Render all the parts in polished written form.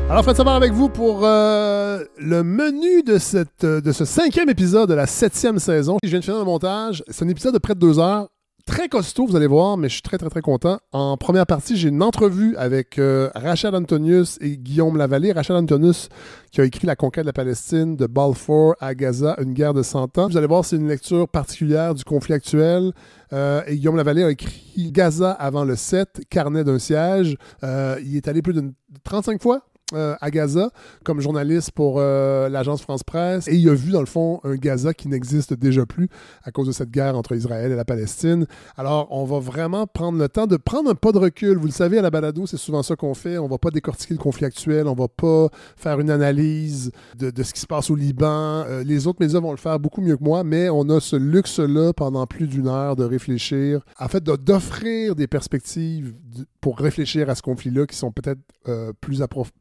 Alors, Fred Savard avec vous pour le menu de ce 5e épisode de la 7e saison. Je viens de finir le montage. C'est un épisode de près de 2 heures. Très costaud, vous allez voir, mais je suis très, très, très content. En première partie, j'ai une entrevue avec Rachad Antonius et Guillaume Lavallée. Rachad Antonius qui a écrit La conquête de la Palestine, de Balfour à Gaza, une guerre de 100 ans. Vous allez voir, c'est une lecture particulière du conflit actuel. Et Guillaume Lavallée a écrit Gaza avant le 7, carnet d'un siège. Il est allé plus de 35 fois à Gaza comme journaliste pour l'agence France-Presse et il a vu dans le fond un Gaza qui n'existe déjà plus à cause de cette guerre entre Israël et la Palestine. Alors on va vraiment prendre le temps de prendre un pas de recul. Vous le savez, à la balado, c'est souvent ça qu'on fait. On va pas décortiquer le conflit actuel, on va pas faire une analyse de ce qui se passe au Liban. Les autres médias vont le faire beaucoup mieux que moi, mais on a ce luxe-là pendant plus d'une heure de réfléchir, en fait d'offrir des perspectives pour réfléchir à ce conflit-là qui sont peut-être plus approfondies.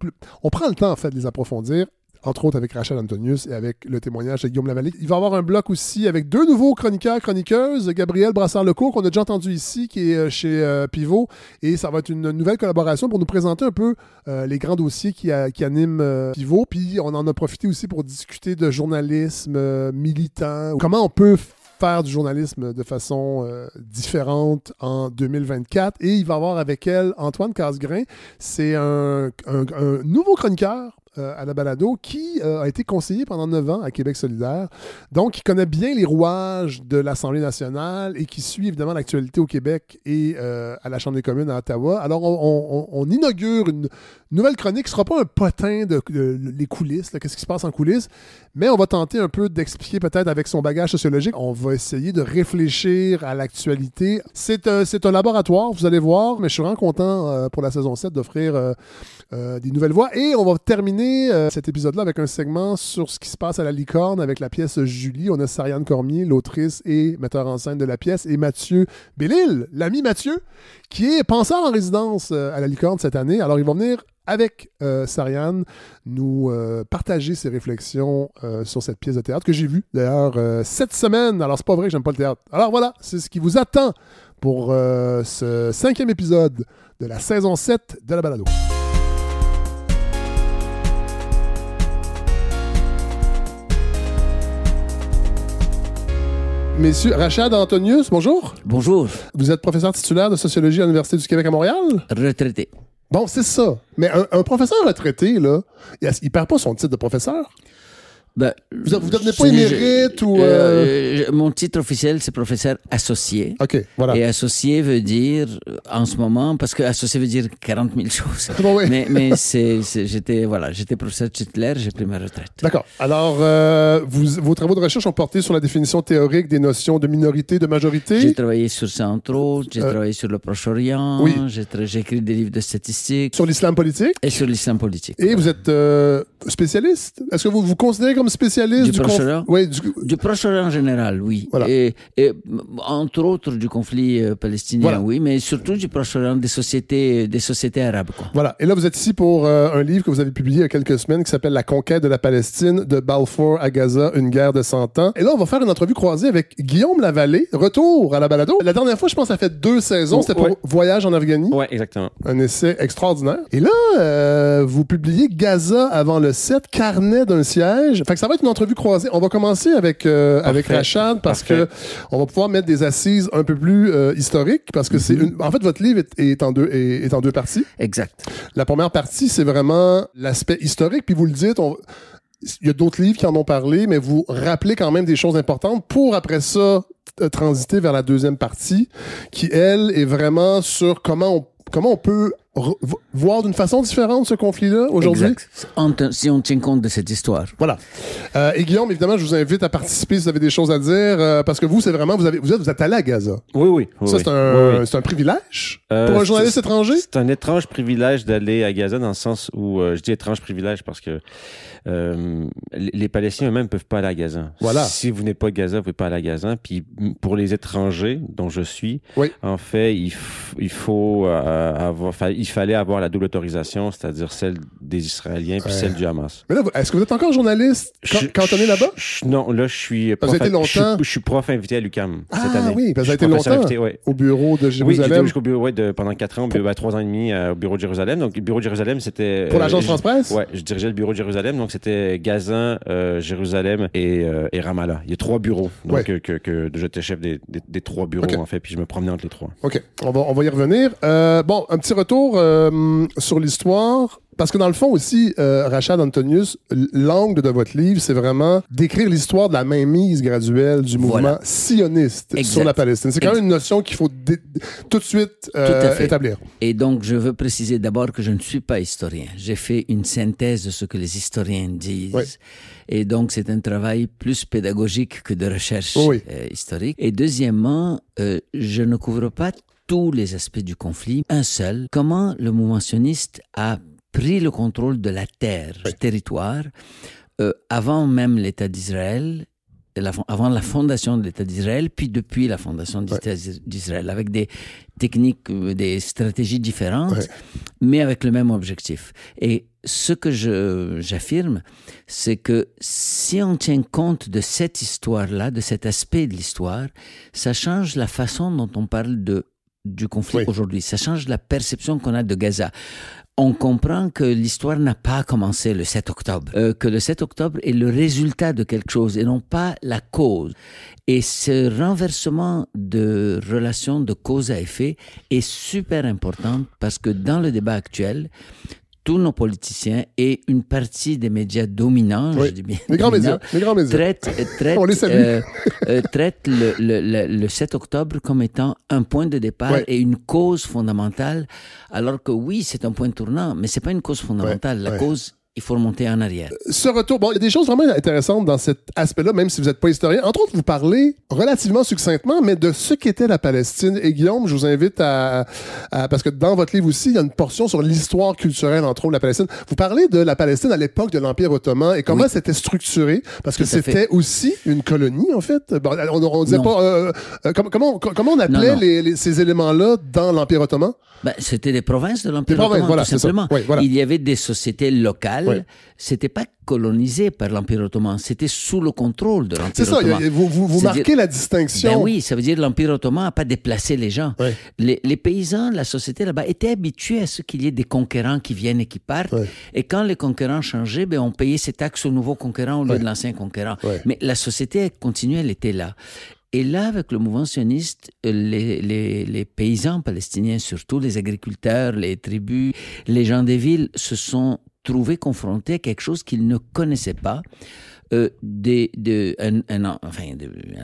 On prend le temps, en fait, de les approfondir, entre autres avec Rachad Antonius et avec le témoignage de Guillaume Lavallée. Il va y avoir un bloc aussi avec 2 nouveaux chroniqueurs-chroniqueuses, Gabriel Brassard-Lecourt, qu'on a déjà entendu ici, qui est chez Pivot, et ça va être une nouvelle collaboration pour nous présenter un peu les grands dossiers qui animent Pivot. Puis on en a profité aussi pour discuter de journalisme militant, comment on peut faire du journalisme de façon différente en 2024. Et il va y avoir avec elle Antoine Casgrain. C'est un nouveau chroniqueur à la balado qui a été conseiller pendant 9 ans à Québec solidaire. Donc, il connaît bien les rouages de l'Assemblée nationale et qui suit évidemment l'actualité au Québec et à la Chambre des communes à Ottawa. Alors, on inaugure une nouvelle chronique. Ce ne sera pas un potin de les coulisses, qu'est-ce qui se passe en coulisses, mais on va tenter un peu d'expliquer peut-être avec son bagage sociologique. On va essayer de réfléchir à l'actualité. C'est un laboratoire, vous allez voir, mais je suis vraiment content pour la saison 7 d'offrir des nouvelles voix. Et on va terminer cet épisode-là avec un segment sur ce qui se passe à la Licorne avec la pièce Julie. On a Sariane Cormier, l'autrice et metteur en scène de la pièce, et Mathieu Bellil, l'ami Mathieu, qui est penseur en résidence à la Licorne cette année. Alors, il va venir avec Sariane nous partager ses réflexions sur cette pièce de théâtre que j'ai vue d'ailleurs cette semaine. Alors, c'est pas vrai que j'aime pas le théâtre. Alors voilà, c'est ce qui vous attend pour ce 5e épisode de la saison 7 de la balado. Messieurs, Rachad Antonius, bonjour. Bonjour. Vous êtes professeur titulaire de sociologie à l'Université du Québec à Montréal? Retraité. Bon, c'est ça. Mais un professeur retraité, là, il perd pas son titre de professeur? Ben, vous ne devenez pas émérite ou... Mon titre officiel, c'est professeur associé. OK, voilà. Et associé veut dire, en ce moment, parce que associé veut dire 40 000 choses. Bon, oui. Mais j'étais professeur titulaire, j'ai pris ma retraite. D'accord. Alors, vos travaux de recherche ont porté sur la définition théorique des notions de minorité, de majorité. J'ai travaillé sur ça, entre autres. J'ai travaillé sur le Proche-Orient. Oui. J'ai écrit des livres de statistiques. Sur l'islam politique. Et sur l'islam politique. Et vous êtes spécialiste? Est-ce que vous vous considérez comme spécialiste du Proche-Orient? Oui, du Proche-Orient en général, oui. Voilà. Et entre autres du conflit palestinien, voilà. Oui, mais surtout du Proche-Orient, des sociétés arabes, quoi. Voilà. Et là, vous êtes ici pour un livre que vous avez publié il y a quelques semaines qui s'appelle La conquête de la Palestine, de Balfour à Gaza, une guerre de 100 ans. Et là, on va faire une entrevue croisée avec Guillaume Lavallée. Retour à la balado. La dernière fois, je pense, ça fait 2 saisons. C'était pour Voyage en Afghanie. Oui, exactement. Un essai extraordinaire. Et là, vous publiez Gaza avant le 7, carnet d'un siège. Fait que ça va être une entrevue croisée. On va commencer avec Rachad parce que on va pouvoir mettre des assises un peu plus historiques parce que en fait, votre livre est en deux parties. Exact. La première partie, c'est vraiment l'aspect historique. Puis vous le dites, il y a d'autres livres qui en ont parlé, mais vous rappelez quand même des choses importantes pour après ça transiter vers la deuxième partie qui, elle, est vraiment sur comment on peut voir d'une façon différente ce conflit-là aujourd'hui. Exact. Si on tient compte de cette histoire. Voilà. Et Guillaume, évidemment, je vous invite à participer si vous avez des choses à dire, parce que vous, c'est vraiment, vous êtes allé à Gaza. Oui. Ça, c'est un privilège pour un journaliste étranger? C'est un étrange privilège d'aller à Gaza dans le sens où, je dis étrange privilège parce que les Palestiniens eux-mêmes ne peuvent pas aller à Gaza. Voilà. Si vous n'êtes pas à Gaza, vous ne pouvez pas aller à Gaza. Puis pour les étrangers, dont je suis, en fait, il fallait avoir la double autorisation, c'est-à-dire celle des Israéliens puis celle du Hamas. Mais là, est-ce que vous êtes encore journaliste quand on est là-bas? Non, là, je suis prof, je suis prof invité à l'UQAM cette année. Ah oui, parce que vous avez été longtemps invité, au bureau de Jérusalem. Oui, jusqu'au bureau, pendant 4 ans, 3 ans et demi au bureau de Jérusalem. Donc, le bureau de Jérusalem, c'était... Pour l'agence France-Presse? Oui, je dirigeais le bureau de Jérusalem. Donc, c'était Gaza, Jérusalem et Ramallah. Il y a 3 bureaux. Donc, que j'étais chef des 3 bureaux, en fait, puis je me promenais entre les 3. OK, on va y revenir. Bon, un petit retour sur l'histoire. Parce que dans le fond aussi, Rachad Antonius, l'angle de votre livre, c'est vraiment d'écrire l'histoire de la mainmise graduelle du mouvement sioniste sur la Palestine. C'est quand même une notion qu'il faut tout de suite établir. Et donc, je veux préciser d'abord que je ne suis pas historien. J'ai fait une synthèse de ce que les historiens disent. Oui. Et donc, c'est un travail plus pédagogique que de recherche historique. Et deuxièmement, je ne couvre pas tous les aspects du conflit. Un seul, comment le mouvement sioniste a pris le contrôle de la terre, du territoire, avant même l'État d'Israël, avant la fondation de l'État d'Israël, puis depuis la fondation de l'État d'Israël, avec des techniques, des stratégies différentes, mais avec le même objectif. Et ce que j'affirme, c'est que si on tient compte de cette histoire-là, de cet aspect de l'histoire, ça change la façon dont on parle du conflit aujourd'hui. Ça change la perception qu'on a de Gaza. On comprend que l'histoire n'a pas commencé le 7 octobre, que le 7 octobre est le résultat de quelque chose et non pas la cause. Et ce renversement de relation de cause à effet est super important parce que dans le débat actuel, tous nos politiciens et une partie des médias dominants, je dis bien, les grands médias, traitent le 7 octobre comme étant un point de départ et une cause fondamentale, alors que oui, c'est un point tournant, mais c'est pas une cause fondamentale. La cause, il faut remonter en arrière. Ce retour, bon, il y a des choses vraiment intéressantes dans cet aspect-là, même si vous n'êtes pas historien. Entre autres, vous parlez relativement succinctement, mais de ce qu'était la Palestine. Et Guillaume, je vous invite parce que dans votre livre aussi, il y a une portion sur l'histoire culturelle, entre autres, de la Palestine. Vous parlez de la Palestine à l'époque de l'Empire ottoman et comment c'était structuré, parce que c'était aussi une colonie, en fait. Bon, on disait pas... comment on appelait ces éléments-là dans l'Empire ottoman? Ben, c'était des provinces de l'Empire ottoman, tout simplement. Il y avait des sociétés locales. C'était pas colonisé par l'Empire ottoman, c'était sous le contrôle de l'Empire ottoman. C'est ça, vous marquez la distinction. Ben oui, ça veut dire que l'Empire ottoman n'a pas déplacé les gens. Les paysans, la société là-bas, étaient habitués à ce qu'il y ait des conquérants qui viennent et qui partent. Et quand les conquérants changeaient, on payait ces taxes aux nouveaux conquérants au lieu de l'ancien conquérant. Mais la société continuait, elle était là. Et là, avec le mouvement sioniste, les paysans palestiniens, surtout les agriculteurs, les tribus, les gens des villes, se sont trouvés confrontés à quelque chose qu'ils ne connaissaient pas. Un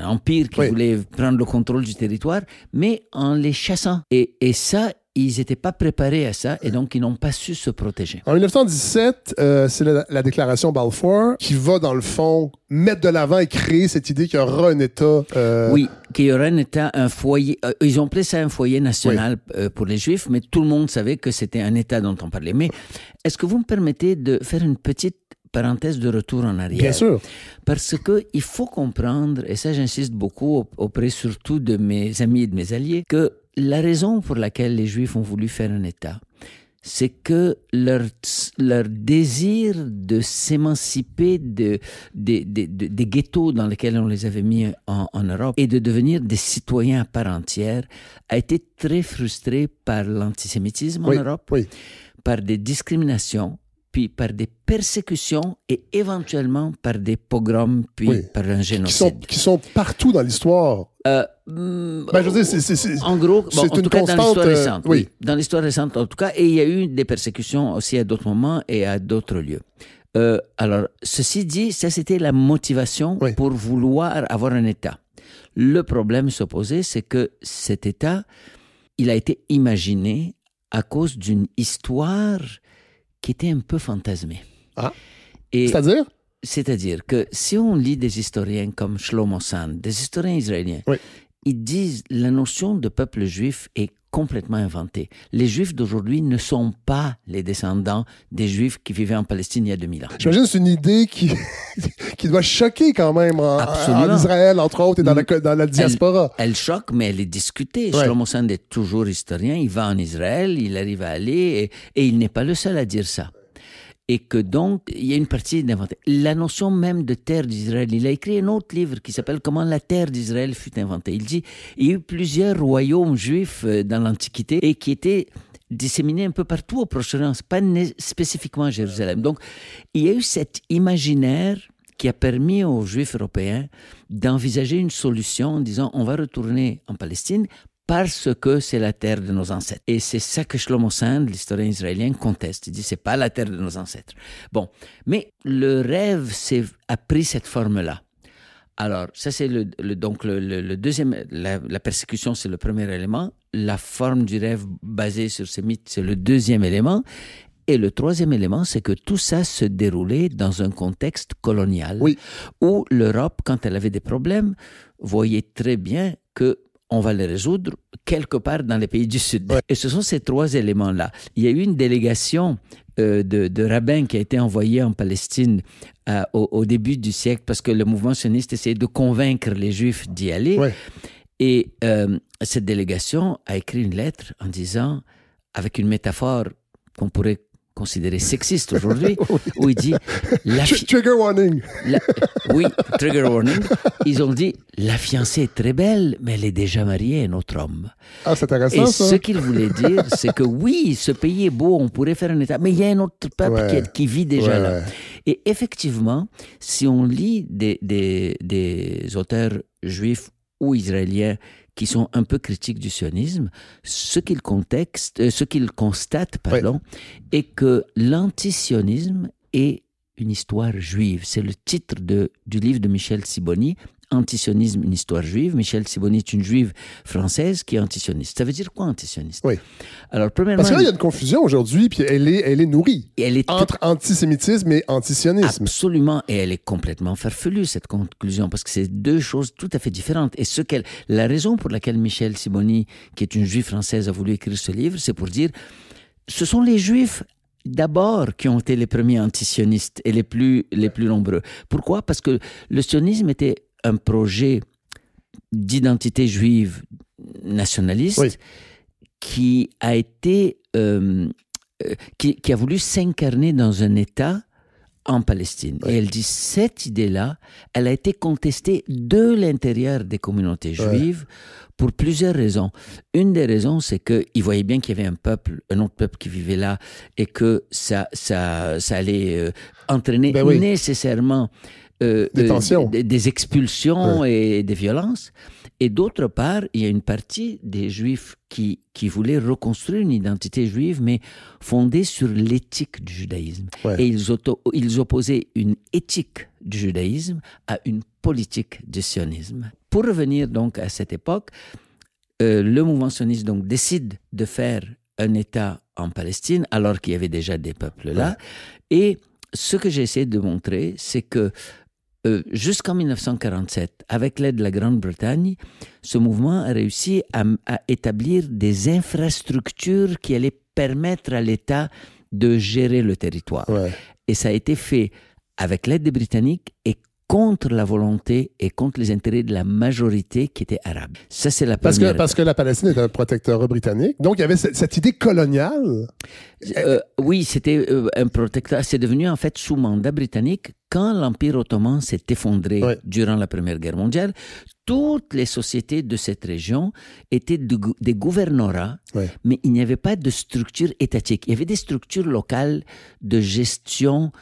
empire qui voulait prendre le contrôle du territoire, mais en les chassant. Et ça, ils n'étaient pas préparés à ça et donc ils n'ont pas su se protéger. En 1917, c'est la déclaration Balfour qui va, dans le fond, mettre de l'avant et créer cette idée qu'il y aura un État... Oui, qu'il y aura un État, un foyer... ils ont appelé ça un foyer national pour les Juifs, mais tout le monde savait que c'était un État dont on parlait. Mais est-ce que vous me permettez de faire une petite parenthèse de retour en arrière? Bien sûr. Parce qu'il faut comprendre, et ça j'insiste beaucoup auprès surtout de mes amis et de mes alliés, que la raison pour laquelle les Juifs ont voulu faire un État, c'est que leur désir de s'émanciper des ghettos dans lesquels on les avait mis en Europe et de devenir des citoyens à part entière a été très frustré par l'antisémitisme en Europe, par des discriminations, puis par des persécutions et éventuellement par des pogroms, puis par un génocide. Qui sont partout dans l'histoire. Je veux dire, en gros, c'est en une tout cas constante, dans l'histoire récente. Oui, dans l'histoire récente, en tout cas, et il y a eu des persécutions aussi à d'autres moments et à d'autres lieux. Alors, ceci dit, ça c'était la motivation pour vouloir avoir un État. Le problème s'opposait, c'est que cet État, il a été imaginé à cause d'une histoire qui était un peu fantasmée. Ah. C'est-à-dire? C'est-à-dire que si on lit des historiens comme Shlomo Sand, des historiens israéliens, ils disent la notion de peuple juif est complètement inventée. Les Juifs d'aujourd'hui ne sont pas les descendants des Juifs qui vivaient en Palestine il y a 2000 ans. J'imagine que c'est une idée qui doit choquer quand même en Israël, entre autres, et dans la diaspora. Elle choque, mais elle est discutée. Shlomo Sand est toujours historien, il va en Israël, il arrive à aller, et il n'est pas le seul à dire ça. Et que donc, il y a une partie d'inventée. La notion même de terre d'Israël, il a écrit un autre livre qui s'appelle « Comment la terre d'Israël fut inventée ». Il dit il y a eu plusieurs royaumes juifs dans l'Antiquité et qui étaient disséminés un peu partout au Proche-Orient, pas spécifiquement à Jérusalem. Donc, il y a eu cet imaginaire qui a permis aux Juifs européens d'envisager une solution en disant on va retourner en Palestine parce que c'est la terre de nos ancêtres. Et c'est ça que Shlomo Sand, l'historien israélien, conteste. Il dit c'est pas la terre de nos ancêtres. Bon, mais le rêve a pris cette forme-là. Alors, ça c'est le deuxième, la persécution c'est le premier élément, la forme du rêve basée sur ces mythes c'est le deuxième élément, et le troisième élément c'est que tout ça se déroulait dans un contexte colonial, où l'Europe, quand elle avait des problèmes, voyait très bien que on va les résoudre quelque part dans les pays du Sud. Ouais. Et ce sont ces trois éléments-là. Il y a eu une délégation de rabbins qui a été envoyée en Palestine au début du siècle parce que le mouvement sioniste essayait de convaincre les Juifs d'y aller. Ouais. Et cette délégation a écrit une lettre en disant, avec une métaphore qu'on pourrait considéré sexiste aujourd'hui, où il dit... Trigger warning. Oui, trigger warning. Ils ont dit, la fiancée est très belle, mais elle est déjà mariée à un autre homme. Ah, c'est intéressant, ça. Et ce qu'il voulait dire, c'est que oui, ce pays est beau, on pourrait faire un État, mais il y a un autre peuple qui vit déjà là. Et effectivement, si on lit des auteurs juifs ou israéliens qui sont un peu critiques du sionisme, ce qu'ils constatent, est que l'antisionisme est une histoire juive. C'est le titre du livre de Michel Sibony, Antisionisme, une histoire juive. Michel Sibony est une juive française qui est antisioniste. Ça veut dire quoi, antisioniste? Oui. Alors, premièrement... Parce que là, il y a une confusion aujourd'hui, puis elle est nourrie. Entre antisémitisme et antisionisme. Absolument. Et elle est complètement farfelue, cette conclusion, parce que c'est deux choses tout à fait différentes. Et la raison pour laquelle Michel Sibony, qui est une juive française, a voulu écrire ce livre, c'est pour dire, ce sont les juifs d'abord qui ont été les premiers antisionistes et les plus nombreux. Pourquoi? Parce que le sionisme était un projet d'identité juive nationaliste qui a été qui a voulu s'incarner dans un État en Palestine. Et elle dit cette idée-là, elle a été contestée de l'intérieur des communautés juives pour plusieurs raisons. Une des raisons, c'est qu'ils voyaient bien qu'il y avait un autre peuple qui vivait là et que ça allait entraîner nécessairement des expulsions et des violences. Et d'autre part, il y a une partie des Juifs qui voulaient reconstruire une identité juive, mais fondée sur l'éthique du judaïsme. Et ils opposaient une éthique du judaïsme à une politique du sionisme. Pour revenir donc à cette époque, le mouvement sioniste donc décide de faire un État en Palestine, alors qu'il y avait déjà des peuples là. Et ce que j'ai essayé de montrer, c'est que jusqu'en 1947, avec l'aide de la Grande-Bretagne, ce mouvement a réussi à établir des infrastructures qui allaient permettre à l'État de gérer le territoire. Et ça a été fait avec l'aide des Britanniques et contre la volonté et contre les intérêts de la majorité qui était arabe. Ça, c'est la première parce que la Palestine est un protectorat britannique. Donc, il y avait cette idée coloniale. Oui, c'était un protectorat. C'est devenu, en fait, sous mandat britannique. Quand l'Empire ottoman s'est effondré durant la Première Guerre mondiale, toutes les sociétés de cette région étaient des gouvernorats, mais il n'y avait pas de structure étatique. Il y avait des structures locales de gestion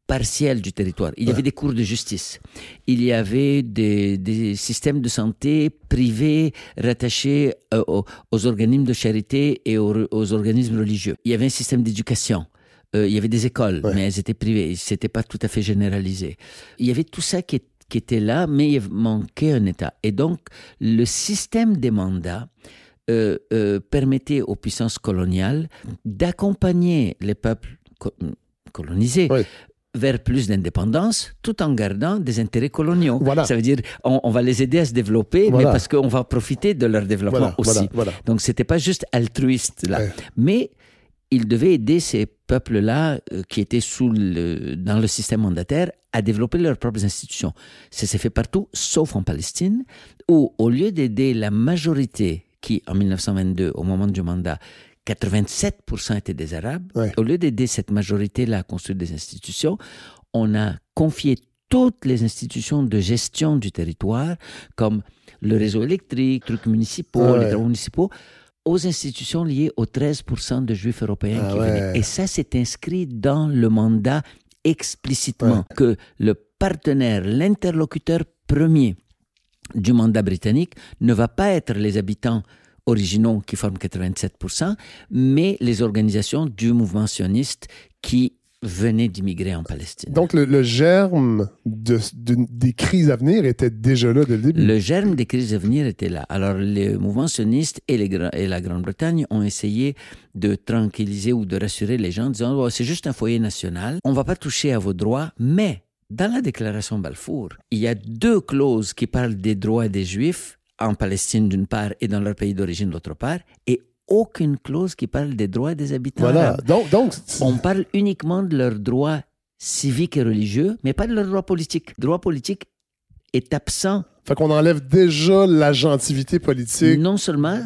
partielle du territoire. Il y avait des cours de justice. Il y avait des systèmes de santé privés rattachés aux organismes de charité et aux organismes religieux. Il y avait un système d'éducation. Il y avait des écoles, mais elles étaient privées. C'était pas tout à fait généralisé. Il y avait tout ça qui était là, mais il manquait un État. Et donc, le système des mandats permettait aux puissances coloniales d'accompagner les peuples colonisés vers plus d'indépendance, tout en gardant des intérêts coloniaux. Ça veut dire on va les aider à se développer, mais parce qu'on va profiter de leur développement aussi. Donc, c'était pas juste altruiste, là. Mais ils devaient aider ces peuples-là qui étaient dans le système mandataire à développer leurs propres institutions. Ça s'est fait partout, sauf en Palestine, où au lieu d'aider la majorité qui, en 1922, au moment du mandat, 87% étaient des Arabes. Ouais. Au lieu d'aider cette majorité-là à construire des institutions, on a confié toutes les institutions de gestion du territoire, comme le réseau électrique, trucs municipaux, les travaux municipaux, aux institutions liées aux 13% de Juifs européens qui venaient. Et ça, c'est inscrit dans le mandat explicitement que le partenaire, l'interlocuteur premier du mandat britannique ne va pas être les habitants originaux qui forment 87%, mais les organisations du mouvement sioniste qui venaient d'immigrer en Palestine. Donc, le germe des crises à venir était déjà là dès le début. Le germe des crises à venir était là. Alors, les mouvements sionistes et la Grande-Bretagne ont essayé de tranquilliser ou de rassurer les gens en disant oh, « c'est juste un foyer national, on ne va pas toucher à vos droits, mais dans la déclaration Balfour, il y a 2 clauses qui parlent des droits des Juifs en Palestine d'une part et dans leur pays d'origine d'autre part, et aucune clause qui parle des droits des habitants arabes. Donc, on parle uniquement de leurs droits civiques et religieux, mais pas de leurs droits politiques. Le droit politique est absent. Fait qu'on enlève déjà l'agentivité politique. Non seulement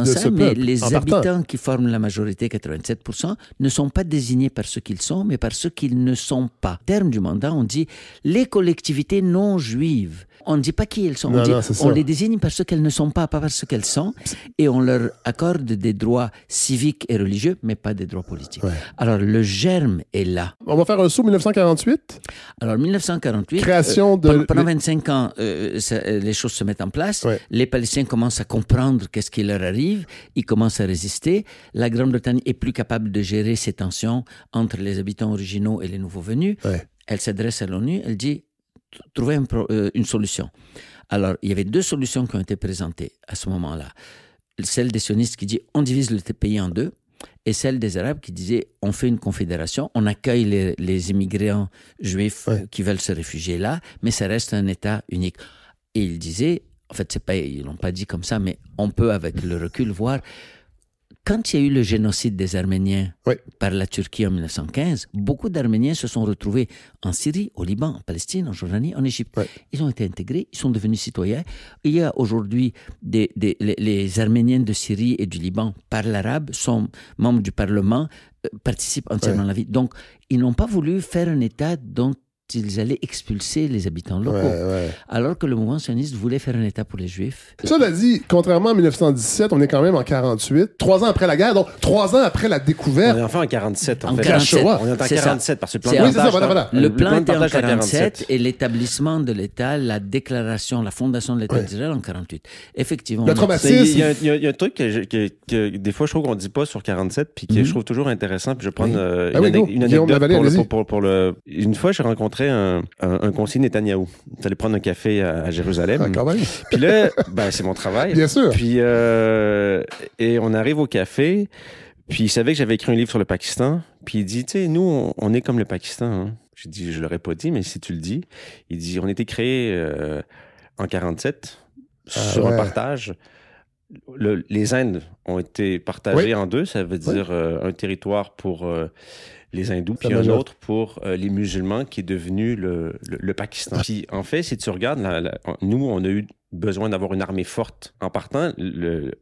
ça, mais les habitants qui forment la majorité, 87%, ne sont pas désignés par ce qu'ils sont, mais par ce qu'ils ne sont pas. Au terme du mandat, on dit les collectivités non juives. On ne dit pas qui elles sont. On les désigne par ce qu'elles ne sont pas par ce qu'elles sont, et on leur accorde des droits civiques et religieux, mais pas des droits politiques. Ouais. Alors, le germe est là. On va faire un saut 1948. Alors, 1948, création de... pendant 25 ans, les choses se mettent en place. Ouais. Les Palestiniens commencent à comprendre qu'est-ce qui leur arrive. Ils commencent à résister. La Grande-Bretagne est plus capable de gérer ces tensions entre les habitants originaux et les nouveaux venus. Ouais. Elle s'adresse à l'ONU. Elle dit trouver une solution. Alors, il y avait 2 solutions qui ont été présentées à ce moment-là. Celle des sionistes qui dit on divise le pays en 2, et celle des Arabes qui disait on fait une confédération, on accueille les immigrants juifs qui veulent se réfugier là, mais ça reste un État unique. Et ils disaient, en fait, ils l'ont pas dit comme ça, mais on peut avec le recul voir. Quand il y a eu le génocide des Arméniens par la Turquie en 1915, beaucoup d'Arméniens se sont retrouvés en Syrie, au Liban, en Palestine, en Jordanie, en Égypte. Ouais. Ils ont été intégrés, ils sont devenus citoyens. Il y a aujourd'hui les Arméniens de Syrie et du Liban parlent arabe, sont membres du Parlement, participent entièrement à la vie. Donc, ils n'ont pas voulu faire un État dont ils allaient expulser les habitants locaux. Alors que le mouvement sioniste voulait faire un État pour les Juifs. Cela dit, contrairement à 1917, on est quand même en 48, 3 ans après la guerre, donc 3 ans après la découverte. On est enfin en 47, en fait. 47. On est en 47, parce que le plan de partage... voilà. Le plan était en 47 et l'établissement de l'État, la déclaration, la fondation de l'État d'Israël en 48. Effectivement. Le traumatisme. Il y a un truc que des fois, je trouve qu'on ne dit pas sur 47, puis que je trouve toujours intéressant, puis je vais prendre une anecdote pour le... Une fois, j'ai rencontré un conseiller Netanyahou. Tu allais prendre un café à Jérusalem. Ah, quand même. Puis là, c'est mon travail. Bien sûr. Puis, et on arrive au café, puis il savait que j'avais écrit un livre sur le Pakistan, puis il dit, tu sais, nous, on est comme le Pakistan. Hein. J'ai dit, je l'aurais pas dit, mais si tu le dis. Il dit, on a été créé en 47 sur un partage. Les Indes ont été partagées en 2, ça veut dire un territoire pour... les hindous, puis un autre pour les musulmans qui est devenu le Pakistan. Puis en fait, si tu regardes, nous, on a eu besoin d'avoir une armée forte. En partant,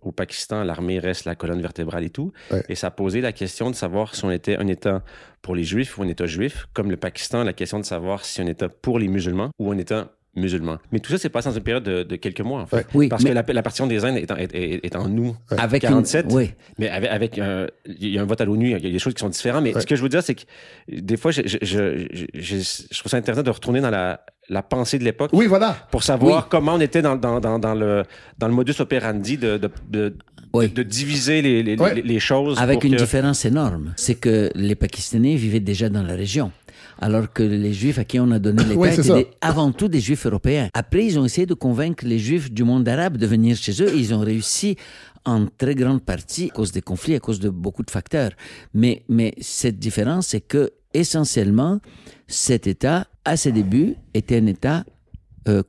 au Pakistan, l'armée reste la colonne vertébrale et tout. Ouais. Et ça a posé la question de savoir si on était un État pour les Juifs ou un État juif. Comme le Pakistan, la question de savoir si on était pour les musulmans ou un État musulman. Mais tout ça s'est passé dans une période de quelques mois, en fait. Oui, parce que la partition des Indes est en nous, avec 47. Mais avec il y a un vote à l'ONU, il y a des choses qui sont différentes. Mais ce que je veux dire, c'est que des fois, je trouve ça intéressant de retourner dans la pensée de l'époque. Oui, voilà. Pour savoir comment on était dans le modus operandi de diviser les choses. Avec une différence énorme. C'est que les Pakistanais vivaient déjà dans la région. Alors que les Juifs à qui on a donné l'État étaient avant tout des Juifs européens. Après, ils ont essayé de convaincre les Juifs du monde arabe de venir chez eux et ils ont réussi en très grande partie à cause des conflits, à cause de beaucoup de facteurs. Mais cette différence, c'est que essentiellement, cet État, à ses débuts, était un État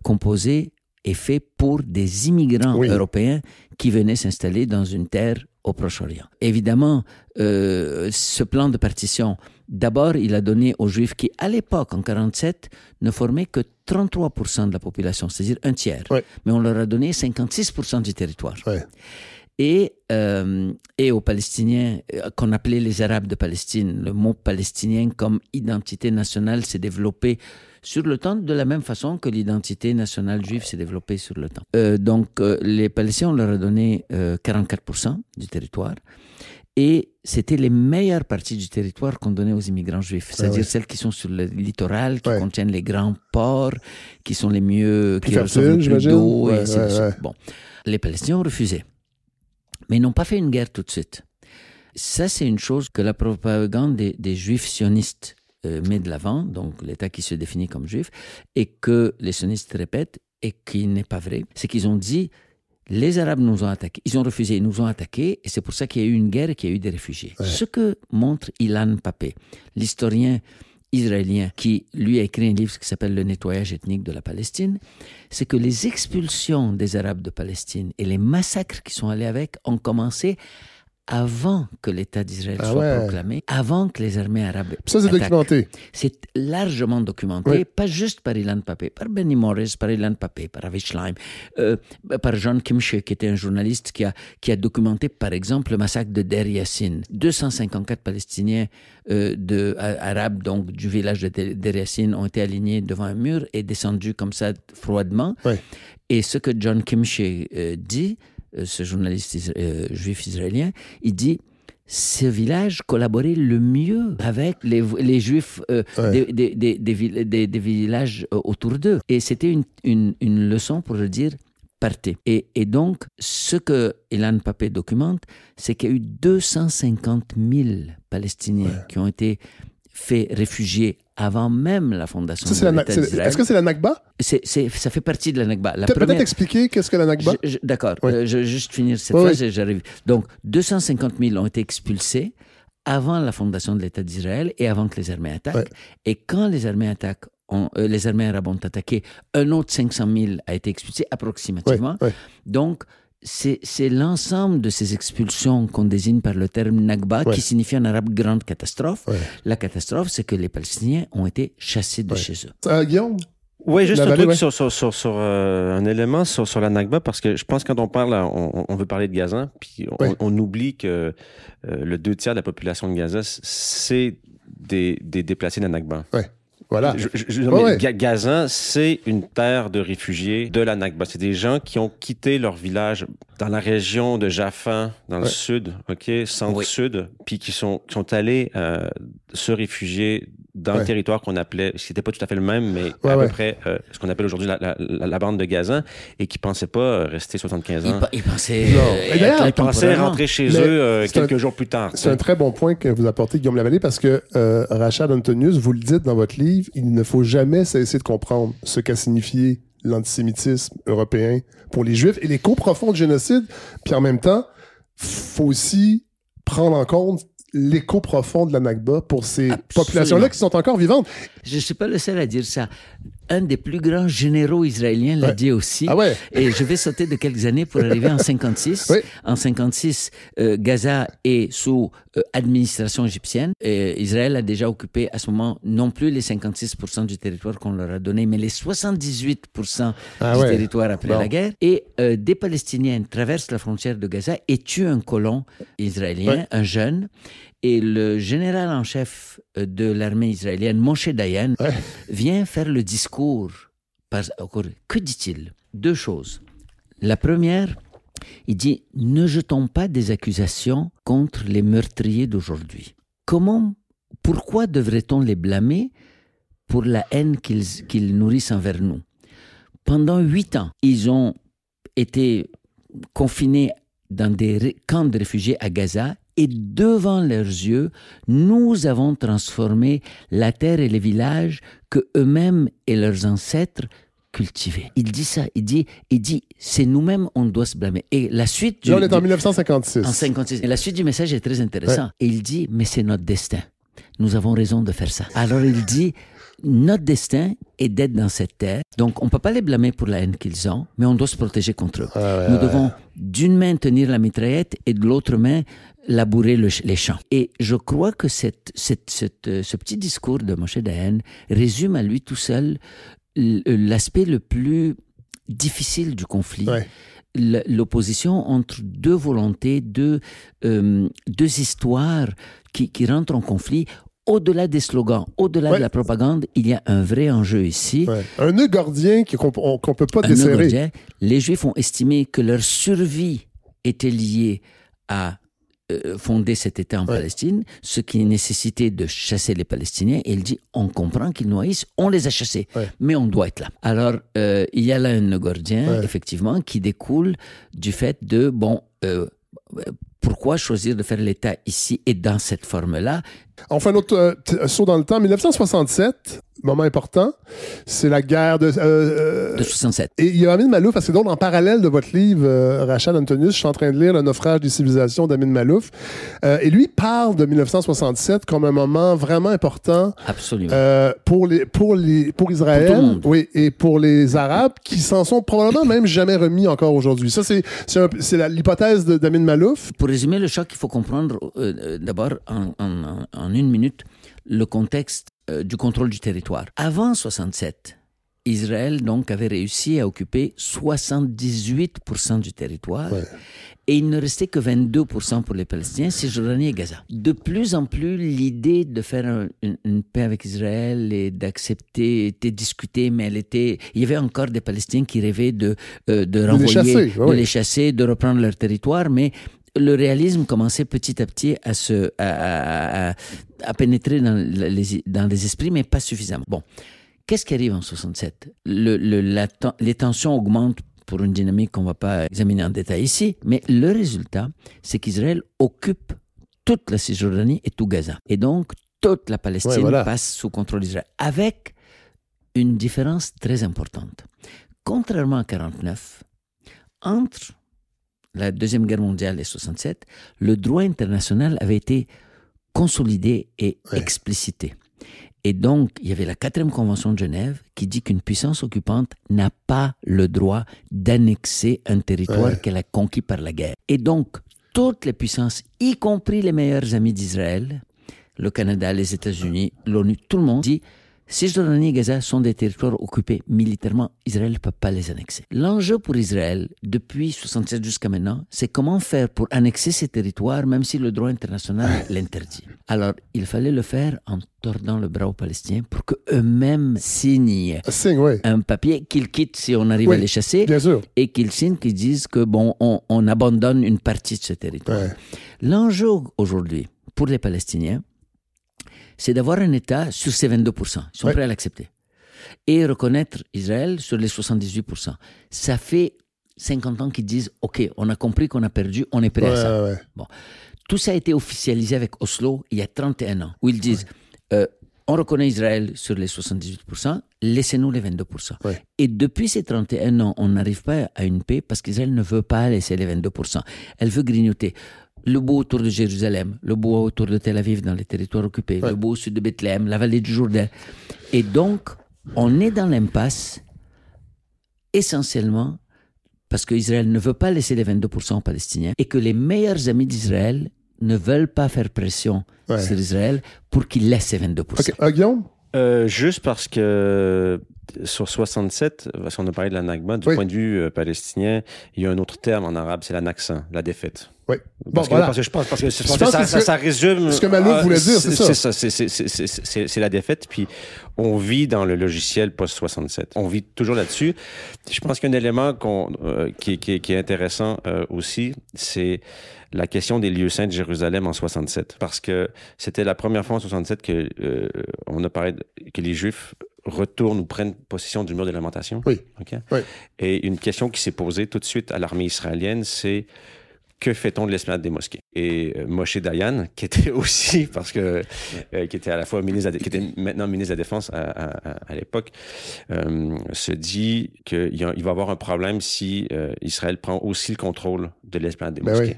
composé et fait pour des immigrants européens qui venaient s'installer dans une terre au Proche-Orient. Évidemment, ce plan de partition, d'abord, il a donné aux Juifs qui, à l'époque, en 1947, ne formaient que 33% de la population, c'est-à-dire un tiers. Mais on leur a donné 56% du territoire. et aux Palestiniens qu'on appelait les Arabes de Palestine. Le mot palestinien comme identité nationale s'est développé sur le temps de la même façon que l'identité nationale juive s'est développée sur le temps. Donc, les Palestiniens, on leur a donné 44% du territoire. Et c'était les meilleures parties du territoire qu'on donnait aux immigrants juifs, c'est-à-dire celles qui sont sur le littoral, qui contiennent les grands ports, qui sont les mieux, qui reçoivent le plus d'eau, et ainsi de suite. Bon, les Palestiniens ont refusé, mais ils n'ont pas fait une guerre tout de suite. Ça, c'est une chose que la propagande des juifs sionistes met de l'avant, donc l'État qui se définit comme juif, et que les sionistes répètent, et qui n'est pas vrai, c'est qu'ils ont dit... Les Arabes nous ont attaqués, ils ont refusé, ils nous ont attaqués, et c'est pour ça qu'il y a eu une guerre et qu'il y a eu des réfugiés. Ouais. Ce que montre Ilan Pappé, l'historien israélien qui, lui, a écrit un livre qui s'appelle « Le nettoyage ethnique de la Palestine », c'est que les expulsions des Arabes de Palestine et les massacres qui sont allés avec ont commencé avant que l'État d'Israël soit proclamé, avant que les armées arabes ça, c'est documenté. C'est largement documenté, pas juste par Ilan Pappé, par Benny Morris, par Ilan Pappé, par Avi Schleim, par John Kimche, qui était un journaliste qui a documenté, par exemple, le massacre de Deir Yassin. 254 Palestiniens arabes, donc du village de Deir Yassin, ont été alignés devant un mur et descendus comme ça, froidement. Ouais. Et ce que John Kimche dit, ce journaliste juif israélien, il dit ce village collaborait le mieux avec les juifs des villages autour d'eux. Et c'était une leçon pour leur dire partez. Et donc, ce que Ilan Pappé documente, c'est qu'il y a eu 250 000 Palestiniens qui ont été faits réfugiés avant même la fondation de l'État d'Israël. Est-ce que c'est la Nakba? Ça fait partie de la Nakba. Peut-être expliquer qu'est-ce que la Nakba? D'accord, je vais juste finir cette phrase et j'arrive. Donc, 250 000 ont été expulsés avant la fondation de l'État d'Israël et avant que les armées attaquent. Ouais. Et quand les armées arabes ont attaqué, un autre 500 000 a été expulsé approximativement. Ouais. Donc, c'est l'ensemble de ces expulsions qu'on désigne par le terme Nakba, qui signifie en arabe grande catastrophe. Ouais. La catastrophe, c'est que les Palestiniens ont été chassés de chez eux. Guillaume? Oui, juste un truc sur un élément sur la Nakba, parce que je pense que quand on parle, on veut parler de Gaza, puis on oublie que le 2/3 de la population de Gaza, c'est des déplacés de la Nakba. Ouais. Voilà. Gaza, c'est une terre de réfugiés de la Nakba. C'est des gens qui ont quitté leur village dans la région de Jaffa, dans le sud, centre-sud, puis qui sont allés se réfugier dans le territoire qu'on appelait, c'était pas tout à fait le même, mais à peu près ce qu'on appelle aujourd'hui la bande de Gaza, et qui pensaient pas rester 75 ans. Ils pensaient... Ils pensaient rentrer chez eux quelques jours plus tard. C'est un très bon point que vous apportez, Guillaume Lavallée, parce que Rachad Antonius, vous le dites dans votre livre, il ne faut jamais cesser de comprendre ce qu'a signifié l'antisémitisme européen pour les Juifs et les causes profondes du génocide. Puis en même temps, faut aussi prendre en compte l'écho profond de la Nakba pour ces populations-là qui sont encore vivantes. Je ne suis pas le seul à dire ça. Un des plus grands généraux israéliens l'a dit aussi. Ah ouais. Et je vais sauter de quelques années pour arriver en 56. En 56, Gaza est sous administration égyptienne. Israël a déjà occupé à ce moment non plus les 56% du territoire qu'on leur a donné, mais les 78% du territoire après la guerre. Et des Palestiniens traversent la frontière de Gaza et tuent un colon israélien, un jeune. Et le général en chef de l'armée israélienne, Moshe Dayan, vient faire le discours. Que dit-il? Deux choses. La première, il dit « Ne jetons pas des accusations contre les meurtriers d'aujourd'hui. Pourquoi devrait-on les blâmer pour la haine qu'ils nourrissent envers nous? Pendant 8 ans, ils ont été confinés dans des camps de réfugiés à Gaza. Et devant leurs yeux, nous avons transformé la terre et les villages que eux-mêmes et leurs ancêtres cultivaient. Il dit ça, il dit, c'est nous-mêmes, on doit se blâmer. Et la suite Là, on est en 1956. En 56. Et la suite du message est très intéressante. Et il dit, mais c'est notre destin. Nous avons raison de faire ça. Alors il dit, notre destin est d'être dans cette terre. Donc, on ne peut pas les blâmer pour la haine qu'ils ont, mais on doit se protéger contre eux. Nous devons d'une main tenir la mitraillette et de l'autre main labourer les champs. Et je crois que ce petit discours de Moshe Dayan résume à lui tout seul l'aspect le plus difficile du conflit. l'opposition entre deux volontés, deux histoires qui rentrent en conflit. Au-delà des slogans, au-delà de la propagande, il y a un vrai enjeu ici. Ouais. Un nœud gordien qu'on ne peut pas desserrer. Les Juifs ont estimé que leur survie était liée à fonder cet État en Palestine, ce qui nécessitait de chasser les Palestiniens. Et il dit, on comprend qu'ils nous haïssent, on les a chassés, mais on doit être là. Alors, il y a là un nœud gordien, effectivement, qui découle du fait de, pourquoi choisir de faire l'État ici et dans cette forme-là? On fait un autre saut dans le temps. 1967, moment important, c'est la guerre de 67. Et il y a Amin Maalouf, parce que donc en parallèle de votre livre, Rachel Antonius, je suis en train de lire Le naufrage des civilisations d'Amin Maalouf. Et lui parle de 1967 comme un moment vraiment important. Absolument. Pour Israël, pour tout le monde. Oui, et pour les Arabes qui s'en sont probablement même jamais remis encore aujourd'hui. Ça, c'est l'hypothèse d'Amin Maalouf. Pour résumer le choc, il faut comprendre d'abord en une minute le contexte du contrôle du territoire. Avant 67, Israël donc avait réussi à occuper 78% du territoire et il ne restait que 22% pour les Palestiniens, Cisjordanie et Gaza. De plus en plus, l'idée de faire une paix avec Israël et d'accepter était discutée, mais il y avait encore des Palestiniens qui rêvaient de renvoyer, les chasser, de reprendre leur territoire, mais le réalisme commençait petit à petit à pénétrer dans les esprits, mais pas suffisamment. Bon, qu'est-ce qui arrive en 67? Les tensions augmentent pour une dynamique qu'on ne va pas examiner en détail ici, mais le résultat, c'est qu'Israël occupe toute la Cisjordanie et tout Gaza. Et donc, toute la Palestine passe sous contrôle d'Israël, avec une différence très importante. Contrairement à 1949, entre la Deuxième Guerre mondiale et 67, le droit international avait été consolidé et explicité. Et donc, il y avait la 4e Convention de Genève qui dit qu'une puissance occupante n'a pas le droit d'annexer un territoire qu'elle a conquis par la guerre. Et donc, toutes les puissances, y compris les meilleurs amis d'Israël, le Canada, les États-Unis, l'ONU, tout le monde dit Cisjordanie et Gaza sont des territoires occupés militairement. Israël ne peut pas les annexer. L'enjeu pour Israël, depuis 1967 jusqu'à maintenant, c'est comment faire pour annexer ces territoires, même si le droit international l'interdit. Alors, il fallait le faire en tordant le bras aux Palestiniens pour qu'eux-mêmes signent un papier qu'ils quittent si on arrive à les chasser, et qu'ils signent, qu'ils disent que on abandonne une partie de ce territoire. L'enjeu aujourd'hui, pour les Palestiniens, c'est d'avoir un État sur ces 22%. Ils sont prêts à l'accepter. Et reconnaître Israël sur les 78%. Ça fait 50 ans qu'ils disent « OK, on a compris qu'on a perdu, on est prêt à ça. » Bon. Tout ça a été officialisé avec Oslo il y a 31 ans, où ils disent on reconnaît Israël sur les 78%, laissez-nous les 22%. Et depuis ces 31 ans, on n'arrive pas à une paix parce qu'Israël ne veut pas laisser les 22%. Elle veut grignoter. Le bout autour de Jérusalem, le bout autour de Tel Aviv dans les territoires occupés, le bout au sud de Bethléem, la vallée du Jourdain. Et donc, on est dans l'impasse essentiellement parce qu'Israël ne veut pas laisser les 22% aux Palestiniens et que les meilleurs amis d'Israël ne veulent pas faire pression sur Israël pour qu'il laisse ces 22%. Guillaume? Juste parce que sur 67, parce qu'on a parlé de la Nakba, du point de vue palestinien, il y a un autre terme en arabe, c'est la Naksa, la défaite. Parce que je pense que ça résume ce que Maalouf voulait dire, c'est ça. C'est la défaite, puis on vit dans le logiciel post-67. On vit toujours là-dessus. Je pense qu'un élément qui est intéressant aussi, c'est la question des lieux saints de Jérusalem en 67. Parce que c'était la première fois en 67 on a parlé que les Juifs retournent ou prennent possession du mur de lamentation. Et une question qui s'est posée tout de suite à l'armée israélienne, c'est que fait-on de l'esplanade des mosquées? Et Moshe Dayan, qui était aussi, qui était à la fois qui était maintenant ministre de la Défense à l'époque, se dit qu'il va y avoir un problème si Israël prend aussi le contrôle de l'esplanade des mosquées.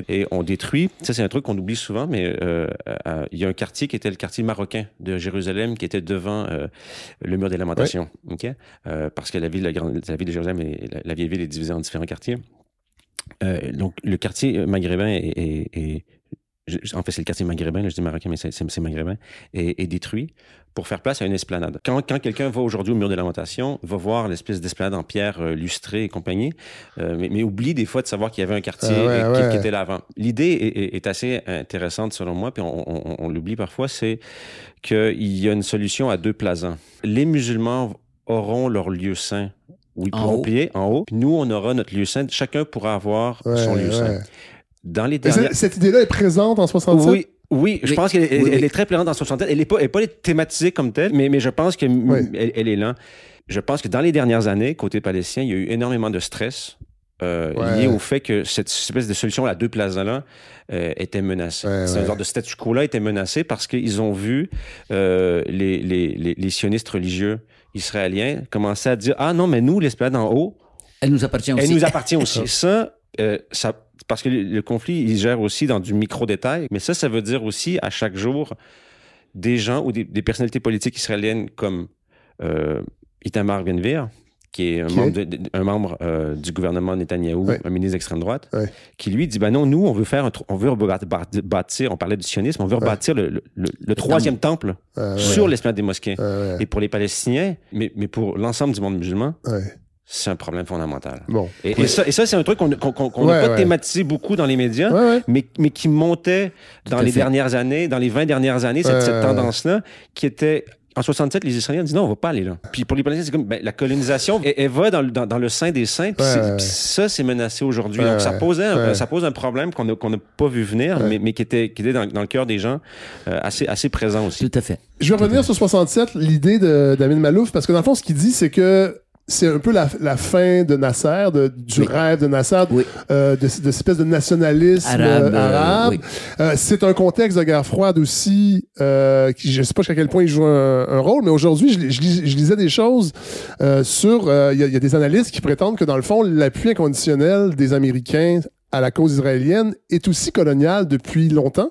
Et on détruit, ça c'est un truc qu'on oublie souvent, mais il y a un quartier qui était le quartier marocain de Jérusalem qui était devant le mur des lamentations. Parce que la ville de Jérusalem et la vieille ville est divisée en différents quartiers. Donc, le quartier maghrébin est en fait, c'est le quartier maghrébin, là, je dis marocain, mais c'est maghrébin, est détruit pour faire place à une esplanade. Quand quelqu'un va aujourd'hui au mur de lamentation, va voir l'espèce d'esplanade en pierre lustrée et compagnie, mais oublie des fois de savoir qu'il y avait un quartier qui était là avant. L'idée est assez intéressante selon moi, puis on l'oublie parfois, c'est qu'il y a une solution à 2 plazas. Les musulmans auront leur lieu saint où ils pourront prier en haut, puis nous, on aura notre lieu saint. Chacun pourra avoir son lieu saint. Dans les dernières... Cette idée-là est présente en 67? Oui, je pense qu'elle est très présente en 67. Elle n'est pas thématisée comme telle, mais je pense qu'elle elle est là. Je pense que dans les dernières années, côté palestinien, il y a eu énormément de stress lié au fait que cette espèce de solution à 2 plazas-là était menacée. C'est un genre de statu quo-là était menacé parce qu'ils ont vu les sionistes religieux israéliens commencer à dire « Ah non, mais nous, l'esplanade en haut... » Elle nous appartient aussi. Elle nous appartient aussi. Ça, parce que le conflit, il gère aussi dans du micro-détail, mais ça veut dire aussi, à chaque jour, des gens ou des personnalités politiques israéliennes comme Itamar Ben-Gvir, qui est un membre du gouvernement Netanyahou, un ministre d'extrême droite, qui lui dit, ben non, nous, on veut rebâtir, on parlait du sionisme, on veut rebâtir le 3e temple sur l'esplanade des mosquées. Et pour les Palestiniens, mais pour l'ensemble du monde musulman, c'est un problème fondamental. Bon. Et ça, c'est un truc qu'on n'a pas thématisé beaucoup dans les médias, mais qui montait dans les dernières années, dans les 20 dernières années, cette tendance-là, qui était... En 67, les Israéliens disent non, on va pas aller là. Puis pour les Palestiniens, c'est comme la colonisation, elle va dans le sein des saints, puis ça, c'est menacé aujourd'hui. Donc ça pose un problème qu'on n'a pas vu venir, mais qui était dans le cœur des gens assez présent aussi. Tout à fait. Je vais revenir sur 67, l'idée d'Amin Malouf, parce que dans le fond, ce qu'il dit, c'est que c'est un peu la fin de Nasser, du rêve de Nasser, de cette espèce de nationalisme arabe. C'est un contexte de guerre froide aussi, qui, je ne sais pas jusqu'à quel point il joue un rôle, mais aujourd'hui, je lisais des choses sur... Il y a des analystes qui prétendent que, dans le fond, l'appui inconditionnel des Américains à la cause israélienne est aussi coloniale depuis longtemps.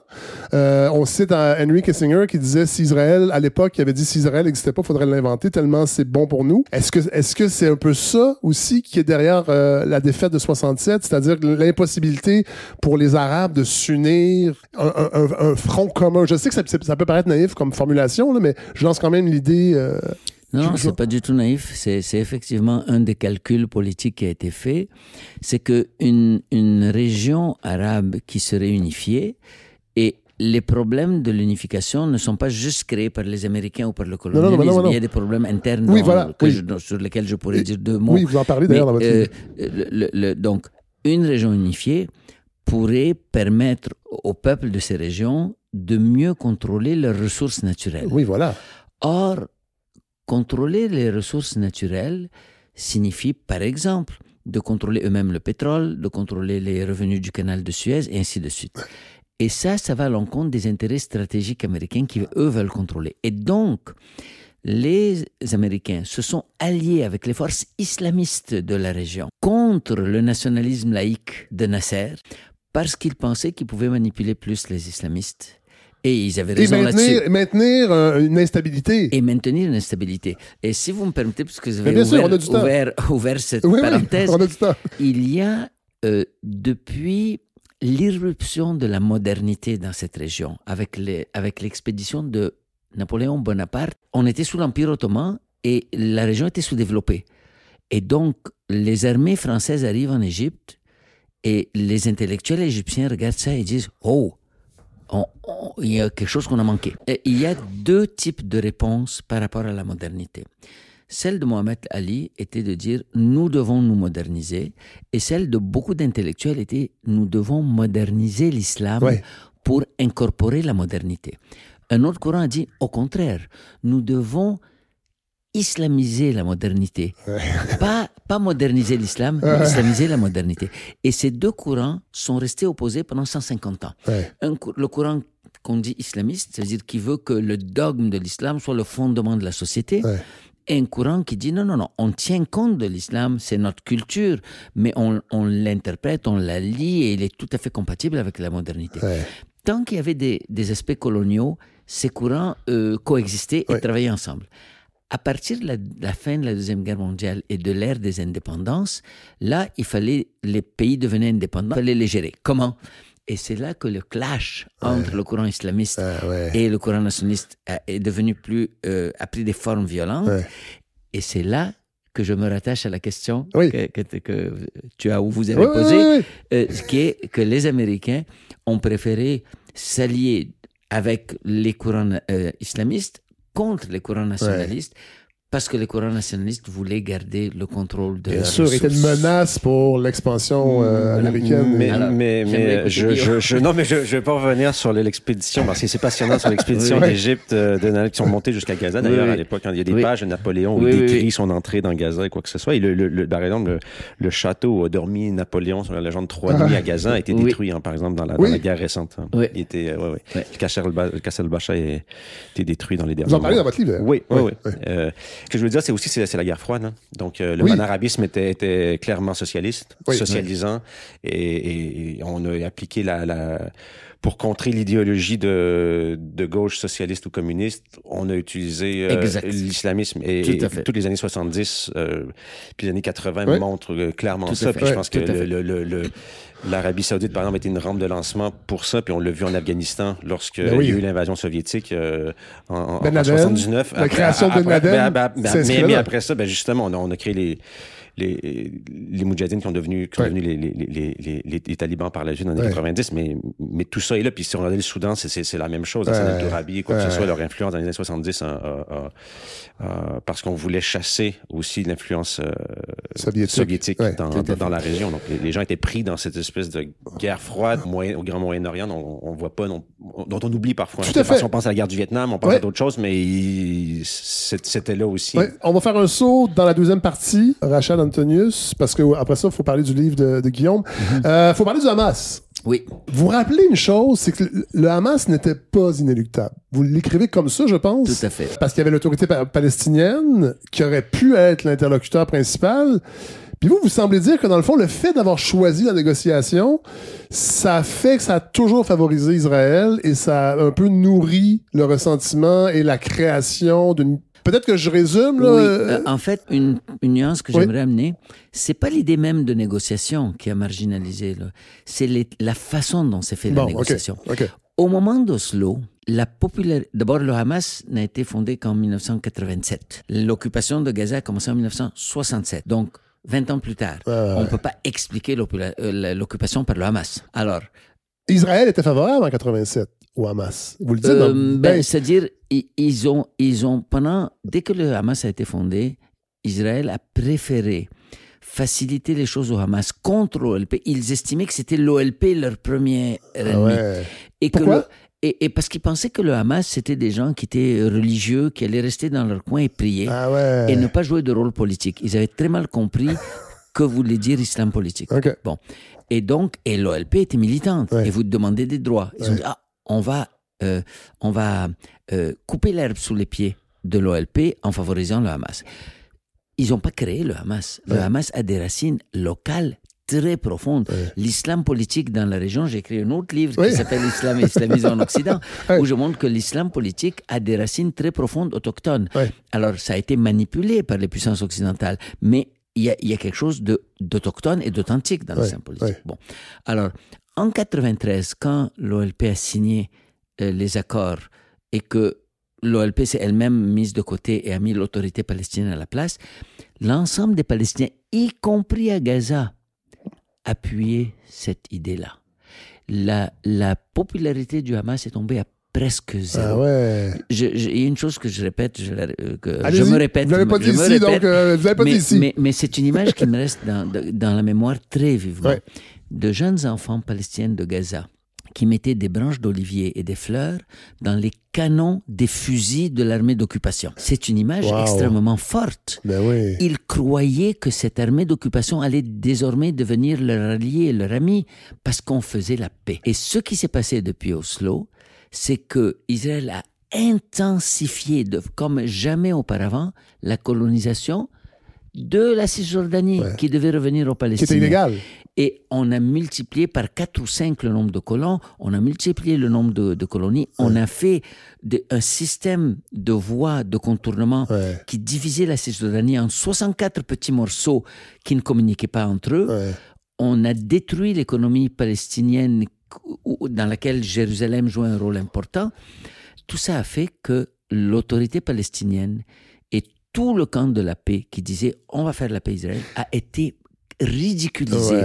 On cite Henry Kissinger qui disait si Israël, à l'époque, il avait dit si Israël n'existait pas, il faudrait l'inventer tellement c'est bon pour nous. Est-ce que c'est un peu ça aussi qui est derrière la défaite de 67, c'est-à-dire l'impossibilité pour les Arabes de s'unir, un front commun? Je sais que ça peut paraître naïf comme formulation, là, mais je lance quand même l'idée... Non, c'est pas du tout naïf. C'est effectivement un des calculs politiques qui a été fait. C'est que une région arabe qui serait unifiée, et les problèmes de l'unification ne sont pas juste créés par les Américains ou par le colonialisme. Non. Il y a des problèmes internes sur lesquels je pourrais dire 2 mots. Oui, vous en parlez d'ailleurs dans votre livre. Donc, une région unifiée pourrait permettre au peuple de ces régions de mieux contrôler leurs ressources naturelles. Oui, voilà. Or, contrôler les ressources naturelles signifie, par exemple, de contrôler eux-mêmes le pétrole, de contrôler les revenus du canal de Suez, et ainsi de suite. Et ça va à l'encontre des intérêts stratégiques américains qui, eux, veulent contrôler. Et donc, les Américains se sont alliés avec les forces islamistes de la région contre le nationalisme laïque de Nasser parce qu'ils pensaient qu'ils pouvaient manipuler plus les islamistes. Et ils avaient raison là-dessus. Et maintenir une instabilité. Et maintenir une instabilité. Et si vous me permettez, parce que vous avez ouvert cette parenthèse, on a du temps. Il y a, depuis l'irruption de la modernité dans cette région, avec l'expédition de Napoléon Bonaparte, on était sous l'Empire ottoman et la région était sous-développée. Et donc, les armées françaises arrivent en Égypte et les intellectuels égyptiens regardent ça et disent « Oh !» il y a quelque chose qu'on a manqué. Et il y a 2 types de réponses par rapport à la modernité. Celle de Mohamed Ali était de dire « nous devons nous moderniser » et celle de beaucoup d'intellectuels était « nous devons moderniser l'islam pour incorporer la modernité ». Un autre courant a dit « au contraire, nous devons islamiser la modernité ». Pas moderniser l'islam, mais islamiser la modernité. Et ces 2 courants sont restés opposés pendant 150 ans. Le courant qu'on dit islamiste, c'est-à-dire qui veut que le dogme de l'islam soit le fondement de la société, et un courant qui dit non, on tient compte de l'islam, c'est notre culture, mais on l'interprète, on la lit, et il est tout à fait compatible avec la modernité. Tant qu'il y avait des aspects coloniaux, ces courants coexistaient et travaillaient ensemble. À partir de la fin de la Deuxième Guerre mondiale et de l'ère des indépendances, là, les pays devenaient indépendants, il fallait les gérer. Comment? Et c'est là que le clash entre le courant islamiste et le courant nationaliste est devenu a pris des formes violentes. Et c'est là que je me rattache à la question que vous avez posée, qui est que les Américains ont préféré s'allier avec les courants islamistes contre les courants nationalistes, parce que les courants nationalistes voulaient garder le contrôle de Bien sûr, c'était une menace pour l'expansion américaine. Je vais pas revenir sur l'expédition, parce que c'est passionnant sur l'expédition d'Égypte, qui sont montées jusqu'à Gaza. D'ailleurs, à l'époque, il y a des pages de Napoléon où il décrit son entrée dans Gaza et quoi que ce soit. Et par exemple, le château où a dormi Napoléon sur la légende 3 nuits à Gaza a été détruit, par exemple, dans la guerre récente. Il était, le Castle Bacha a été détruit dans les derniers mois. Vous en parlez dans votre livre? Oui. Ce que je veux dire, c'est la guerre froide. Hein. Donc, le panarabisme était clairement socialiste, socialisant, et on a appliqué pour contrer l'idéologie de gauche socialiste ou communiste, on a utilisé l'islamisme. Et toutes les années 70, puis les années 80 montrent clairement ça. Puis je pense que l'Arabie Saoudite, par exemple, a été une rampe de lancement pour ça. Puis on l'a vu en Afghanistan lorsque il y a eu l'invasion soviétique en 79. La création de Ben Laden. Mais après ça, justement, on a créé les Moudjahidines qui sont devenus les talibans par la suite dans les années 90, mais tout ça est là. Puis si on regarde le Soudan, c'est la même chose. Hassan al-Turabi, quoi que ce soit, leur influence dans les années 70, parce qu'on voulait chasser aussi l'influence soviétique dans la région. Donc les gens étaient pris dans cette espèce de guerre froide au Grand Moyen-Orient, on voit pas, dont on oublie parfois. Si on pense à la guerre du Vietnam, on pense à d'autres choses, mais c'était là aussi. On va faire un saut dans la deuxième partie, Rachel Antonius, parce qu'après ça, il faut parler du livre de Guillaume. Il faut parler du Hamas. Oui. Vous rappelez une chose, c'est que le Hamas n'était pas inéluctable. Vous l'écrivez comme ça, je pense. Tout à fait. Parce qu'il y avait l'autorité palestinienne qui aurait pu être l'interlocuteur principal. Puis vous semblez dire que dans le fond, le fait d'avoir choisi la négociation, ça fait que ça a toujours favorisé Israël et ça a un peu nourri le ressentiment et la création d'une... Peut-être que je résume, là. Oui, en fait, une nuance que j'aimerais amener, c'est pas l'idée même de négociation qui a marginalisé, là. C'est la façon dont s'est fait la négociation. Okay. Au moment d'Oslo, d'abord, le Hamas n'a été fondé qu'en 1987. L'occupation de Gaza a commencé en 1967. Donc, 20 ans plus tard, on ne peut pas expliquer l'occupation par le Hamas. Alors, Israël était favorable en 87 au Hamas. Vous le dites? C'est-à-dire, dès que le Hamas a été fondé, Israël a préféré faciliter les choses au Hamas contre l'OLP. Ils estimaient que c'était l'OLP leur premier ennemi. Et pourquoi? Et parce qu'ils pensaient que le Hamas, c'était des gens qui étaient religieux, qui allaient rester dans leur coin et prier, et ne pas jouer de rôle politique. Ils avaient très mal compris que voulait dire islam politique. Bon. Et donc, l'OLP était militante, et vous demandez des droits. Ils ont dit, on va couper l'herbe sous les pieds de l'OLP en favorisant le Hamas. Ils n'ont pas créé le Hamas. Le Hamas a des racines locales très profonde. L'islam politique dans la région, j'ai écrit un autre livre qui s'appelle L'islam et l'islamisme en Occident, où je montre que l'islam politique a des racines très profondes autochtones. Alors, ça a été manipulé par les puissances occidentales, mais il y a quelque chose d'autochtone et d'authentique dans l'islam politique. Bon. Alors, en 93, quand l'OLP a signé les accords et que l'OLP s'est elle-même mise de côté et a mis l'autorité palestinienne à la place, l'ensemble des Palestiniens, y compris à Gaza, appuyer cette idée-là. La popularité du Hamas est tombée à presque zéro. Il y a une chose que je répète, je me répète. Vous l'avez pas dit ici, donc vous l'avez pas dit ici. Mais c'est une image qui me reste dans la mémoire très vivement. De jeunes enfants palestiniens de Gaza qui mettaient des branches d'olivier et des fleurs dans les canons des fusils de l'armée d'occupation. C'est une image extrêmement forte. Ils croyaient que cette armée d'occupation allait désormais devenir leur allié, leur ami, parce qu'on faisait la paix. Et ce qui s'est passé depuis Oslo, c'est que Israël a intensifié, comme jamais auparavant, la colonisation de la Cisjordanie, qui devait revenir aux Palestiniens. Qui était illégale. Et on a multiplié par 4 ou 5 le nombre de colons, on a multiplié le nombre de colonies, on a fait un système de voies de contournement qui divisait la Cisjordanie en 64 petits morceaux qui ne communiquaient pas entre eux. On a détruit l'économie palestinienne dans laquelle Jérusalem jouait un rôle important. Tout ça a fait que l'autorité palestinienne et tout le camp de la paix qui disait « on va faire la paix Israël » a été ridiculisé,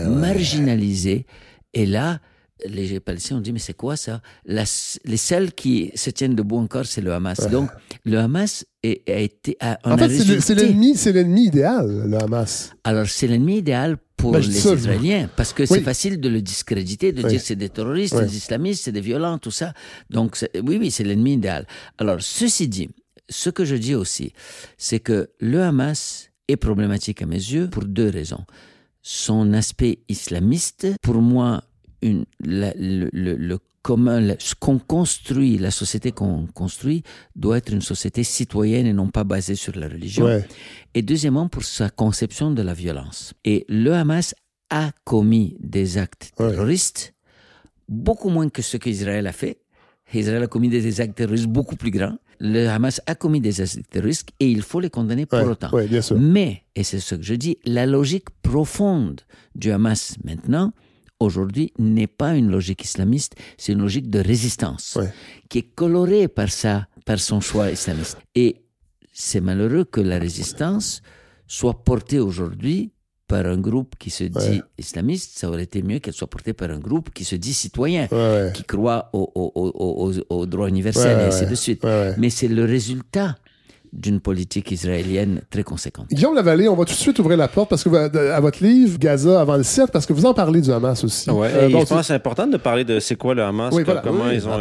marginalisé. Et là, les Palestiniens ont dit « mais c'est quoi ça ?» Les seuls qui se tiennent debout encore, c'est le Hamas. Donc, le Hamas a été... En fait, c'est l'ennemi idéal, le Hamas. Alors, c'est l'ennemi idéal pour les Israéliens, parce que c'est facile de le discréditer, de dire c'est des terroristes, des islamistes, c'est des violents, tout ça. Donc, oui, c'est l'ennemi idéal. Alors, ceci dit, ce que je dis aussi, c'est que le Hamas est problématique à mes yeux pour deux raisons. Son aspect islamiste, pour moi, ce qu'on construit, la société qu'on construit, doit être une société citoyenne et non pas basée sur la religion. Et deuxièmement, pour sa conception de la violence. Et le Hamas a commis des actes terroristes, beaucoup moins que ce qu'Israël a fait. Israël a commis des actes terroristes beaucoup plus grands. Le Hamas a commis des actes terroristes et il faut les condamner pour autant. Bien sûr. Mais, et c'est ce que je dis, la logique profonde du Hamas maintenant, aujourd'hui, n'est pas une logique islamiste, c'est une logique de résistance qui est colorée par son choix islamiste. Et c'est malheureux que la résistance soit portée aujourd'hui par un groupe qui se dit islamiste. Ça aurait été mieux qu'elle soit portée par un groupe qui se dit citoyen, qui croit au droit universel et ainsi de suite. Mais c'est le résultat d'une politique israélienne très conséquente. Guillaume Lavallée, on va tout de suite ouvrir la porte parce que à votre livre, Gaza avant le 7, parce que vous en parlez du Hamas aussi. Je pense que c'est important de parler de c'est quoi le Hamas, comment ils ont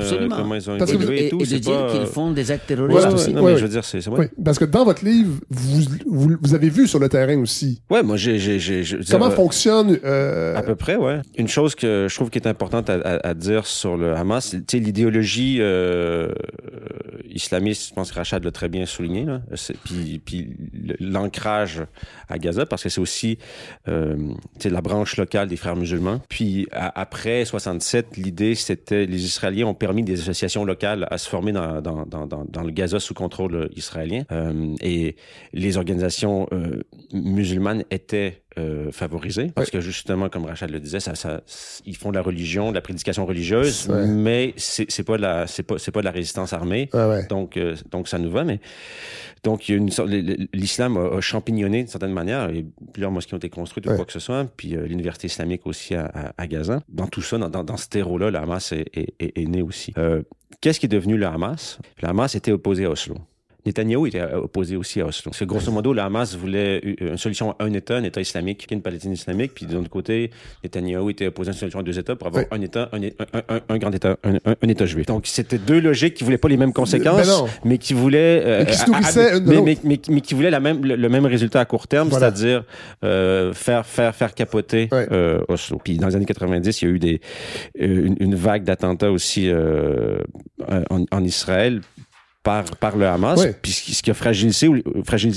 évolué et tout. Et de dire qu'ils font des actes terroristes aussi. Non, mais je veux dire, c'est parce que dans votre livre, vous avez vu sur le terrain aussi. Moi, comment fonctionne... À peu près, Une chose que je trouve qui est importante à dire sur le Hamas, c'est l'idéologie islamiste, je pense que Rachad l'a très bien souligné, là. Puis l'ancrage à Gaza, parce que c'est aussi la branche locale des frères musulmans. Puis après 67, l'idée, c'était les Israéliens ont permis des associations locales à se former dans le Gaza sous contrôle israélien. Et les organisations musulmanes étaient favorisés parce que justement, comme Rachad le disait, ils font de la religion, de la prédication religieuse, mais c'est pas de la résistance armée. Donc ça nous va, mais donc il y a une sorte, l'islam a champignonné d'une certaine manière, et plusieurs mosquées ont été construites ou quoi que ce soit, puis l'université islamique aussi à Gaza. Dans tout ça, dans ce terreau-là, le Hamas est né aussi. Qu'est-ce qui est devenu le Hamas? Le Hamas était opposé à Oslo. Netanyahou était opposé aussi à Oslo. Parce que grosso modo, le Hamas voulait une solution à un État islamique, une Palestine islamique, puis de l'autre côté, Netanyahou était opposé à une solution à deux États pour avoir un État, un grand État, un État juif. Donc, c'était deux logiques qui voulaient pas les mêmes conséquences, mais qui voulaient... qui se nourrissaient mais qui voulaient le même résultat à court terme, c'est-à-dire faire capoter Oslo. Puis dans les années 90, il y a eu une vague d'attentats aussi en Israël, par le Hamas, puis ce qui a fragilisé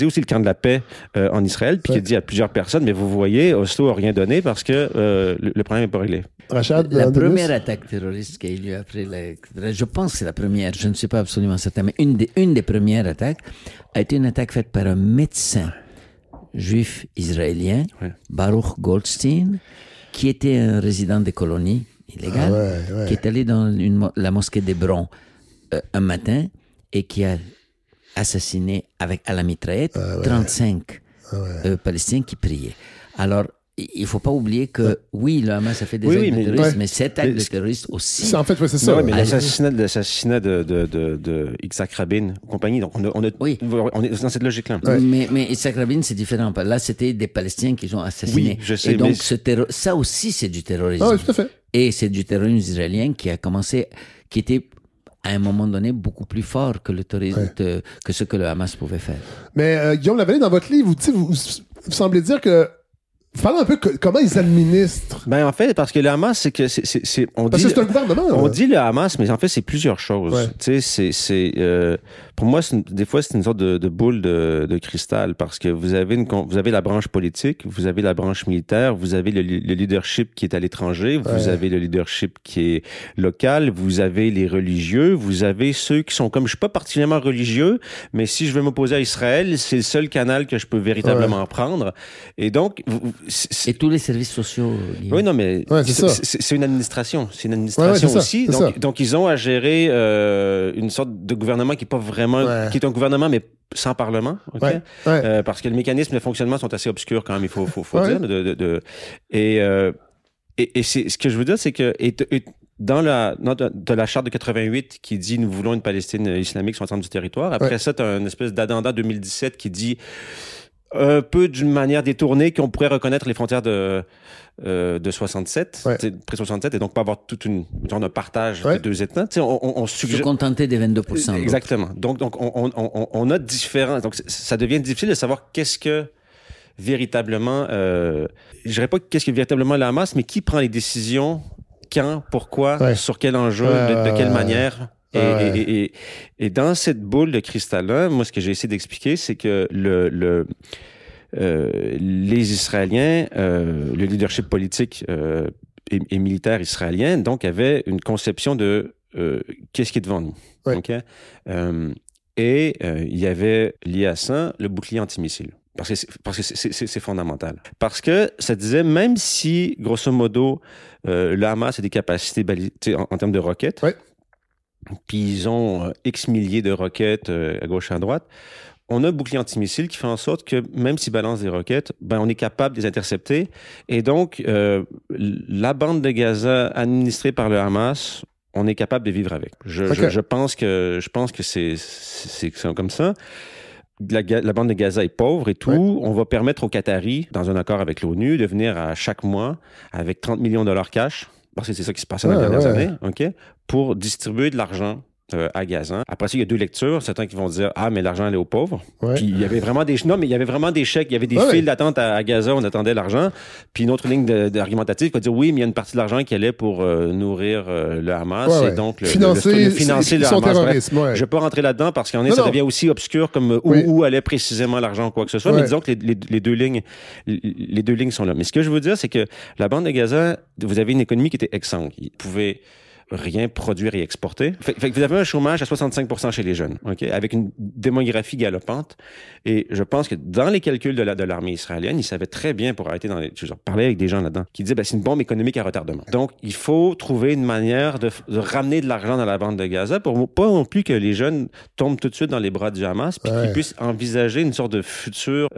aussi le camp de la paix en Israël, puis qui a dit à plusieurs personnes, mais vous voyez, Oslo n'a rien donné parce que le problème n'est pas réglé. Rachad, la première attaque terroriste qui a eu lieu après, je pense que c'est la première, je ne suis pas absolument certain, mais une des premières attaques a été une attaque faite par un médecin juif israélien, Baruch Goldstein, qui était un résident des colonies illégales, qui est allé dans la mosquée d'Hébron un matin, et qui a assassiné à la mitraillette 35 Palestiniens qui priaient. Alors, il ne faut pas oublier que, le Hamas a fait des actes de terrorisme, mais cet acte de terroriste aussi... En fait, c'est ça. Mais l'assassinat de Yitzhak Rabin, compagnie, donc on est dans cette logique-là. Mais Yitzhak Rabin, c'est différent. Là, c'était des Palestiniens qui ont assassiné. Oui, je sais. Et donc, ça aussi, c'est du terrorisme. Oui, tout à fait. Et c'est du terrorisme israélien qui était... à un moment donné, beaucoup plus fort que le terrorisme, que ce que le Hamas pouvait faire. Mais Guillaume Lavallée, dans votre livre, vous semblez dire que... Parlez un peu comment ils administrent. En fait, parce que le Hamas, c'est que parce que c'est un gouvernement. On dit le Hamas, mais en fait, c'est plusieurs choses. Tu sais, pour moi, des fois, c'est une sorte de boule de cristal, parce que vous avez la branche politique, vous avez la branche militaire, vous avez le leadership qui est à l'étranger, vous avez le leadership qui est local, vous avez les religieux, vous avez ceux qui sont comme, je suis pas particulièrement religieux, mais si je veux m'opposer à Israël, c'est le seul canal que je peux véritablement prendre. Et donc, Et tous les services sociaux. Oui, non, mais c'est une administration. C'est une administration aussi. Donc, ils ont à gérer une sorte de gouvernement qui n'est pas vraiment... qui est un gouvernement, mais sans parlement. Okay? Parce que les mécanismes de fonctionnement sont assez obscurs quand même, il faut dire. Et c'est, ce que je veux dire, c'est que dans la charte de 88 qui dit « Nous voulons une Palestine islamique sur l'ensemble du territoire », après ça, tu as une espèce d'addenda 2017 qui dit un peu d'une manière détournée qu'on pourrait reconnaître les frontières de 67, pré-67, et donc pas avoir toute une genre de partage de deux États. On suggère... Se contenter des 22%. Exactement. Donc on a différents... Donc ça devient difficile de savoir qu'est-ce que véritablement... je dirais pas qu'est-ce que véritablement le Hamas, mais qui prend les décisions, quand, pourquoi, sur quel enjeu, de quelle manière... Et dans cette boule de cristal-là, moi, ce que j'ai essayé d'expliquer, c'est que les Israéliens, le leadership politique et militaire israélien, donc, avait une conception de qu'est-ce qui est devant nous. Okay? Et il y avait lié à ça le bouclier antimissile. Parce que c'est fondamental. Parce que ça disait, même si, grosso modo, le Hamas a des capacités en termes de roquettes, puis ils ont X milliers de roquettes à gauche et à droite, on a un bouclier antimissile qui fait en sorte que même s'ils balancent des roquettes, on est capable de les intercepter. Et donc, la bande de Gaza administrée par le Hamas, on est capable de vivre avec. Je pense que c'est comme ça. La bande de Gaza est pauvre et tout. On va permettre aux Qataris, dans un accord avec l'ONU, de venir à chaque mois avec 30 millions de dollars cash, parce que c'est ça qui se passait dans les dernières années, pour distribuer de l'argent à Gaza. Après ça, il y a deux lectures. Certains qui vont dire « Ah, mais l'argent allait aux pauvres. » Puis il y avait vraiment des... Non, mais il y avait vraiment des chèques. Il y avait des files d'attente à Gaza. On attendait l'argent. Puis une autre ligne d'argumentative qui va dire « Oui, mais il y a une partie de l'argent qui allait pour nourrir le Hamas et donc financer le Hamas. » Bref, je ne vais pas rentrer là-dedans parce qu'en ça devient aussi obscur comme où allait précisément l'argent ou quoi que ce soit. Mais disons que les deux lignes sont là. Mais ce que je veux dire, c'est que la bande de Gaza, vous avez une économie qui était exsangue. Ils pouvaient rien produire et exporter. Fait que vous avez un chômage à 65% chez les jeunes, avec une démographie galopante. Et je pense que dans les calculs de l'armée israélienne, ils savaient très bien, pour arrêter je parlais avec des gens là-dedans, qui disaient c'est une bombe économique à retardement. Donc, il faut trouver une manière de ramener de l'argent dans la bande de Gaza pour pas non plus que les jeunes tombent tout de suite dans les bras du Hamas, puis qu'ils puissent envisager une sorte de futur...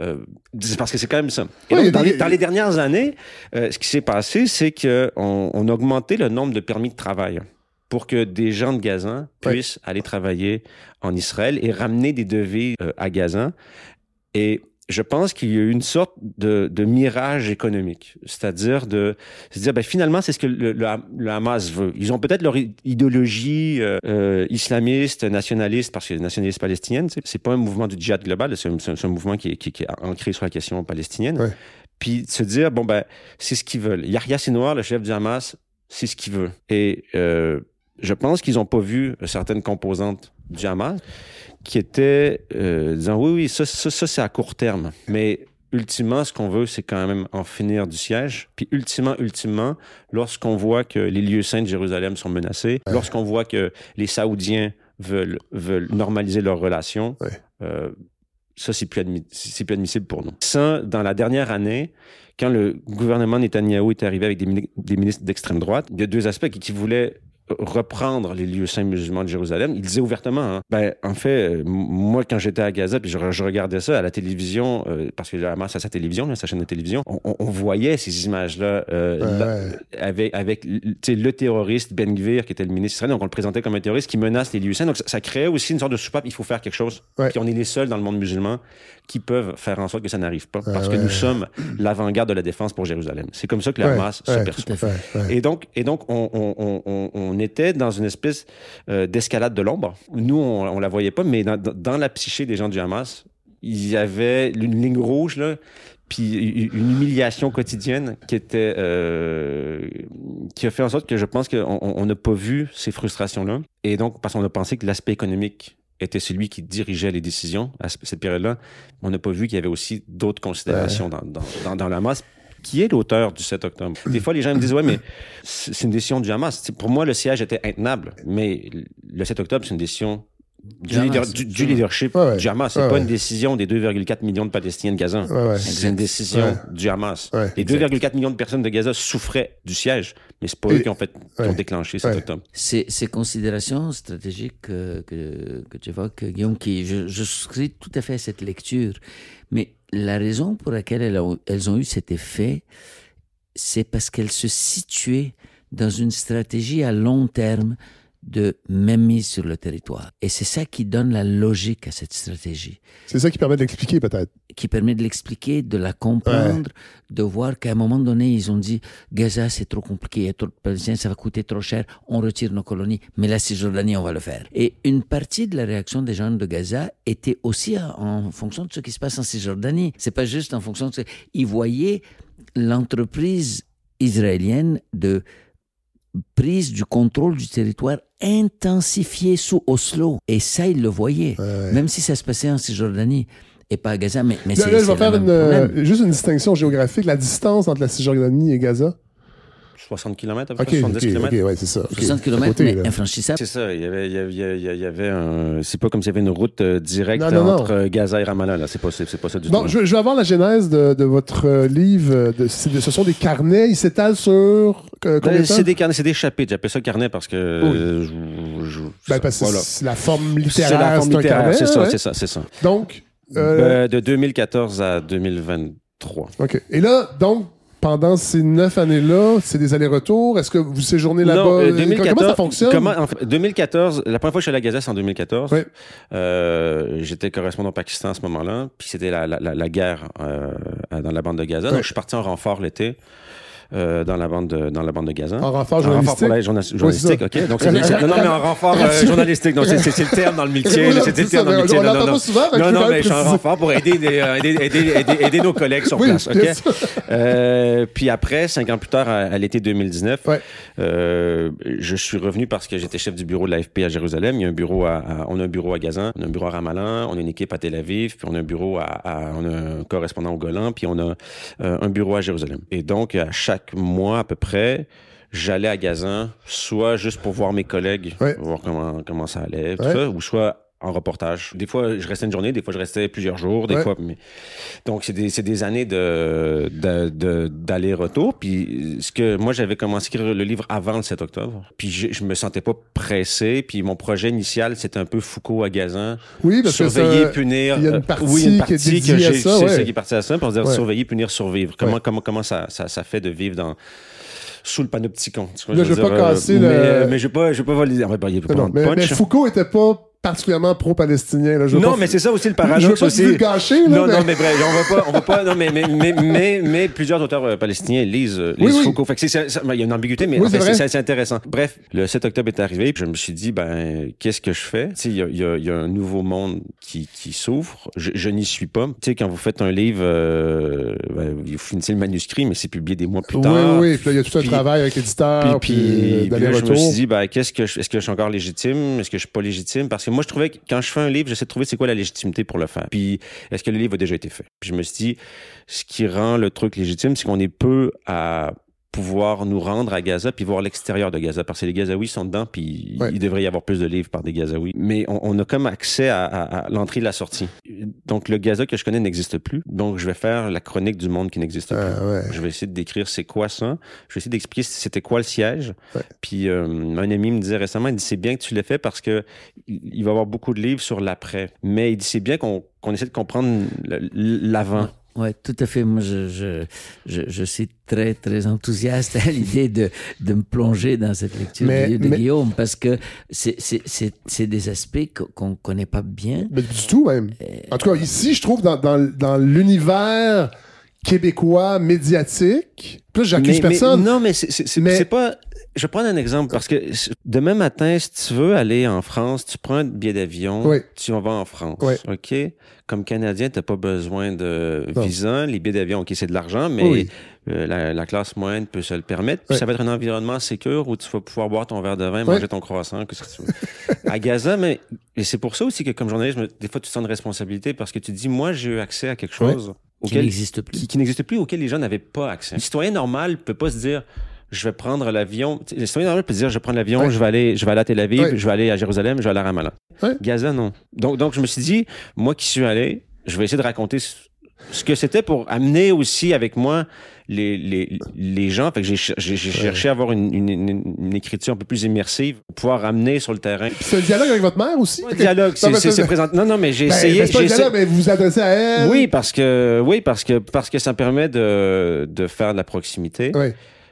parce que c'est quand même ça. Et donc, dans les dernières années, ce qui s'est passé, c'est qu'on a augmenté le nombre de permis de travail pour que des gens de Gaza puissent aller travailler en Israël et ramener des devises à Gaza. Et je pense qu'il y a eu une sorte de mirage économique, c'est-à-dire de se dire, finalement, c'est ce que le Hamas veut. Ils ont peut-être leur idéologie islamiste, nationaliste, parce que nationaliste palestinienne, c'est pas un mouvement du djihad global, c'est un mouvement qui est ancré sur la question palestinienne. Puis de se dire, c'est ce qu'ils veulent. Yahya Sinwar, le chef du Hamas, c'est ce qu'il veut. Et je pense qu'ils n'ont pas vu certaines composantes du Hamas qui étaient disant oui, ça c'est à court terme. Mais ultimement, ce qu'on veut, c'est quand même en finir du siège. Puis ultimement, lorsqu'on voit que les lieux saints de Jérusalem sont menacés, lorsqu'on voit que les Saoudiens veulent normaliser leurs relations, ça, c'est plus admissible pour nous. Ça, dans la dernière année, quand le gouvernement Netanyahou est arrivé avec des ministres d'extrême droite, il y a deux aspects qui voulaient reprendre les lieux saints musulmans de Jérusalem. Il disait ouvertement, en fait, moi, quand j'étais à Gaza, puis je regardais ça à la télévision, parce que le Hamas a sa télévision, sa chaîne de télévision, on voyait ces images-là avec le terroriste Ben Gvir, qui était le ministre israélien, donc on le présentait comme un terroriste qui menace les lieux saints. Donc ça créait aussi une sorte de soupape, il faut faire quelque chose. Puis on est les seuls dans le monde musulman qui peuvent faire en sorte que ça n'arrive pas, parce que nous sommes l'avant-garde de la défense pour Jérusalem. C'est comme ça que le Hamas se perçoit. Et donc on était dans une espèce d'escalade de l'ombre. Nous, on la voyait pas, mais dans la psyché des gens du Hamas, il y avait une ligne rouge, là, puis une humiliation quotidienne qui a fait en sorte que je pense qu'on n'a pas vu ces frustrations-là. Et donc, parce qu'on a pensé que l'aspect économique était celui qui dirigeait les décisions à cette période-là, on n'a pas vu qu'il y avait aussi d'autres considérations dans le Hamas. Qui est l'auteur du 7 octobre? Des fois, les gens me disent « Ouais, mais c'est une décision du Hamas. » Pour moi, le siège était intenable, mais le 7 octobre, c'est une décision du leadership du Hamas. C'est pas une décision des 2,4 millions de Palestiniens de Gaza. C'est une décision du Hamas. Les 2,4 millions de personnes de Gaza souffraient du siège, mais c'est pas eux qui ont déclenché cet octobre. Ces considérations stratégiques que tu évoques, Guillaume, je souscris tout à fait à cette lecture. Mais la raison pour laquelle elles ont eu cet effet, c'est parce qu'elles se situaient dans une stratégie à long terme de mainmise sur le territoire. Et c'est ça qui donne la logique à cette stratégie. C'est ça qui permet de l'expliquer, peut-être. Qui permet de l'expliquer, de la comprendre, de voir qu'à un moment donné, ils ont dit « Gaza, c'est trop compliqué, il y a trop de Palestiniens, ça va coûter trop cher, on retire nos colonies, mais la Cisjordanie, on va le faire. » Et une partie de la réaction des gens de Gaza était aussi en fonction de ce qui se passe en Cisjordanie. C'est pas juste en fonction de... Ils voyaient l'entreprise israélienne de prise du contrôle du territoire intensifiée sous Oslo. Et ça, ils le voyaient, même si ça se passait en Cisjordanie et pas à Gaza. Mais là, je vais faire juste une distinction géographique. La distance entre la Cisjordanie et Gaza? 60 km, à peu près, 70 km. OK, ouais, c'est ça. 60 km, mais infranchissable. C'est ça. Il y avait un... C'est pas comme s'il y avait une route directe entre Gaza et Ramallah. Là. C'est pas ça du tout. Bon, je vais avoir la genèse de votre livre. Ce sont des carnets. Ils s'étalent sur combien de temps? C'est des carnets, c'est des chapitres. J'appelle ça carnet parce que... parce que c'est la forme littéraire. C'est un carnet. C'est ça. Donc... de 2014 à 2023. OK. Et là, donc, pendant ces 9 années-là, c'est des allers-retours? Est-ce que vous séjournez là-bas? Non, 2014, comment ça fonctionne? 2014, la première fois que je suis allé à Gaza, c'est en 2014. Oui. J'étais correspondant au Pakistan à ce moment-là, puis c'était la guerre dans la bande de Gaza. Donc, je suis parti en renfort l'été. Dans la bande de Gaza. En renfort journalistique? En renfort journalistique, OK. Donc, non, mais en renfort journalistique. Donc, c'est le terme dans le métier. C'est le terme dans le métier. On l'entend pas souvent. Non, mais je suis en renfort pour aider nos collègues sur place, OK. Puis après, 5 ans plus tard, à l'été 2019, je suis revenu parce que j'étais chef du bureau de l'AFP à Jérusalem. Il y a un bureau on a un bureau à Gaza, on a un bureau à Ramallah, on a une équipe à Tel Aviv, puis on a un bureau on a un correspondant au Golan, puis on a un bureau à Jérusalem. Et donc, à chaque mois à peu près, j'allais à Gaza, soit juste pour voir mes collègues, voir comment ça allait, tout ça, ou soit en reportage. Des fois, je restais une journée, des fois, je restais plusieurs jours, des fois. Mais... Donc, c'est des années d'aller-retour. Puis, moi, j'avais commencé à écrire le livre avant le 7 octobre. Puis, je me sentais pas pressé. Puis, mon projet initial, c'était un peu Foucault à Gaza. Oui, parce surveiller, punir. Il y a une partie qui est dédiée à ça. C'est ça qui est parti à ça. Puis, on se dit surveiller, punir, survivre. Comment ça fait de vivre sous le panopticon. Là, je veux pas casser mais je veux pas valider. Mais Foucault était pas particulièrement pro-palestinien. Là, mais c'est ça aussi le paradoxe. Je veux pas aussi. Gâcher, là, non, mais bref, on va pas. Non, mais plusieurs auteurs palestiniens lisent Foucault. Fait que il y a une ambiguïté, mais c'est intéressant. Bref, le 7 octobre est arrivé, puis je me suis dit, qu'est-ce que je fais? Tu sais, il y a un nouveau monde qui s'ouvre. Je n'y suis pas. Tu sais, quand vous faites un livre, vous finissez le manuscrit, mais c'est publié des mois plus tard. Oui. Puis là, il y a tout un travail avec l'éditeur. Puis là, je me suis dit, est-ce que je suis encore légitime? Est-ce que je suis pas légitime? Parce que moi, je trouvais que quand je fais un livre, j'essaie de trouver c'est quoi la légitimité pour le faire. Puis, est-ce que le livre a déjà été fait? Puis je me suis dit, ce qui rend le truc légitime, c'est qu'on est peu à pouvoir nous rendre à Gaza puis voir l'extérieur de Gaza. Parce que les Gazaouis sont dedans, puis il devrait y avoir plus de livres par des Gazaouis. Mais on a comme accès à l'entrée et la sortie. Donc, le Gaza que je connais n'existe plus. Donc, je vais faire la chronique du monde qui n'existe plus. Je vais essayer de décrire c'est quoi ça. Je vais essayer d'expliquer c'était quoi le siège. Puis, un ami me disait récemment, il dit, c'est bien que tu l'aies fait parce que il va y avoir beaucoup de livres sur l'après. Mais il dit, c'est bien qu'on essaie de comprendre l'avant. Oui, tout à fait. Moi, je suis très, très enthousiaste à l'idée de me plonger dans cette lecture du livre de Guillaume parce que c'est des aspects qu'on ne connaît pas bien. Mais du tout, même. En tout cas, ici, je trouve, dans l'univers québécois médiatique, plus j'accuse personne. Non, mais c'est pas... Je vais prendre un exemple parce que demain matin, si tu veux aller en France, tu prends un billet d'avion, tu vas en France, OK? Comme Canadien, tu n'as pas besoin de visa. Les billets d'avion, OK, c'est de l'argent, mais la classe moyenne peut se le permettre. Puis ça va être un environnement sécure où tu vas pouvoir boire ton verre de vin, manger ton croissant, qu'est-ce que tu veux. À Gaza, et c'est pour ça aussi que comme journaliste, des fois, tu sens une responsabilité parce que tu te dis, moi, j'ai eu accès à quelque chose qui n'existe plus. Qui n'existe plus, auquel les gens n'avaient pas accès. Un citoyen normal ne peut pas se dire... je vais prendre l'avion. L'historien normal peut dire, je vais prendre l'avion, je vais aller à Tel Aviv, je vais aller à Jérusalem, je vais aller à Ramallah. Gaza, non. Donc, je me suis dit, moi qui suis allé, je vais essayer de raconter ce que c'était pour amener aussi avec moi les gens. Fait que j'ai cherché à avoir une écriture un peu plus immersive pour pouvoir amener sur le terrain. C'est un dialogue avec votre mère aussi? Un dialogue, c'est présent. Non, mais j'ai essayé. C'est pas un dialogue, mais vous vous adressez à elle? Oui, parce que ça me permet de faire de la proximité. Oui.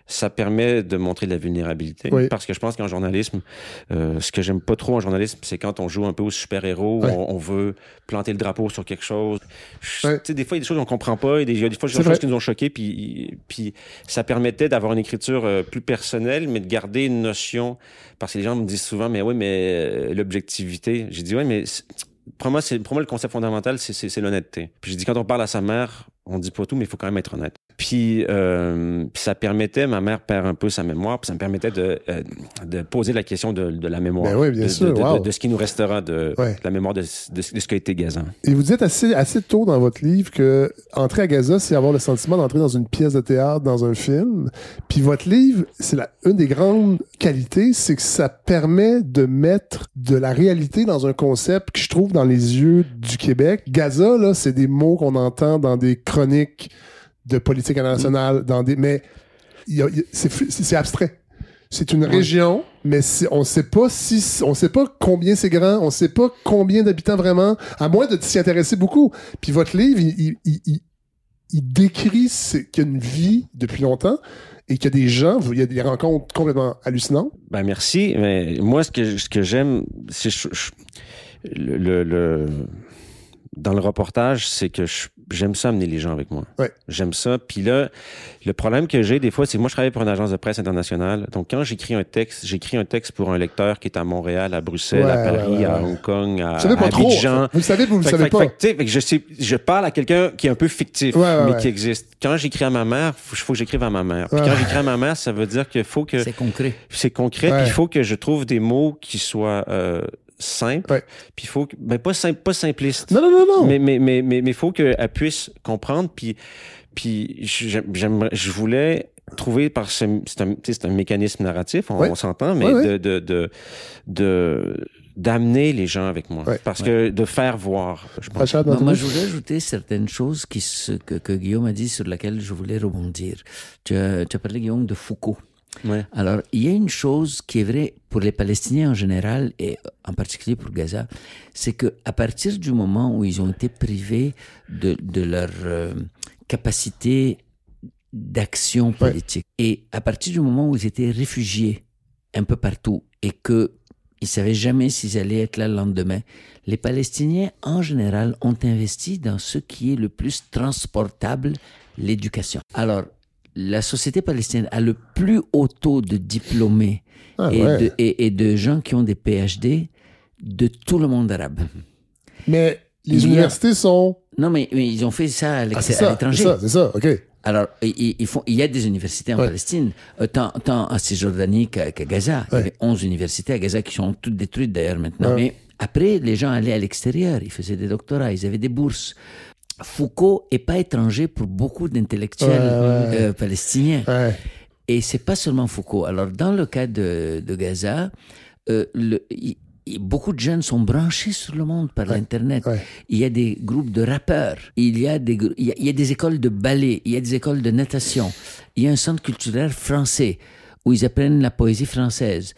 Ça permet de montrer de la vulnérabilité. Parce que je pense qu'en journalisme, ce que j'aime pas trop en journalisme, c'est quand on joue un peu au super-héros, on veut planter le drapeau sur quelque chose. Tu sais, des fois, il y a des choses qu'on comprend pas, il y a des fois, des choses qui nous ont choqués, puis ça permettait d'avoir une écriture plus personnelle, mais de garder une notion, parce que les gens me disent souvent, mais oui, mais l'objectivité. J'ai dit, oui, mais pour moi, le concept fondamental, c'est l'honnêteté. Puis j'ai dit, quand on parle à sa mère, on dit pas tout, mais il faut quand même être honnête. Puis ça permettait, ma mère perd un peu sa mémoire, puis ça me permettait de poser la question de la mémoire. Ben oui, bien sûr. De ce qui nous restera de la mémoire de ce qu'a été Gaza. Et vous dites assez tôt dans votre livre que entrer à Gaza, c'est avoir le sentiment d'entrer dans une pièce de théâtre, dans un film. Puis votre livre, c'est une des grandes qualités, c'est que ça permet de mettre de la réalité dans un concept que je trouve dans les yeux du Québec. Gaza, là, c'est des mots qu'on entend dans des chroniques de politique internationale, mais c'est abstrait. C'est une région, mais on sait pas combien c'est grand, on sait pas combien d'habitants vraiment, à moins de s'y intéresser beaucoup. Puis votre livre, il décrit qu'il y a une vie depuis longtemps et qu'il y a des gens, il y a des rencontres complètement hallucinantes. Ben merci, mais moi ce que j'aime, c'est dans le reportage, c'est que j'aime ça amener les gens avec moi. Ouais. J'aime ça. Puis là, le problème que j'ai des fois, c'est que moi, je travaille pour une agence de presse internationale. Donc, quand j'écris un texte pour un lecteur qui est à Montréal, à Bruxelles, à Paris, à Hong Kong, à Abidjan. Vous le savez, vous le savez pas. Je parle à quelqu'un qui est un peu fictif, mais qui existe. Quand j'écris à ma mère, il faut que j'écrive à ma mère. Puis quand j'écris à ma mère, ça veut dire qu'il faut que... C'est concret. C'est concret, puis il faut que je trouve des mots qui soient... simple, puis il faut que, pas simpliste. Non. Mais il faut qu'elle puisse comprendre, puis je voulais trouver c'est un mécanisme narratif, on s'entend, mais d'amener les gens avec moi, parce que de faire voir. Je pense. Moi, je voulais ajouter certaines choses que Guillaume a dit sur lesquelles je voulais rebondir. Tu as parlé, Guillaume, de Foucault. Ouais. Alors, il y a une chose qui est vraie pour les Palestiniens en général et en particulier pour Gaza, c'est que à partir du moment où ils ont été privés de leur capacité d'action politique et à partir du moment où ils étaient réfugiés un peu partout et que ils savaient jamais s'ils allaient être là le lendemain, les Palestiniens en général ont investi dans ce qui est le plus transportable, l'éducation. Alors, la société palestinienne a le plus haut taux de diplômés et de gens qui ont des PhD de tout le monde arabe. Mais les universités sont... Non, mais ils ont fait ça à l'étranger. C'est ça, OK. Alors, il y a des universités en Palestine, tant en Cisjordanie qu'à Gaza. Il y avait 11 universités à Gaza qui sont toutes détruites d'ailleurs maintenant. Mais après, les gens allaient à l'extérieur, ils faisaient des doctorats, ils avaient des bourses. Foucault est pas étranger pour beaucoup d'intellectuels palestiniens. Et c'est pas seulement Foucault. Alors, dans le cas de Gaza, beaucoup de jeunes sont branchés sur le monde par l'Internet. Il y a des groupes de rappeurs, il y a des écoles de ballet, il y a des écoles de natation, il y a un centre culturel français où ils apprennent la poésie française.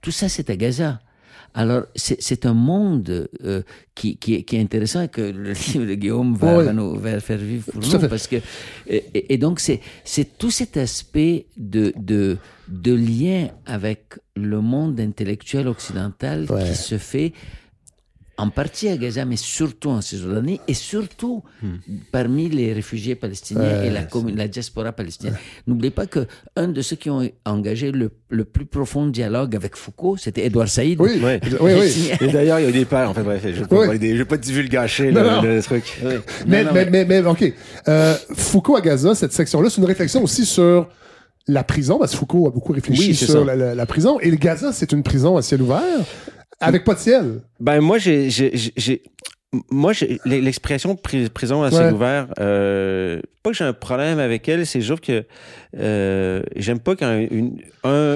Tout ça, c'est à Gaza. Alors, c'est un monde qui est intéressant et que le livre de Guillaume va nous faire vivre pour nous. Parce que, et donc, c'est tout cet aspect de lien avec le monde intellectuel occidental qui se fait en partie à Gaza, mais surtout en Cisjordanie et surtout parmi les réfugiés palestiniens et la diaspora palestinienne. N'oubliez pas qu'un de ceux qui ont engagé le plus profond dialogue avec Foucault, c'était Édouard Saïd. Oui. Et d'ailleurs, il y a des pères, en fait, bref, je ne vais pas divulgacher le truc. Mais OK. Foucault à Gaza, cette section-là, c'est une réflexion aussi sur la prison, parce que Foucault a beaucoup réfléchi sur la prison. Et le Gaza, c'est une prison à ciel ouvert. Avec pas de ciel. Ben, moi, l'expression prison à ciel ouvert, pas que j'ai un problème avec elle, c'est juste que j'aime pas quand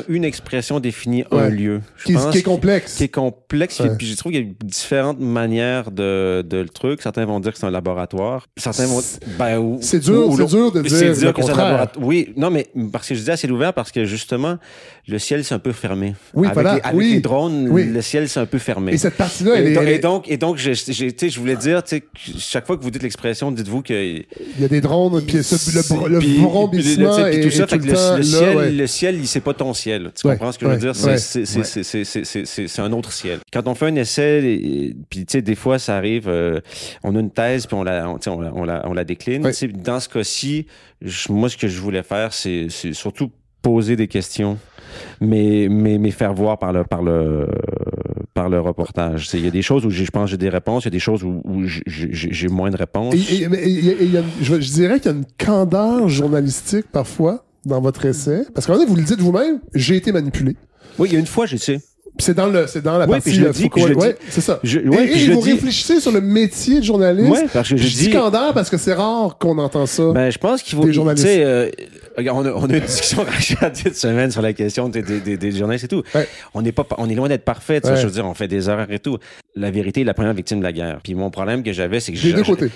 une expression définit un lieu. Qui est complexe. Qui est complexe. Puis je trouve qu'il y a différentes manières de le truc. Certains vont dire que c'est un laboratoire. Certains vont... c'est dur de dire le contraire. Oui, non, mais parce que je dis assez ouvert parce que justement, le ciel, c'est un peu fermé. Oui, avec les drones, le ciel, c'est un peu fermé. Et cette partie-là, et donc, je voulais dire, chaque fois que vous dites l'expression, dites-vous que... Il y a des drones, puis le vrombissement et tout ça. Fait que le ciel, c'est pas ton ciel. Tu comprends ce que je veux dire? C'est un autre ciel. Quand on fait un essai, puis tu sais, des fois, ça arrive, on a une thèse, puis on la décline. Dans ce cas-ci, moi, ce que je voulais faire, c'est surtout poser des questions, mais faire voir par le reportage. Il y a des choses où je pense que j'ai des réponses, il y a des choses où j'ai moins de réponses. Je dirais qu'il y a une candeur journalistique parfois dans votre essai, parce qu'en fait, vous le dites vous-même, j'ai été manipulé. Oui, il y a une fois, je sais. C'est dans la partie Foucault. C'est ça. Et vous réfléchissez sur le métier de journaliste. Oui, parce que je dis candeur parce que c'est rare qu'on entend ça. Ben, je pense qu'il faut des journalistes. On a une discussion cette semaine sur la question des journalistes et tout. Ouais. On est loin d'être parfait. Ouais. Je veux dire, on fait des erreurs et tout. La vérité est la première victime de la guerre. Puis mon problème que j'avais, c'est que des deux côtés.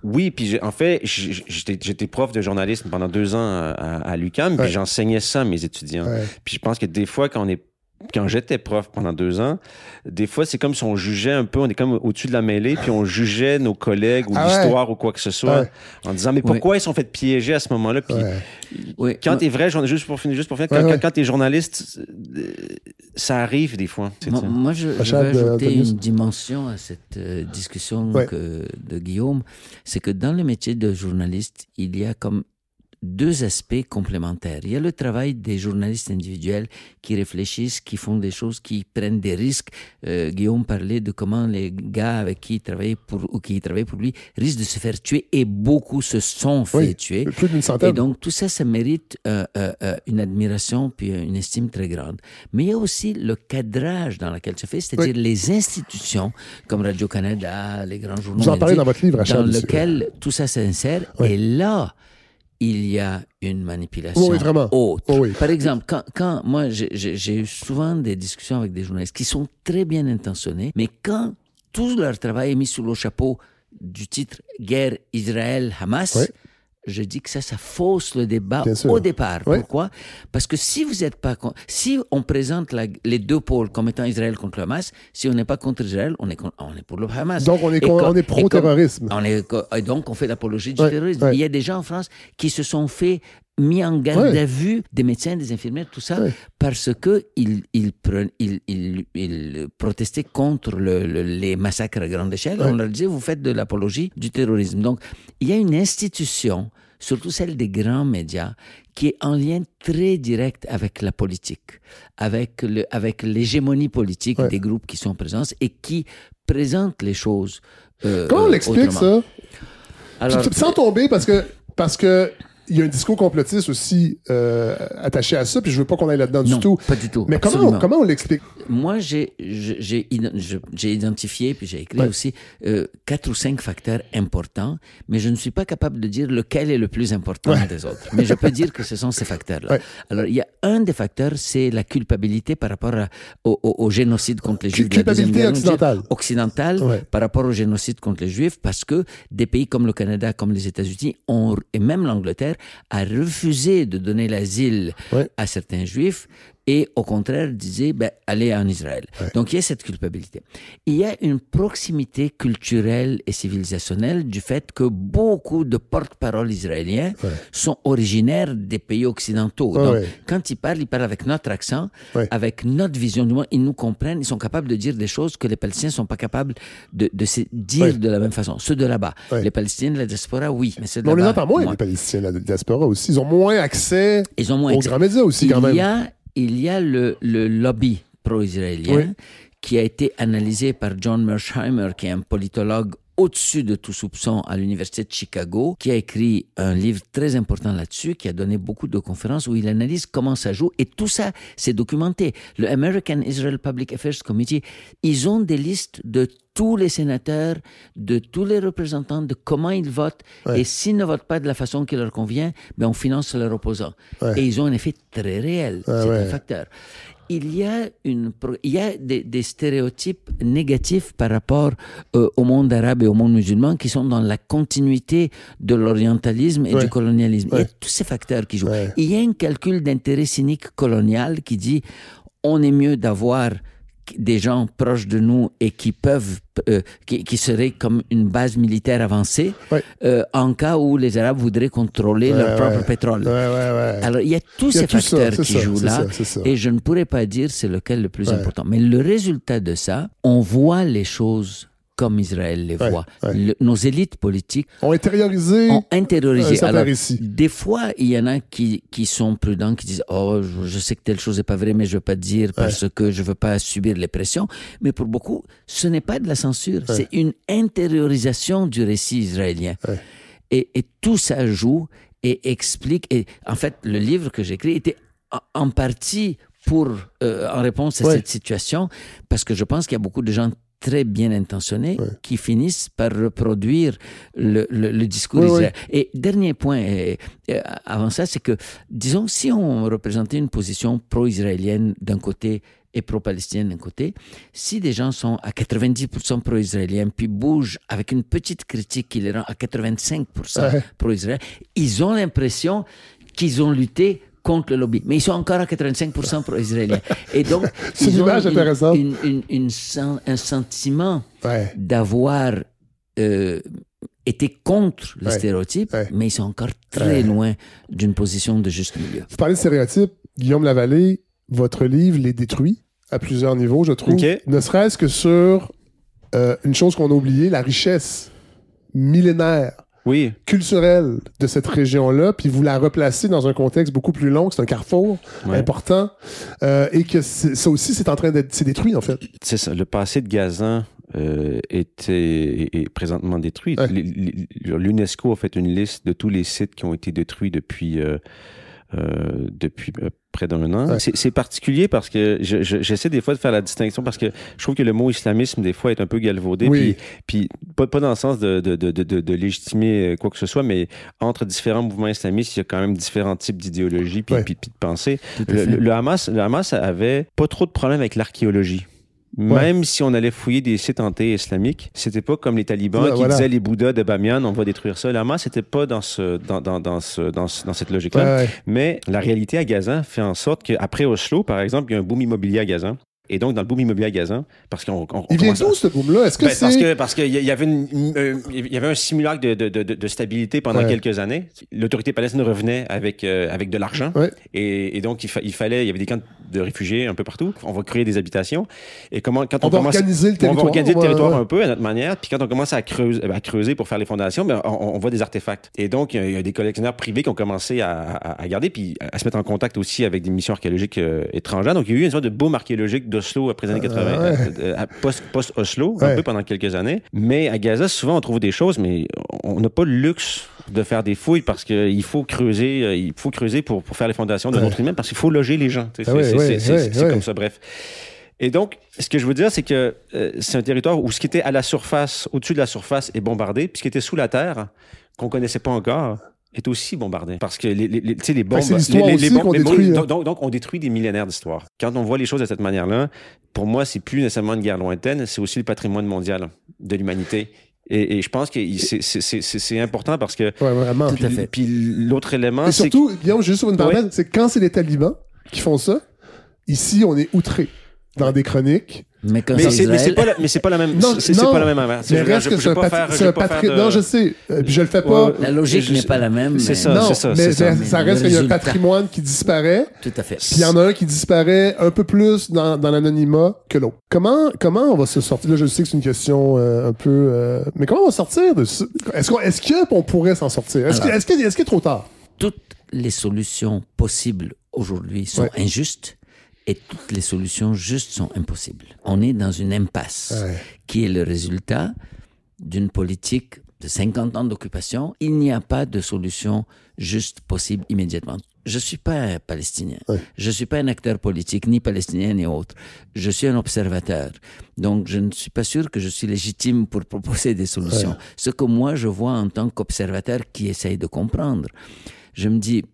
Oui, puis en fait, j'étais prof de journalisme pendant 2 ans à l'UQAM, puis j'enseignais ça à mes étudiants. Ouais. Puis je pense que des fois, quand j'étais prof pendant 2 ans, des fois, c'est comme si on jugeait un peu, on est comme au-dessus de la mêlée, puis on jugeait nos collègues ou l'histoire ou quoi que ce soit, en disant, mais pourquoi ils sont fait piéger à ce moment-là? Puis quand t'es vrai, juste pour finir, quand t'es journaliste, ça arrive des fois. Moi, je vais ajouter une dimension à cette discussion de Guillaume, c'est que dans le métier de journaliste, il y a comme 2 aspects complémentaires. Il y a le travail des journalistes individuels qui réfléchissent, qui font des choses, qui prennent des risques. Guillaume parlait de comment les gars avec qui il travaillait pour lui risquent de se faire tuer et beaucoup se sont fait tuer. Plus d'une centaine. Et donc tout ça mérite une admiration puis une estime très grande. Mais il y a aussi le cadrage dans lequel se fait, c'est-à-dire les institutions comme Radio-Canada, les grands journaux. Vous en parlez dans votre livre, dans lequel tout ça s'insère. Et là, il y a une manipulation haute. Par exemple, quand moi, j'ai eu souvent des discussions avec des journalistes qui sont très bien intentionnés, mais quand tout leur travail est mis sous le chapeau du titre « Guerre Israël-Hamas », je dis que ça fausse le débat au départ. Pourquoi? Parce que si on présente les 2 pôles comme étant Israël contre le Hamas, si on n'est pas contre Israël, on est pour le Hamas. Donc on est pro-terrorisme. Et donc on fait l'apologie du terrorisme. Il y a des gens en France qui se sont mis en garde à vue, des médecins, des infirmières, tout ça, parce que ils protestaient contre les massacres à grande échelle. On leur disait, vous faites de l'apologie du terrorisme. Donc, il y a une institution, surtout celle des grands médias, qui est en lien très direct avec la politique, avec l'hégémonie politique des groupes qui sont en présence et qui présentent les choses Comment on l'explique, ça? Alors, sans tomber, parce que il y a un discours complotiste aussi attaché à ça, puis je veux pas qu'on aille là-dedans du tout. Pas du tout. Mais comment on l'explique? Moi, j'ai identifié, puis j'ai écrit aussi 4 ou 5 facteurs importants, mais je ne suis pas capable de dire lequel est le plus important des autres. Mais je peux dire que ce sont ces facteurs-là. Alors, il y a un des facteurs, c'est la culpabilité par rapport au génocide contre les Juifs. Culpabilité occidentale par rapport au génocide contre les Juifs, parce que des pays comme le Canada, comme les États-Unis, et même l'Angleterre, a refusé de donner l'asile à certains Juifs et au contraire disait allez en Israël. Donc il y a cette culpabilité. Il y a une proximité culturelle et civilisationnelle du fait que beaucoup de porte-parole israéliens sont originaires des pays occidentaux. Donc quand ils parlent avec notre accent, avec notre vision du monde, ils nous comprennent, ils sont capables de dire des choses que les Palestiniens ne sont pas capables de se dire de la même façon. Ceux de là-bas. Les Palestiniens de la diaspora, oui. Mais ceux de là-bas, on les entend moins, les Palestiniens de la diaspora aussi. Ils ont moins accès aux grands médias aussi, quand même. Il y a le lobby pro-israélien qui a été analysé par John Mearsheimer, qui est un politologue au-dessus de tout soupçon à l'Université de Chicago, qui a écrit un livre très important là-dessus, qui a donné beaucoup de conférences où il analyse comment ça joue. Et tout ça, c'est documenté. Le American Israel Public Affairs Committee, ils ont des listes de tous les sénateurs, de tous les représentants, de comment ils votent. Ouais. Et s'ils ne votent pas de la façon qui leur convient, ben on finance leurs opposants. Ouais. Et ils ont un effet très réel. C'est un facteur. Il y a des stéréotypes négatifs par rapport au monde arabe et au monde musulman qui sont dans la continuité de l'orientalisme et du colonialisme. Il y a tous ces facteurs qui jouent. Il y a un calcul d'intérêt cynique colonial qui dit on est mieux d'avoir des gens proches de nous et qui peuvent, qui seraient comme une base militaire avancée en cas où les Arabes voudraient contrôler leur propre pétrole. Alors, il y a tous ces facteurs qui jouent là et je ne pourrais pas dire c'est lequel le plus important. Mais le résultat de ça, on voit les choses comme Israël les voit. Nos élites politiques ont intériorisé Alors, des fois, il y en a qui sont prudents, qui disent « Oh, je sais que telle chose n'est pas vraie, mais je ne veux pas dire parce que je ne veux pas subir les pressions. » Mais pour beaucoup, ce n'est pas de la censure, c'est une intériorisation du récit israélien. Et tout ça joue et explique. Et en fait, le livre que j'écris était en partie en réponse à cette situation, parce que je pense qu'il y a beaucoup de gens très bien intentionnés qui finissent par reproduire le discours israélien. Et dernier point, avant ça, c'est que, disons, si on représentait une position pro-israélienne d'un côté et pro-palestinienne d'un côté, si des gens sont à 90% pro-israéliens, puis bougent avec une petite critique qui les rend à 85% pro-israéliens, ils ont l'impression qu'ils ont lutté contre le lobby. Mais ils sont encore à 85% pro-israéliens. Et donc, c'est une image intéressante. Un sentiment d'avoir été contre le stéréotype, mais ils sont encore très loin d'une position de juste milieu. Vous parlez de stéréotypes, Guillaume Lavallée, votre livre les détruit à plusieurs niveaux, je trouve. Ne serait-ce que sur une chose qu'on a oubliée, la richesse millénaire culturelle de cette région-là, puis vous la replacez dans un contexte beaucoup plus long, c'est un carrefour important, et que ça aussi, c'est en train d'être détruit, en fait. C'est ça, le passé de Gazan est présentement détruit. L'UNESCO a fait une liste de tous les sites qui ont été détruits depuis près d'un an. C'est particulier parce que j'essaie des fois de faire la distinction parce que je trouve que le mot islamisme des fois est un peu galvaudé, puis pas dans le sens de légitimer quoi que ce soit, mais entre différents mouvements islamistes, il y a quand même différents types d'idéologies puis de pensée. Le Hamas avait pas trop de problèmes avec l'archéologie. Même si on allait fouiller des sites anti-islamiques, c'était pas comme les talibans qui disaient les Bouddhas de Bamiyan, on va détruire ça. Le Hamas, c'était pas dans cette logique-là. Mais la réalité à Gaza fait en sorte qu'après Oslo, par exemple, il y a un boom immobilier à Gaza. Et donc, dans le boom immobilier à Gaza, parce qu'on il vient d'où, ce boom-là? Est-ce que parce qu'il y avait un simulacre de stabilité pendant quelques années. L'autorité palestinienne revenait avec de l'argent. Et donc, il fallait, il y avait des camps de réfugiés un peu partout. On va créer des habitations. Et quand on va organiser le territoire. On va organiser le territoire un peu à notre manière. Puis quand on commence à creuser pour faire les fondations, on voit des artefacts. Et donc, il y a des collectionneurs privés qui ont commencé à garder, puis à se mettre en contact aussi avec des missions archéologiques étrangères. Donc, il y a eu une sorte de boom archéologique d'Oslo après les années 80, post-Oslo, un peu pendant quelques années. Mais à Gaza, souvent, on trouve des choses, mais on n'a pas le luxe de faire des fouilles parce qu'il faut creuser, pour faire les fondations d'un autre immeuble parce qu'il faut loger les gens. C'est comme ça, bref. Et donc, ce que je veux dire, c'est que c'est un territoire où ce qui était à la surface, au-dessus de la surface, est bombardé, puis ce qui était sous la terre, qu'on ne connaissait pas encore, est aussi bombardé. Parce que les bombes... Donc, on détruit des millénaires d'histoire. Quand on voit les choses de cette manière-là, pour moi, c'est plus nécessairement une guerre lointaine, c'est aussi le patrimoine mondial de l'humanité. Et je pense que c'est important parce que... vraiment. Tout à fait. Puis l'autre élément, et surtout, Guillaume, juste sur une parenthèse, c'est que quand c'est les talibans qui font ça, ici, on est outrés dans des chroniques. Mais c'est pas la même. C'est pas la même affaire. Mais reste que non, je sais. Puis je le fais pas. La logique n'est pas la même. C'est ça. Non, mais ça reste qu'il y a un patrimoine qui disparaît. Tout à fait. Puis il y en a un qui disparaît un peu plus dans l'anonymat que l'autre. Comment on va se sortir? Là, je sais que c'est une question un peu. Mais comment on va sortir de ça? Est-ce qu'on pourrait s'en sortir? Est-ce qu'il est trop tard? Toutes les solutions possibles aujourd'hui sont injustes. Et toutes les solutions justes sont impossibles. On est dans une impasse qui est le résultat d'une politique de 50 ans d'occupation, il n'y a pas de solution juste possible immédiatement. Je ne suis pas un Palestinien. Je ne suis pas un acteur politique, ni palestinien, ni autre. Je suis un observateur. Donc, je ne suis pas sûr que je suis légitime pour proposer des solutions. Ce que moi, je vois en tant qu'observateur qui essaye de comprendre, je me dis,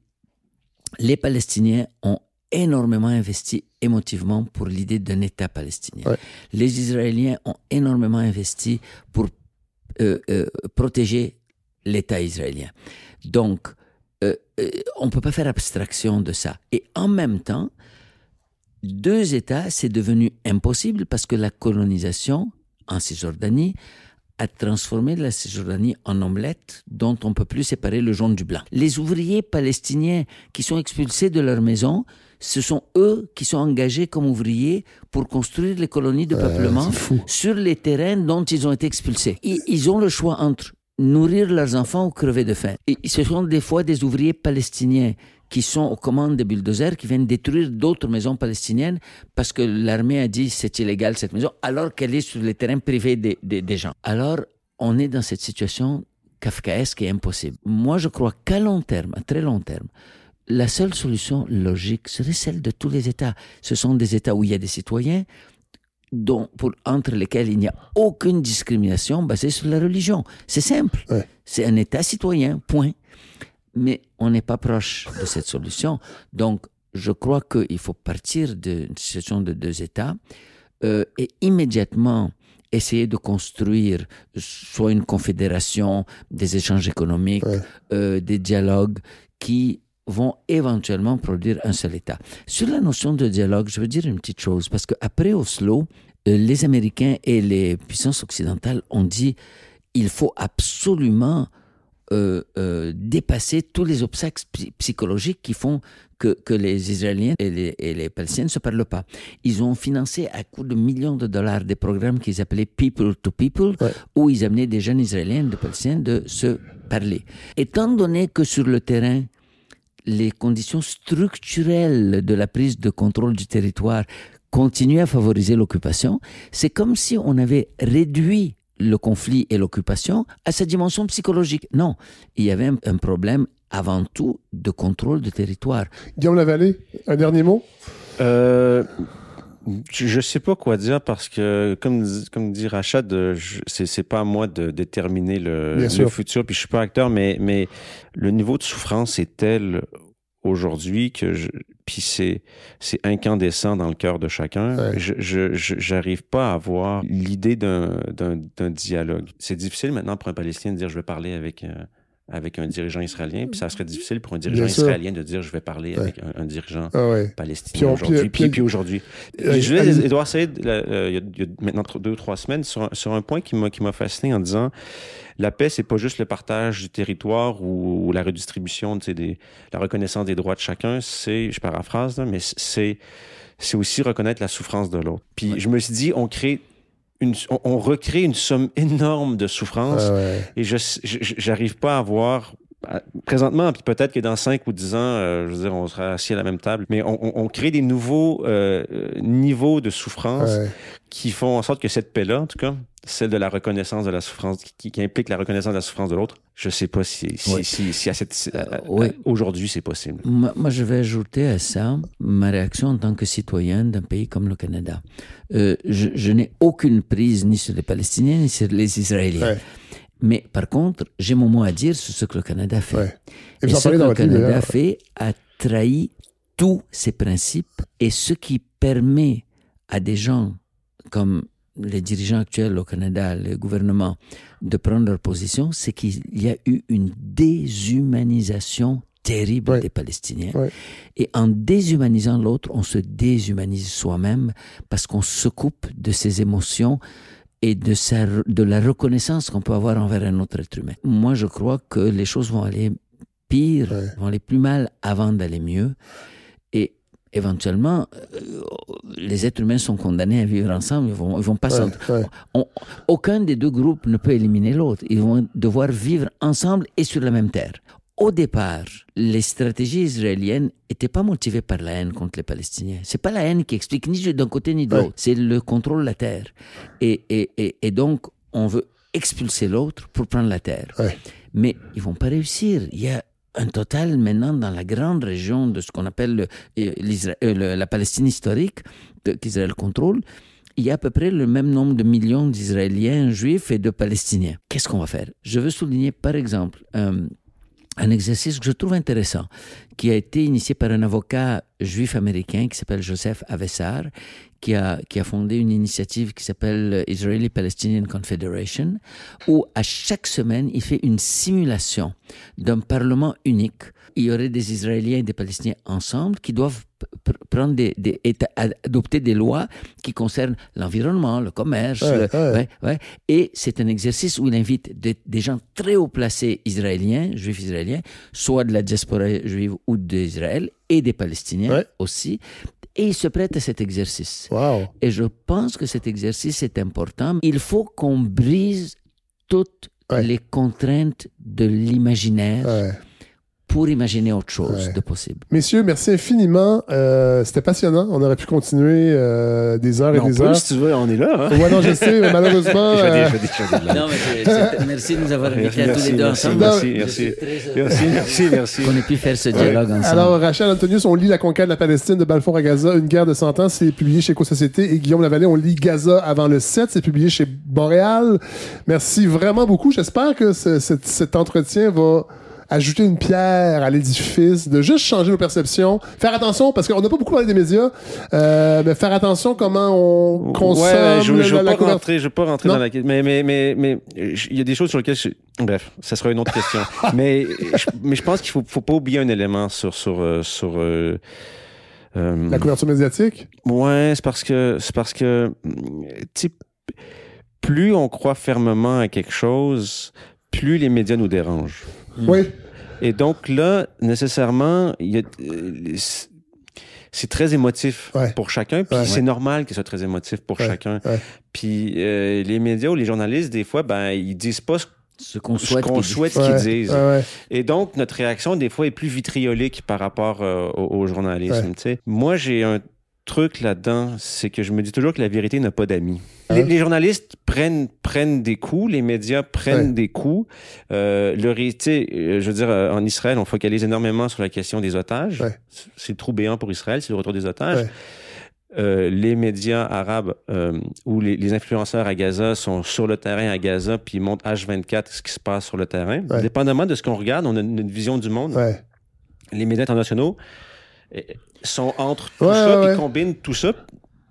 les Palestiniens ont énormément investi émotivement pour l'idée d'un État palestinien. Les Israéliens ont énormément investi pour protéger l'État israélien. Donc, on ne peut pas faire abstraction de ça. Et en même temps, 2 États, c'est devenu impossible parce que la colonisation en Cisjordanie a transformé la Cisjordanie en omelette dont on ne peut plus séparer le jaune du blanc. Les ouvriers palestiniens qui sont expulsés de leur maison, ce sont eux qui sont engagés comme ouvriers pour construire les colonies de peuplement sur les terrains dont ils ont été expulsés. Ils ont le choix entre nourrir leurs enfants ou crever de faim. Et ce sont des fois des ouvriers palestiniens qui sont aux commandes des bulldozers, qui viennent détruire d'autres maisons palestiniennes parce que l'armée a dit c'est illégal cette maison, alors qu'elle est sur les terrains privés des gens. Alors, on est dans cette situation kafkaesque et impossible. Moi, je crois qu'à long terme, à très long terme, la seule solution logique serait celle de tous les États. Ce sont des États où il y a des citoyens entre lesquels il n'y a aucune discrimination basée sur la religion. C'est simple. C'est un État citoyen, point. Mais on n'est pas proche de cette solution. Donc, je crois qu'il faut partir d'une situation de 2 États et immédiatement essayer de construire soit une confédération, des échanges économiques, des dialogues qui vont éventuellement produire un seul État. Sur la notion de dialogue, je veux dire une petite chose, parce qu'après Oslo, les Américains et les puissances occidentales ont dit il faut absolument dépasser tous les obstacles psychologiques qui font que les Israéliens et les Palestiniens ne se parlent pas. Ils ont financé à coups de millions de dollars des programmes qu'ils appelaient People to People, où ils amenaient des jeunes Israéliens et des Palestiniens de se parler. Étant donné que sur le terrain, les conditions structurelles de la prise de contrôle du territoire continuent à favoriser l'occupation, c'est comme si on avait réduit le conflit et l'occupation à sa dimension psychologique. Non, il y avait un problème avant tout de contrôle de territoire. Guillaume Lavallée, un dernier mot? Je sais pas quoi dire parce que, comme dit Rachad, c'est pas à moi de déterminer le futur, puis je suis pas acteur, mais le niveau de souffrance est tel aujourd'hui que puis c'est incandescent dans le cœur de chacun. J'arrive pas à avoir l'idée d'un dialogue. C'est difficile maintenant pour un Palestinien de dire je vais parler avec un dirigeant israélien, puis ça serait difficile pour un dirigeant israélien de dire je vais parler avec un dirigeant palestinien aujourd'hui. Puis aujourd'hui. Je vais Édouard Saïd, il y a maintenant 2 ou 3 semaines, sur un point qui m'a fasciné en disant la paix, c'est pas juste le partage du territoire ou la redistribution, la reconnaissance des droits de chacun, je paraphrase, mais c'est aussi reconnaître la souffrance de l'autre. Puis je me suis dit, on recrée une somme énorme de souffrance et j'arrive pas à voir présentement, puis peut-être que dans 5 ou 10 ans, je veux dire, on sera assis à la même table, mais on crée des nouveaux niveaux de souffrance qui font en sorte que cette paix-là, en tout cas, celle de la reconnaissance de la souffrance, qui implique la reconnaissance de la souffrance de l'autre, je sais pas si aujourd'hui c'est possible. Moi, je vais ajouter à ça ma réaction en tant que citoyen d'un pays comme le Canada. Je n'ai aucune prise ni sur les Palestiniens ni sur les Israéliens. Mais par contre, j'ai mon mot à dire sur ce que le Canada fait. Et ce que le Canada fait a trahi tous ses principes et ce qui permet à des gens comme les dirigeants actuels au Canada, le gouvernement, de prendre leur position, c'est qu'il y a eu une déshumanisation terrible des Palestiniens. Et en déshumanisant l'autre, on se déshumanise soi-même parce qu'on se coupe de ses émotions et de la reconnaissance qu'on peut avoir envers un autre être humain. Moi, je crois que les choses vont aller pire, vont aller plus mal avant d'aller mieux. Et éventuellement, les êtres humains sont condamnés à vivre ensemble. Ils vont pas aucun des 2 groupes ne peut éliminer l'autre. Ils vont devoir vivre ensemble et sur la même terre. Au départ, les stratégies israéliennes n'étaient pas motivées par la haine contre les Palestiniens. C'est pas la haine qui explique ni d'un côté ni de l'autre. C'est le contrôle de la terre. Et donc, on veut expulser l'autre pour prendre la terre. Ouais. Mais ils vont pas réussir. Il y a un total maintenant dans la grande région de ce qu'on appelle la Palestine historique, qu'Israël contrôle. Il y a à peu près le même nombre de millions d'Israéliens juifs et de Palestiniens. Qu'est-ce qu'on va faire? Je veux souligner, par exemple, un exercice que je trouve intéressant, qui a été initié par un avocat juif américain qui s'appelle Joseph Avessar, qui a fondé une initiative qui s'appelle Israeli Palestinian Confederation, où à chaque semaine, il fait une simulation d'un parlement unique. Il y aurait des Israéliens et des Palestiniens ensemble qui doivent prendre adopter des lois qui concernent l'environnement, le commerce. Et c'est un exercice où il invite des gens très haut placés israéliens, juifs israéliens, soit de la diaspora juive ou d'Israël, et des Palestiniens aussi. Et il se prête à cet exercice. Wow. Et je pense que cet exercice est important. Il faut qu'on brise toutes les contraintes de l'imaginaire pour imaginer autre chose de possible. Messieurs, merci infiniment. C'était passionnant. On aurait pu continuer des heures et des heures. Si tu veux, on est là. Ouais, non, je sais, mais malheureusement... Non, mais merci de nous avoir invités à tous les deux ensemble. Merci. Qu'on ait pu faire ce dialogue ensemble. Alors, Rachel Antonius, on lit La conquête de la Palestine de Balfour à Gaza, une guerre de 100 ans. C'est publié chez Éco-Société. Et Guillaume Lavallée, on lit Gaza avant le 7. C'est publié chez Boréal. Merci vraiment beaucoup. J'espère que cet entretien va ajouter une pierre à l'édifice, de juste changer nos perceptions. Faire attention, parce qu'on n'a pas beaucoup parlé des médias, mais faire attention comment on consomme je veux la pas rentrer dans la question. Mais il y a des choses sur lesquelles... Bref, ça sera une autre question. mais je pense qu'il faut pas oublier un élément sur la couverture médiatique? Ouais, c'est parce que plus on croit fermement à quelque chose, plus les médias nous dérangent. Oui. Et donc là, nécessairement, c'est très émotif pour chacun, puis c'est normal que ce soit très émotif pour chacun. Puis les médias ou les journalistes, des fois, ils disent pas ce qu'on souhaite qu'ils disent. Et donc, notre réaction, des fois, est plus vitriolique par rapport au journalisme. Moi, j'ai un truc là-dedans, c'est que je me dis toujours que la vérité n'a pas d'amis. Les journalistes prennent des coups, les médias prennent des coups. Je veux dire, en Israël, on focalise énormément sur la question des otages. C'est le trou béant pour Israël, c'est le retour des otages. Les médias arabes ou les influenceurs à Gaza sont sur le terrain à Gaza, puis ils montrent H24 ce qui se passe sur le terrain. Dépendamment de ce qu'on regarde, on a une vision du monde. Les médias internationaux sont entre tout ça, puis combinent tout ça,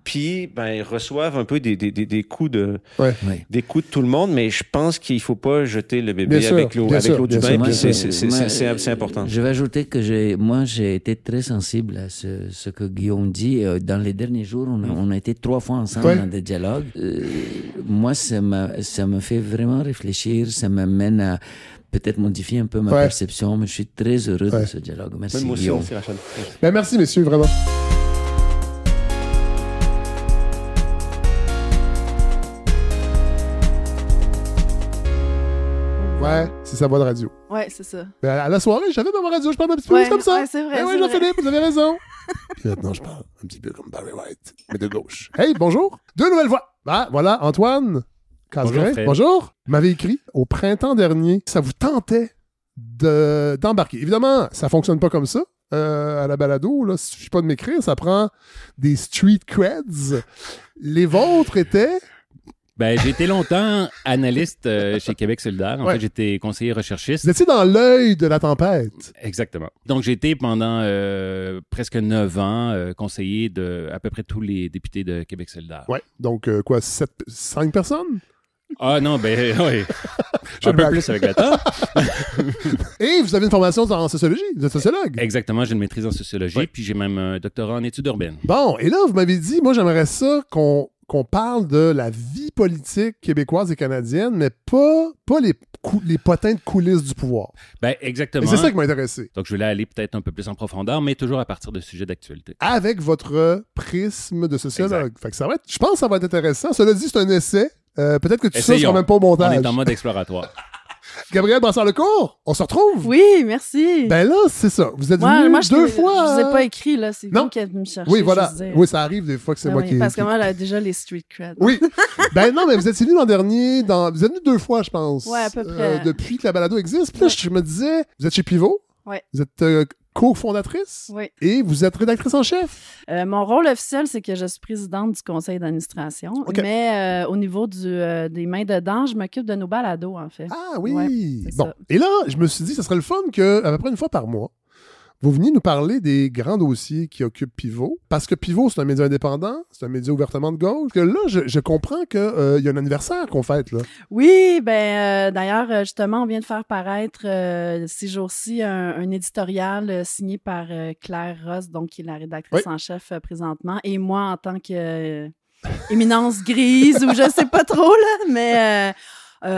puis ils reçoivent un peu des coups de tout le monde, mais je pense qu'il faut pas jeter le bébé avec l'eau du bain, puis c'est important. Je vais ajouter que j'ai été très sensible à ce que Guillaume dit. Dans les derniers jours, on a été 3 fois ensemble dans des dialogues. Moi, ça me fait vraiment réfléchir, ça m'amène à peut-être modifier un peu ma perception, mais je suis très heureux de ce dialogue. Merci, Guillaume. Merci, messieurs, vraiment. Ouais, c'est sa voix de radio. Ouais, c'est ça. À la soirée, j'avais ma voix radio, je parle un petit peu comme ça. Ouais, c'est vrai. Oui, Jean-Philippe, vous avez raison. Puis maintenant, je parle un petit peu comme Barry White, mais de gauche. Hey, bonjour. 2 nouvelles voix. Voilà, Antoine Casgrain. Bonjour. Vous m'avez écrit au printemps dernier, ça vous tentait d'embarquer. Évidemment, ça fonctionne pas comme ça. À la balado, là, il suffit pas de m'écrire, ça prend des street creds. Les vôtres étaient... J'ai été longtemps analyste chez Québec solidaire. En fait, j'étais conseiller recherchiste. Vous étiez dans l'œil de la tempête. Exactement. Donc, j'ai été pendant presque 9 ans conseiller de à peu près tous les députés de Québec solidaire. Ouais. Donc, 5 personnes? Ah non, oui. Un peu plus avec le temps. Et vous avez une formation en sociologie, vous êtes sociologue. Exactement, j'ai une maîtrise en sociologie, puis j'ai même un doctorat en études urbaines. Bon, et là, vous m'avez dit, moi, j'aimerais ça qu'on parle de la vie politique québécoise et canadienne, mais pas les potins de coulisses du pouvoir. Exactement. Et c'est ça qui m'a intéressé. Donc, je voulais aller peut-être un peu plus en profondeur, mais toujours à partir de sujets d'actualité. Avec votre prisme de sociologue. Fait que je pense que ça va être intéressant. Cela dit, c'est un essai. Peut-être que tout ça sera même pas au montage. On est en mode exploratoire. Gabrielle Brassard-Lecourt, on se retrouve? Oui, merci. Ben là, c'est ça. Vous êtes venu deux fois. Je vous ai pas écrit, là. C'est vous qui êtes venu me chercher. Oui, voilà. Oui, ça arrive des fois que c'est moi qui... Parce que moi, j'ai déjà les street cred. Oui. Ben non, mais vous êtes venu l'an dernier. Vous êtes venu 2 fois, je pense. Oui, à peu près. Depuis que la balado existe. Puis là, je me disais, vous êtes chez Pivot. Oui. Vous êtes co-fondatrice. Oui. Et vous êtes rédactrice en chef. Mon rôle officiel, c'est que je suis présidente du conseil d'administration. Okay. Mais au niveau des mains dedans, je m'occupe de nos balados, en fait. Ah oui! Ouais, bon. Ça. Et là, je me suis dit, ça serait le fun qu'à peu près une fois par mois, vous veniez nous parler des grands dossiers qui occupent Pivot. Parce que Pivot, c'est un média indépendant, c'est un média ouvertement de gauche. Que là, je comprends qu'il y a un anniversaire qu'on fête, là. Oui, d'ailleurs, justement, on vient de faire paraître ces jours-ci un éditorial signé par Claire Ross, donc qui est la rédactrice en chef présentement, et moi en tant que éminence grise ou je sais pas trop, là, mais...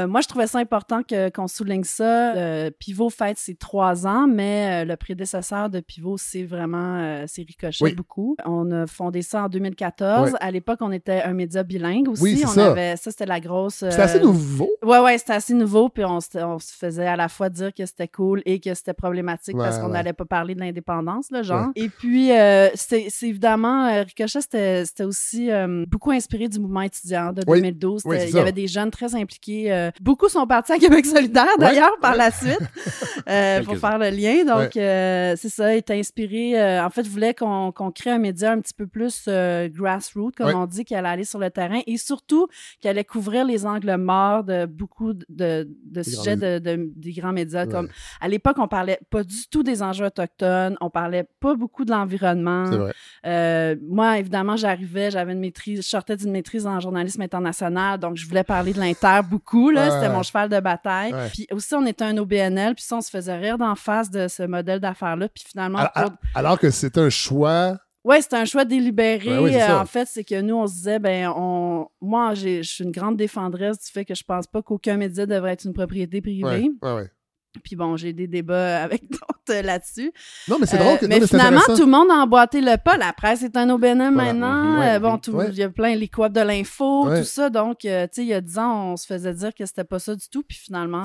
moi, je trouvais ça important qu'on souligne ça. Pivot fête ses 3 ans, mais le prédécesseur de Pivot, c'est vraiment Ricochet beaucoup. On a fondé ça en 2014. À l'époque, on était un média bilingue aussi. Oui, ça, c'était la grosse... C'était assez nouveau. Ouais, c'était assez nouveau. Puis on se faisait à la fois dire que c'était cool et que c'était problématique parce qu'on n'allait pas parler de l'indépendance, là, genre. Et puis, c'est évidemment, Ricochet, c'était aussi beaucoup inspiré du mouvement étudiant de 2012. Il y avait des jeunes très impliqués. Beaucoup sont partis à Québec solidaire, d'ailleurs, par la suite, pour faire le lien. Donc, c'est ça, il était inspiré. En fait, je voulais qu'on crée un média un petit peu plus grassroots, comme on dit, qui allait aller sur le terrain et surtout qui allait couvrir les angles morts de beaucoup de sujets des grands médias. Comme, à l'époque, on parlait pas du tout des enjeux autochtones, on parlait pas beaucoup de l'environnement. C'est vrai. Moi, évidemment, j'avais une maîtrise, je sortais d'une maîtrise en journalisme international, donc je voulais parler de l'inter beaucoup. C'était mon cheval de bataille. Puis aussi, on était un OBNL, puis ça, on se faisait rire d'en face de ce modèle d'affaires-là. Puis finalement... Alors que c'est un choix... Oui, c'était un choix délibéré. En fait, c'est que nous, on se disait, moi, je suis une grande défendresse du fait que je pense pas qu'aucun média devrait être une propriété privée. Puis bon, j'ai des débats avec d'autres là-dessus. Non, mais c'est drôle. Mais finalement, tout le monde a emboîté le pas. La presse est un OBNM maintenant. Il y a plein les coop de l'info, tout ça. Donc, tu sais, il y a 10 ans, on se faisait dire que c'était pas ça du tout. Puis finalement,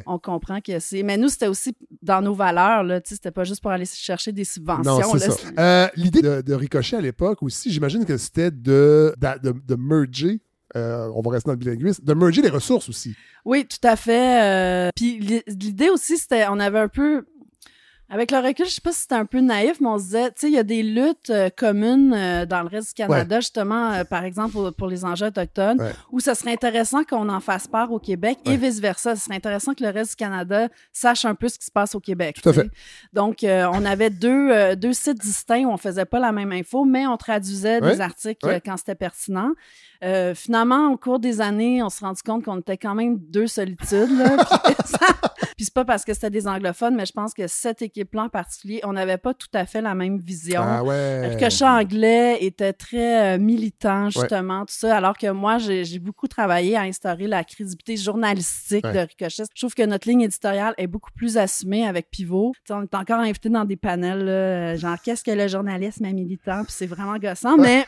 on comprend que c'est... Mais nous, c'était aussi dans nos valeurs. Tu sais, c'était pas juste pour aller chercher des subventions. Non, c'est ça. L'idée de Ricochet à l'époque aussi, j'imagine que c'était de merger... on va rester dans le bilinguisme, de merger les ressources aussi. Oui, tout à fait. Puis l'idée aussi, c'était, on avait un peu... Avec le recul, je sais pas si c'était un peu naïf, mais on se disait, tu sais, il y a des luttes communes dans le reste du Canada, justement, par exemple, pour les enjeux autochtones, où ça serait intéressant qu'on en fasse part au Québec et vice-versa. Ce serait intéressant que le reste du Canada sache un peu ce qui se passe au Québec. Tout à fait. Donc, on avait deux sites distincts où on faisait pas la même info, mais on traduisait des articles quand c'était pertinent. Finalement, au cours des années, on s'est rendu compte qu'on était quand même 2 solitudes, là. Puis c'est pas parce que c'était des anglophones, mais je pense que cette équipe-là en particulier, on n'avait pas tout à fait la même vision. Ricochet anglais était très militant, justement, tout ça, alors que moi, j'ai beaucoup travaillé à instaurer la crédibilité journalistique de Ricochet. Je trouve que notre ligne éditoriale est beaucoup plus assumée avec Pivot. T'sais, on est encore invités dans des panels, là, genre « Qu'est-ce que le journalisme est militant? » Puis c'est vraiment gossant, mais...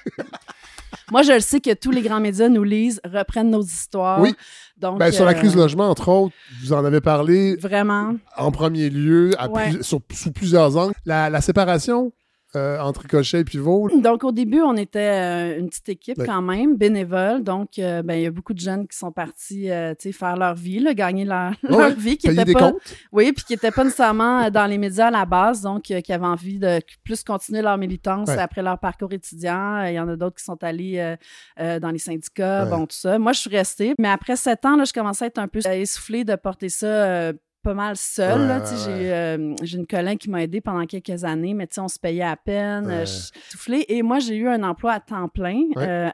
Moi, je le sais que tous les grands médias nous lisent, reprennent nos histoires. Oui. Donc, sur la crise du logement, entre autres, vous en avez parlé. Vraiment. En premier lieu, sous plusieurs angles. La séparation entre Ricochet et Pivot. Donc, au début, on était une petite équipe quand même, bénévole. Donc, il y a beaucoup de jeunes qui sont partis faire leur vie, là, gagner leur vie. Qui payer des comptes. Oui, puis qui n'étaient pas nécessairement dans les médias à la base, donc qui avaient envie de plus continuer leur militance après leur parcours étudiant. Il y en a d'autres qui sont allés dans les syndicats, tout ça. Moi, je suis restée. Mais après 7 ans, là, je commençais à être un peu essoufflée de porter ça... pas mal seule. J'ai une collègue qui m'a aidée pendant quelques années, mais on se payait à peine. Je suis soufflée. Et moi, j'ai eu un emploi à temps plein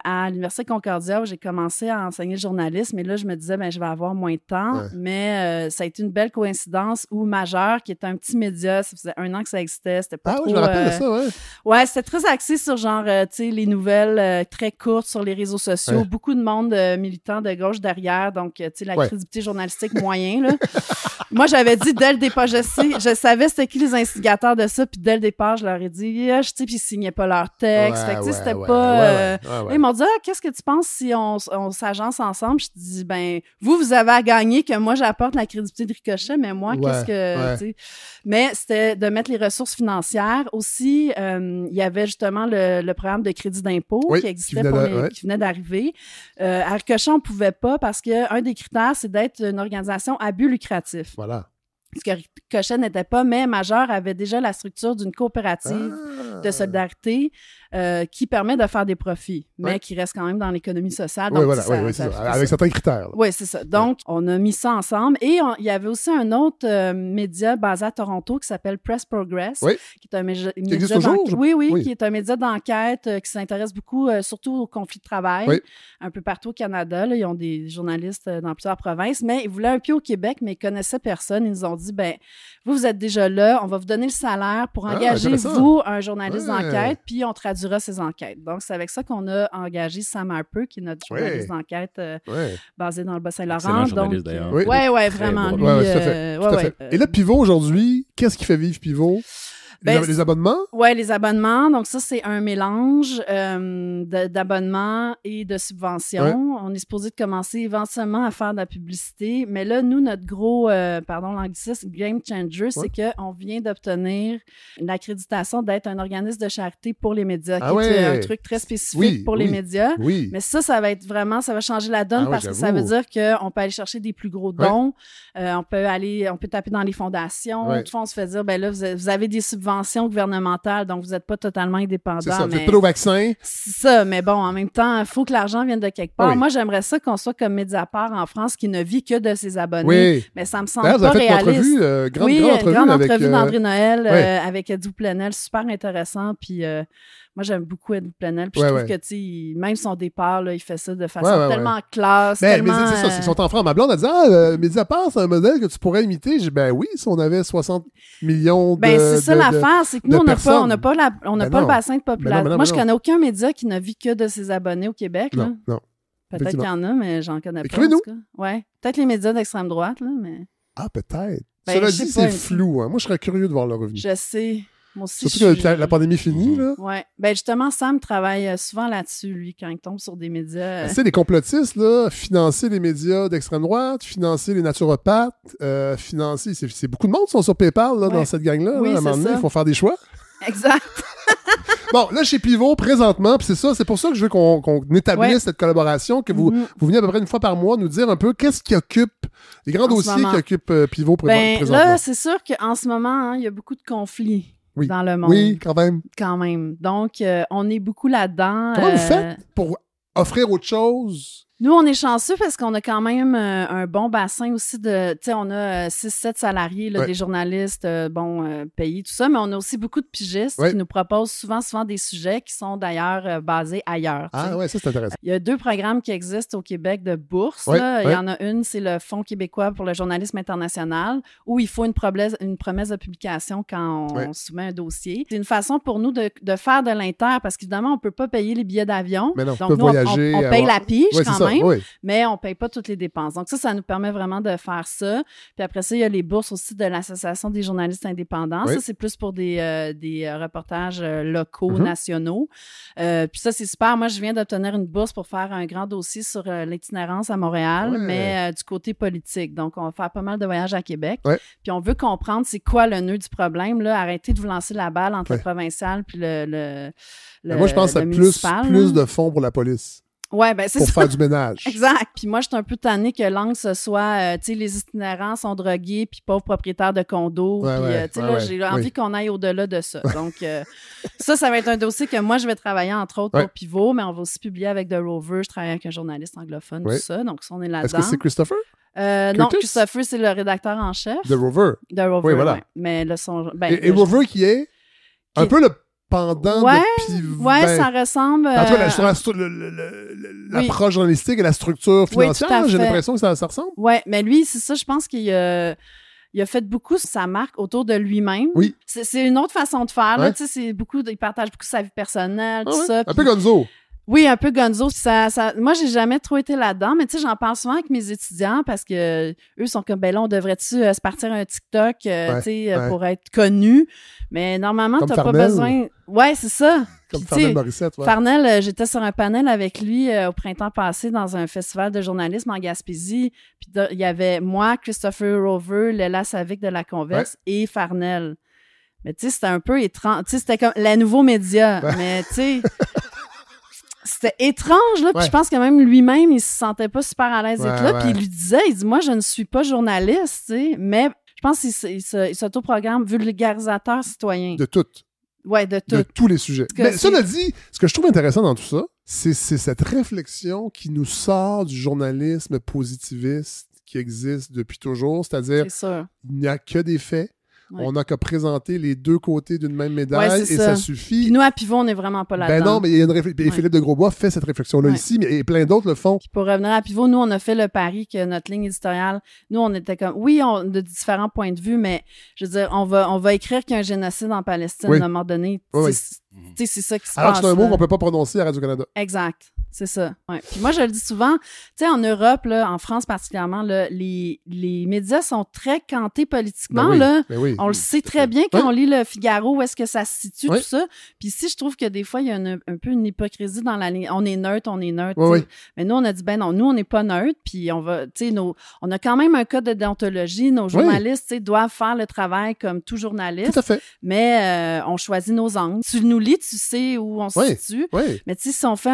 à l'Université Concordia où j'ai commencé à enseigner le journalisme. Et là, je me disais, je vais avoir moins de temps. Mais ça a été une belle coïncidence où Majeur, qui était un petit média, ça faisait 1 an que ça existait, c'était pas trop... oui, je me rappelle de ça, Ouais, c'était très axé sur genre, les nouvelles très courtes sur les réseaux sociaux. Beaucoup de monde militant de gauche derrière. Donc, la crédibilité journalistique moyen, là. Moi, j'avais dit dès le départ, je savais c'était qui les instigateurs de ça, puis dès le départ, je leur ai dit, tu sais, puis ils signaient pas leur texte. Fait que, tu sais, c'était pas... Ils m'ont dit, qu'est-ce que tu penses si on s'agence ensemble? Je te dis, ben, vous avez à gagner que moi, j'apporte la crédibilité de Ricochet, mais moi, qu'est-ce que... tu sais. Mais c'était de mettre les ressources financières. Aussi, il y avait justement le programme de crédit d'impôt qui existait qui venait d'arriver. À Ricochet, on pouvait pas parce qu'un des critères, c'est d'être une organisation à but lucratif. Voilà. Ce que Ricochet n'était pas, mais Majeur avait déjà la structure d'une coopérative de solidarité qui permet de faire des profits, mais qui reste quand même dans l'économie sociale. Oui, voilà, c'est ça. Avec certains critères. Oui, c'est ça. Donc, on a mis ça ensemble. Et il y avait aussi un autre média basé à Toronto qui s'appelle Press Progress, qui est un média qui est un média d'enquête qui s'intéresse beaucoup, surtout aux conflits de travail, un peu partout au Canada. Là, ils ont des journalistes dans plusieurs provinces, mais ils voulaient un pied au Québec, mais ils connaissaient personne. Ils nous ont dit, ben, vous êtes déjà là, on va vous donner le salaire pour engager, vous, un journaliste d'enquête, puis on traduira ces enquêtes. Donc, c'est avec ça qu'on a engagé Sam Harper, qui est notre journaliste d'enquête basé dans le Bas-Saint-Laurent. Excellent journaliste, d'ailleurs. Oui, vraiment. Lui, tout à fait. Et là, Pivot, aujourd'hui, qu'est-ce qui fait vivre Pivot? Les abonnements? Oui, les abonnements. Donc, ça, c'est un mélange d'abonnements et de subventions. Ouais. On est supposé de commencer éventuellement à faire de la publicité. Mais là, nous, notre gros, l'anglicisme, game changer, c'est qu'on vient d'obtenir l'accréditation d'être un organisme de charité pour les médias, qui est un truc très spécifique pour les médias. Oui. Mais ça va être vraiment, ça va changer la donne parce que ça veut dire qu'on peut aller chercher des plus gros dons. On peut taper dans les fondations. Tout le monde se fait dire, ben là, vous avez des subventions gouvernementales, donc vous n'êtes pas totalement indépendant. C'est ça, vous n'êtes pas au vaccin. C'est ça, mais bon, en même temps, il faut que l'argent vienne de quelque part. Moi, j'aimerais ça qu'on soit comme Mediapart en France, qui ne vit que de ses abonnés. Mais ça me semble pas réaliste. Une grande entrevue d'André Noël avec Eddie Plenel, super intéressant, puis... moi, j'aime beaucoup Eddie Plenel. Puis je trouve que, tu sais, même son départ, là, il fait ça de façon tellement classe. Mais c'est ça, c'est que son enfant. Ma blonde a dit, Mediapart, c'est un modèle que tu pourrais imiter. J'ai dit, ben oui, si on avait 60 millions de c'est ça l'affaire, c'est que nous, on n'a pas le bassin de population. Moi, je connais aucun média qui ne vit que de ses abonnés au Québec. Non. Peut-être qu'il y en a, mais j'en connais pas. Écrivez-nous. Ouais. Peut-être les médias d'extrême droite, là, mais... Ah, peut-être. Cela dit, c'est flou. Moi, je serais curieux de voir le revenu. Je sais. Moi aussi, surtout que la pandémie finit, là. Oui. Ben justement, Sam travaille souvent là-dessus, lui, quand il tombe sur des médias. Tu sais, les complotistes, là, financer les médias d'extrême droite, financer les naturopathes, financer... C'est beaucoup de monde qui sont sur PayPal, là, dans cette gang-là. Oui, à un moment donné, il faut faire des choix. Exact. Bon, là, chez Pivot, présentement, puis c'est pour ça que je veux qu'on établisse cette collaboration, que vous venez à peu près une fois par mois nous dire un peu qu'est-ce qui occupe, les grands dossiers qui occupent Pivot présentement. Là, c'est sûr qu'en ce moment, il y a beaucoup de conflits. Dans le monde. Oui, quand même. Donc, on est beaucoup là-dedans. Comment vous faites pour offrir autre chose? Nous, on est chanceux parce qu'on a quand même un bon bassin aussi de... Tu sais, on a 6-7 salariés, là, des journalistes, payés, tout ça, mais on a aussi beaucoup de pigistes qui nous proposent souvent des sujets qui sont d'ailleurs basés ailleurs. Ah ouais, ça, c'est intéressant. Il y a 2 programmes qui existent au Québec de bourse. Là. Il y en a une, c'est le Fonds québécois pour le journalisme international, où il faut une promesse de publication quand on soumet un dossier. C'est une façon pour nous de faire de l'inter, parce qu'évidemment, on ne peut pas payer les billets d'avion. Mais non, donc, nous, on paye la pige quand même. Oui. Mais on ne paye pas toutes les dépenses. Donc ça nous permet vraiment de faire ça. Puis après ça, il y a les bourses aussi de l'Association des journalistes indépendants. Oui. Ça, c'est plus pour des reportages locaux, nationaux. Puis ça, c'est super. Moi, je viens d'obtenir une bourse pour faire un grand dossier sur l'itinérance à Montréal, mais du côté politique. Donc, on va faire pas mal de voyages à Québec. Oui. Puis on veut comprendre c'est quoi le nœud du problème. Là. Arrêtez de vous lancer la balle entre le provincial puis le moi, je pense que c'est plus de fonds pour la police. Ouais, ben c'est pour ça. Faire du ménage. Exact. Puis moi, je suis un peu tannée que l'angle ce soit, tu sais, les itinérants sont drogués, puis pauvres propriétaires de condos. Puis, j'ai envie qu'on aille au-delà de ça. Donc, ça va être un dossier que moi, je vais travailler, entre autres, pour Pivot, mais on va aussi publier avec The Rover. Je travaille avec un journaliste anglophone, tout ça. Donc, on est là-dedans. Est-ce que c'est Christopher? Non, Christopher, c'est le rédacteur en chef. The Rover. The Rover, oui, voilà. Ouais. Mais là, et Rover qui est un peu le pendant de Pivot. Oui, ça ressemble... En tout cas, l'approche journalistique et la structure financière, j'ai l'impression que ça ressemble. Oui, mais lui, c'est ça, je pense qu'il a fait beaucoup sa marque autour de lui-même. Oui. C'est une autre façon de faire. Là, il partage beaucoup de sa vie personnelle, tout ça. Un peu Gonzo. Oui, un peu gonzo. Moi, j'ai jamais trop été là-dedans, mais tu sais, j'en parle souvent avec mes étudiants parce que eux sont comme, ben là, on devrait-tu se partir un TikTok, tu sais, pour être connu. Mais normalement, comme t'as Farnell. Pas besoin. Ouais, c'est ça. Comme Farnell Morissette, ouais. Farnell, j'étais sur un panel avec lui au printemps passé dans un festival de journalisme en Gaspésie. Puis il y avait moi, Christopher Rover, Léla Savic de La Converse et Farnell. Mais tu sais, c'était un peu étrange. Tu sais, c'était comme la nouveau média. Mais tu sais... C'était étrange, là. Puis je pense que même lui-même, il se sentait pas super à l'aise d'être là. Puis il lui disait, il dit, moi, je ne suis pas journaliste, tu sais. Mais je pense qu'il s'autoprogramme vulgarisateur citoyen. De tout. Oui, de tout. De tous les sujets. Mais cela dit, ce que je trouve intéressant dans tout ça, c'est cette réflexion qui nous sort du journalisme positiviste qui existe depuis toujours. C'est-à-dire, il n'y a que des faits. Ouais. On n'a qu'à présenter les deux côtés d'une même médaille et ça suffit. Puis nous, à Pivot, on n'est vraiment pas là-dedans. Ben non, mais il y a une réflexion. Et Philippe de Grosbois fait cette réflexion-là ici, mais et plein d'autres le font. Puis pour revenir à Pivot, nous, on a fait le pari que notre ligne éditoriale, nous, on était comme, oui, de différents points de vue, mais je veux dire, on va écrire qu'il y a un génocide en Palestine à un moment donné. Tu sais, c'est ça qui se passe. Alors que c'est un mot qu'on peut pas prononcer à Radio-Canada. Exact. C'est ça. Ouais. Puis moi, je le dis souvent, tu sais, en Europe, là, en France particulièrement, là, les médias sont très cantés politiquement. On le sait très bien quand on lit le Figaro, où est-ce que ça se situe, tout ça. Puis ici, je trouve que des fois, il y a un peu une hypocrisie dans la ligne. On est neutre. Mais nous, on a dit, ben non, nous, on n'est pas neutre. Puis on va, tu sais, on a quand même un code de déontologie. Nos journalistes, tu sais, doivent faire le travail comme tout journaliste. Tout à fait. Mais on choisit nos angles. Tu nous lis, tu sais où on se situe. Mais tu sais, si on fait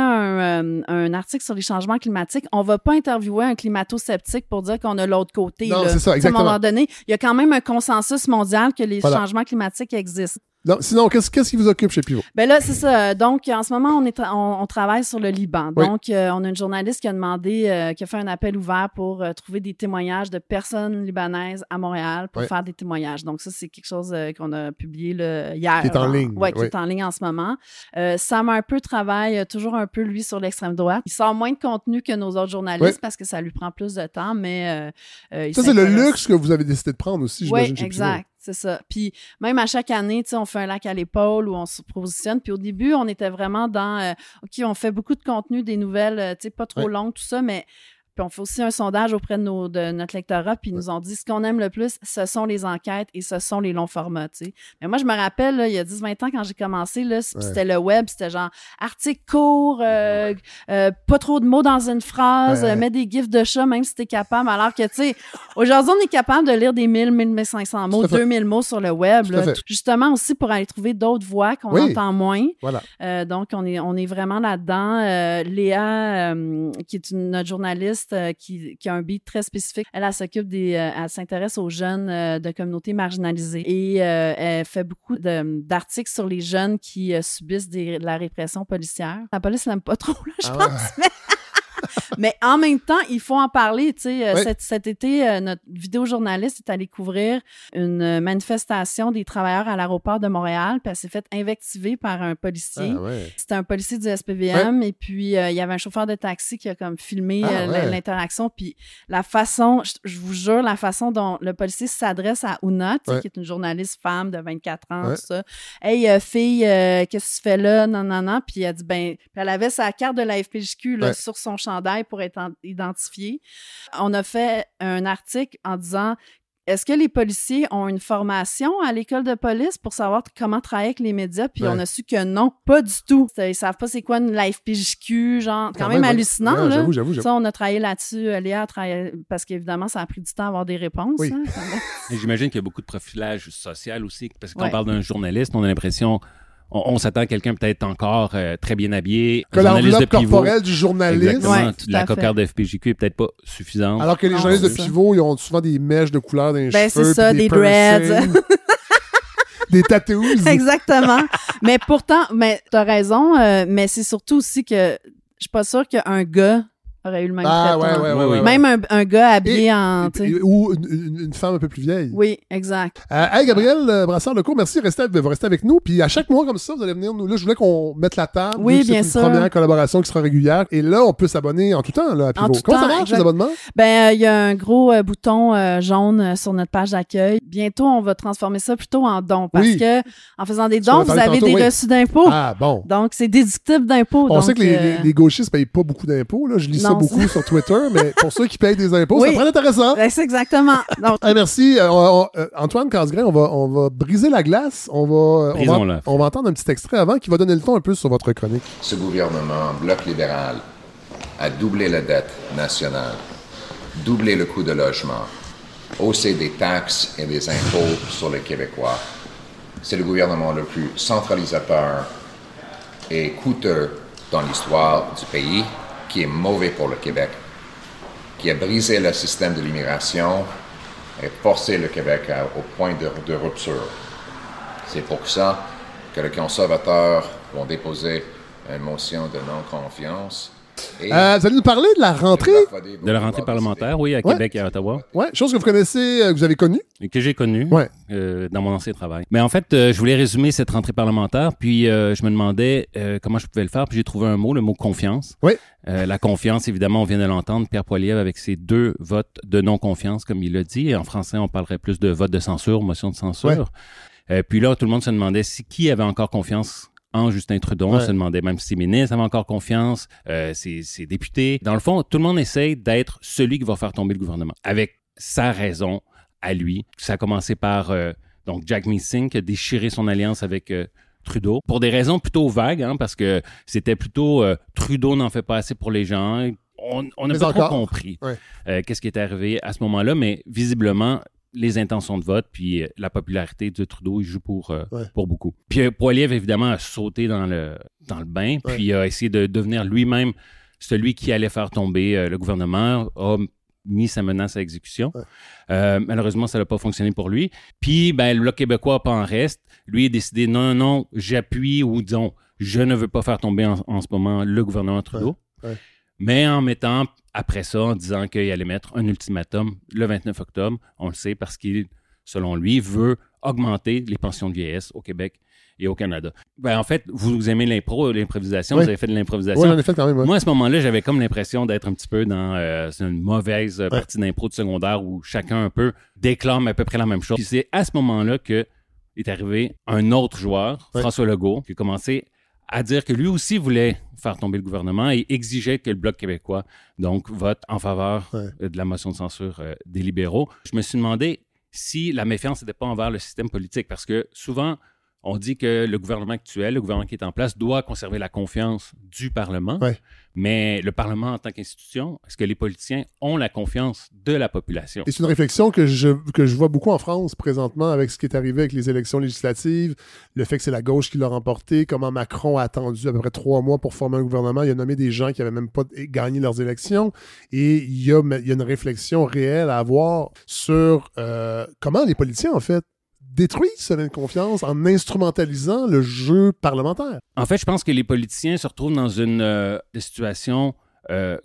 un article sur les changements climatiques, on va pas interviewer un climato-sceptique pour dire qu'on a l'autre côté. Non, là. c'est ça, exactement. À un moment donné, il y a quand même un consensus mondial que les changements climatiques existent. Non, sinon, qu'est-ce qui vous occupe chez Pivot? Ben là, c'est ça. Donc, en ce moment, on travaille sur le Liban. Donc, on a une journaliste qui a demandé, qui a fait un appel ouvert pour trouver des témoignages de personnes libanaises à Montréal pour faire des témoignages. Donc, ça, c'est quelque chose qu'on a publié hier. Qui est en ligne. Oui, qui est en ligne en ce moment. Sam un peu travaille toujours un peu, lui, sur l'extrême droite. Il sort moins de contenu que nos autres journalistes parce que ça lui prend plus de temps, mais ça, c'est le luxe que vous avez décidé de prendre aussi, j'imagine, chez exact. Pivot. C'est ça. Puis même à chaque année, tu sais, on fait un lac à l'épaule où on se positionne. Puis au début, on était vraiment dans OK, on fait beaucoup de contenu, des nouvelles, tu sais, pas trop longues, tout ça, mais puis on fait aussi un sondage auprès de notre lectorat, puis ils nous ont dit ce qu'on aime le plus, ce sont les enquêtes et ce sont les longs formats, tu sais. Mais moi, je me rappelle, là, il y a 10-20 ans, quand j'ai commencé, là, c'était le web, c'était genre article court, pas trop de mots dans une phrase, mets des gifs de chat, même si t'es capable. Alors que, tu sais, aujourd'hui, on est capable de lire des 1500 mots, 2000 mots sur le web, là, justement aussi pour aller trouver d'autres voix qu'on entend moins. Voilà. Donc, on est vraiment là-dedans. Léa, qui est notre journaliste, qui a un beat très spécifique. Elle s'occupe elle s'intéresse aux jeunes de communautés marginalisées et elle fait beaucoup d'articles sur les jeunes qui subissent de la répression policière. La police l'aime pas trop, là, je pense. Mais en même temps, il faut en parler. Tu sais, cet été, notre vidéojournaliste est allé couvrir une manifestation des travailleurs à l'aéroport de Montréal, puis elle s'est fait invectiver par un policier. C'était un policier du SPVM, et puis il y avait un chauffeur de taxi qui a comme filmé l'interaction. Puis la façon, je vous jure, la façon dont le policier s'adresse à Ouna, qui est une journaliste femme de 24 ans, tout ça. « Hey, fille, qu'est-ce que tu fais là? » Non. Puis elle dit, puis elle avait sa carte de la FPJQ là, sur son chandail pour être identifié. On a fait un article en disant est-ce que les policiers ont une formation à l'école de police pour savoir comment travailler avec les médias? Puis on a su que non, pas du tout. Ils savent pas c'est quoi la FPJQ, genre, quand même hallucinant. Là. J'avoue. Ça, on a travaillé là-dessus. Léa a travaillé, parce qu'évidemment, ça a pris du temps à avoir des réponses. Oui. Hein, et j'imagine qu'il y a beaucoup de profilage social aussi, parce que quand on parle d'un journaliste, on a l'impression... On s'attend à quelqu'un peut-être encore très bien habillé. Que l'enveloppe corporelle du journaliste. Exactement. La cocarde de FPJQ est peut-être pas suffisante. Alors que les journalistes de Pivot, ils ont souvent des mèches de couleur dans les cheveux. C'est ça, des dreads. Des tattoos. Exactement. Mais pourtant, t'as raison, mais c'est surtout aussi que je suis pas sûre qu'un gars aurait eu le même traitement. Ouais. Même un gars habillé en... Ou une femme un peu plus vieille. Oui, exact. Hey, Gabrielle Brassard-Lecourt, merci de rester avec nous. Puis à chaque mois comme ça, vous allez venir nous... Là, je voulais qu'on mette la table. Oui, bien sûr. C'est une première collaboration qui sera régulière. Et là, on peut s'abonner en tout temps là, à Pivot. Comment ça marche, les abonnements? Il y a un gros bouton jaune sur notre page d'accueil. Bientôt, on va transformer ça plutôt en don. Parce que en faisant des dons, vous avez des reçus d'impôts. Ah, bon. Donc, c'est déductible d'impôts. On sait que les gauchistes ne payent pas beaucoup d'impôts. Là. Je lis ça beaucoup sur Twitter, mais pour ceux qui payent des impôts, c'est très intéressant. C'est exactement. Donc... merci. Antoine Casgrain, on va briser la glace. On va entendre un petit extrait avant qui va donner le ton un peu sur votre chronique. Ce gouvernement, Bloc libéral, a doublé la dette nationale, doublé le coût de logement, haussé des taxes et des impôts sur les Québécois. C'est le gouvernement le plus centralisateur et coûteux dans l'histoire du pays, qui est mauvais pour le Québec, qui a brisé le système de l'immigration et forcé le Québec au point de rupture. C'est pour ça que les conservateurs vont déposer une motion de non-confiance. Vous allez nous parler de la rentrée? De la rentrée parlementaire, oui, à Québec et à Ottawa. Oui, chose que vous connaissez, que vous avez connue. Et que j'ai connue dans mon ancien travail. Mais en fait, je voulais résumer cette rentrée parlementaire, puis je me demandais comment je pouvais le faire, puis j'ai trouvé un mot, le mot confiance. Oui. La confiance, évidemment, on vient de l'entendre, Pierre Poilievre avec ses 2 votes de non-confiance, comme il l'a dit. Et en français, on parlerait plus de vote de censure, motion de censure. Puis là, tout le monde se demandait qui avait encore confiance en Justin Trudeau. On se demandait même si ses ministres avaient encore confiance, ses députés. Dans le fond, tout le monde essaye d'être celui qui va faire tomber le gouvernement, avec sa raison à lui. Ça a commencé par donc Jack Meeting qui a déchiré son alliance avec Trudeau, pour des raisons plutôt vagues, parce que c'était plutôt Trudeau n'en fait pas assez pour les gens. On n'a pas trop compris qu'est-ce qui est arrivé à ce moment-là, mais visiblement, les intentions de vote, puis la popularité de Trudeau, il joue pour beaucoup. Puis Poilievre, évidemment, a sauté dans le bain, puis a essayé de devenir lui-même celui qui allait faire tomber le gouvernement, a mis sa menace à exécution. Malheureusement, ça n'a pas fonctionné pour lui. Puis, le Bloc québécois pas en reste. Lui a décidé, non, j'appuie, ou disons, je ne veux pas faire tomber en ce moment le gouvernement Trudeau. Mais en mettant, après ça, en disant qu'il allait mettre un ultimatum le 29 octobre, on le sait parce qu'il, selon lui, veut augmenter les pensions de vieillesse au Québec et au Canada. En fait, vous aimez l'improvisation, vous avez fait de l'improvisation. Oui, j'en ai fait quand même. Moi, à ce moment-là, j'avais comme l'impression d'être un petit peu dans une mauvaise partie d'impro de secondaire où chacun un peu déclame à peu près la même chose. Puis c'est à ce moment-là que est arrivé un autre joueur, François Legault, qui a commencé à dire que lui aussi voulait faire tomber le gouvernement et exigeait que le Bloc québécois donc vote en faveur de la motion de censure des libéraux. Je me suis demandé si la méfiance n'était pas envers le système politique, parce que souvent, on dit que le gouvernement actuel, le gouvernement qui est en place, doit conserver la confiance du Parlement. Mais le Parlement en tant qu'institution, est-ce que les politiciens ont la confiance de la population? Et c'est une réflexion que je vois beaucoup en France présentement avec ce qui est arrivé avec les élections législatives, le fait que c'est la gauche qui l'a remporté, comment Macron a attendu à peu près 3 mois pour former un gouvernement. Il a nommé des gens qui n'avaient même pas gagné leurs élections. Et il y a une réflexion réelle à avoir sur comment les politiciens, en fait, détruisent cette confiance en instrumentalisant le jeu parlementaire. En fait, je pense que les politiciens se retrouvent dans une situation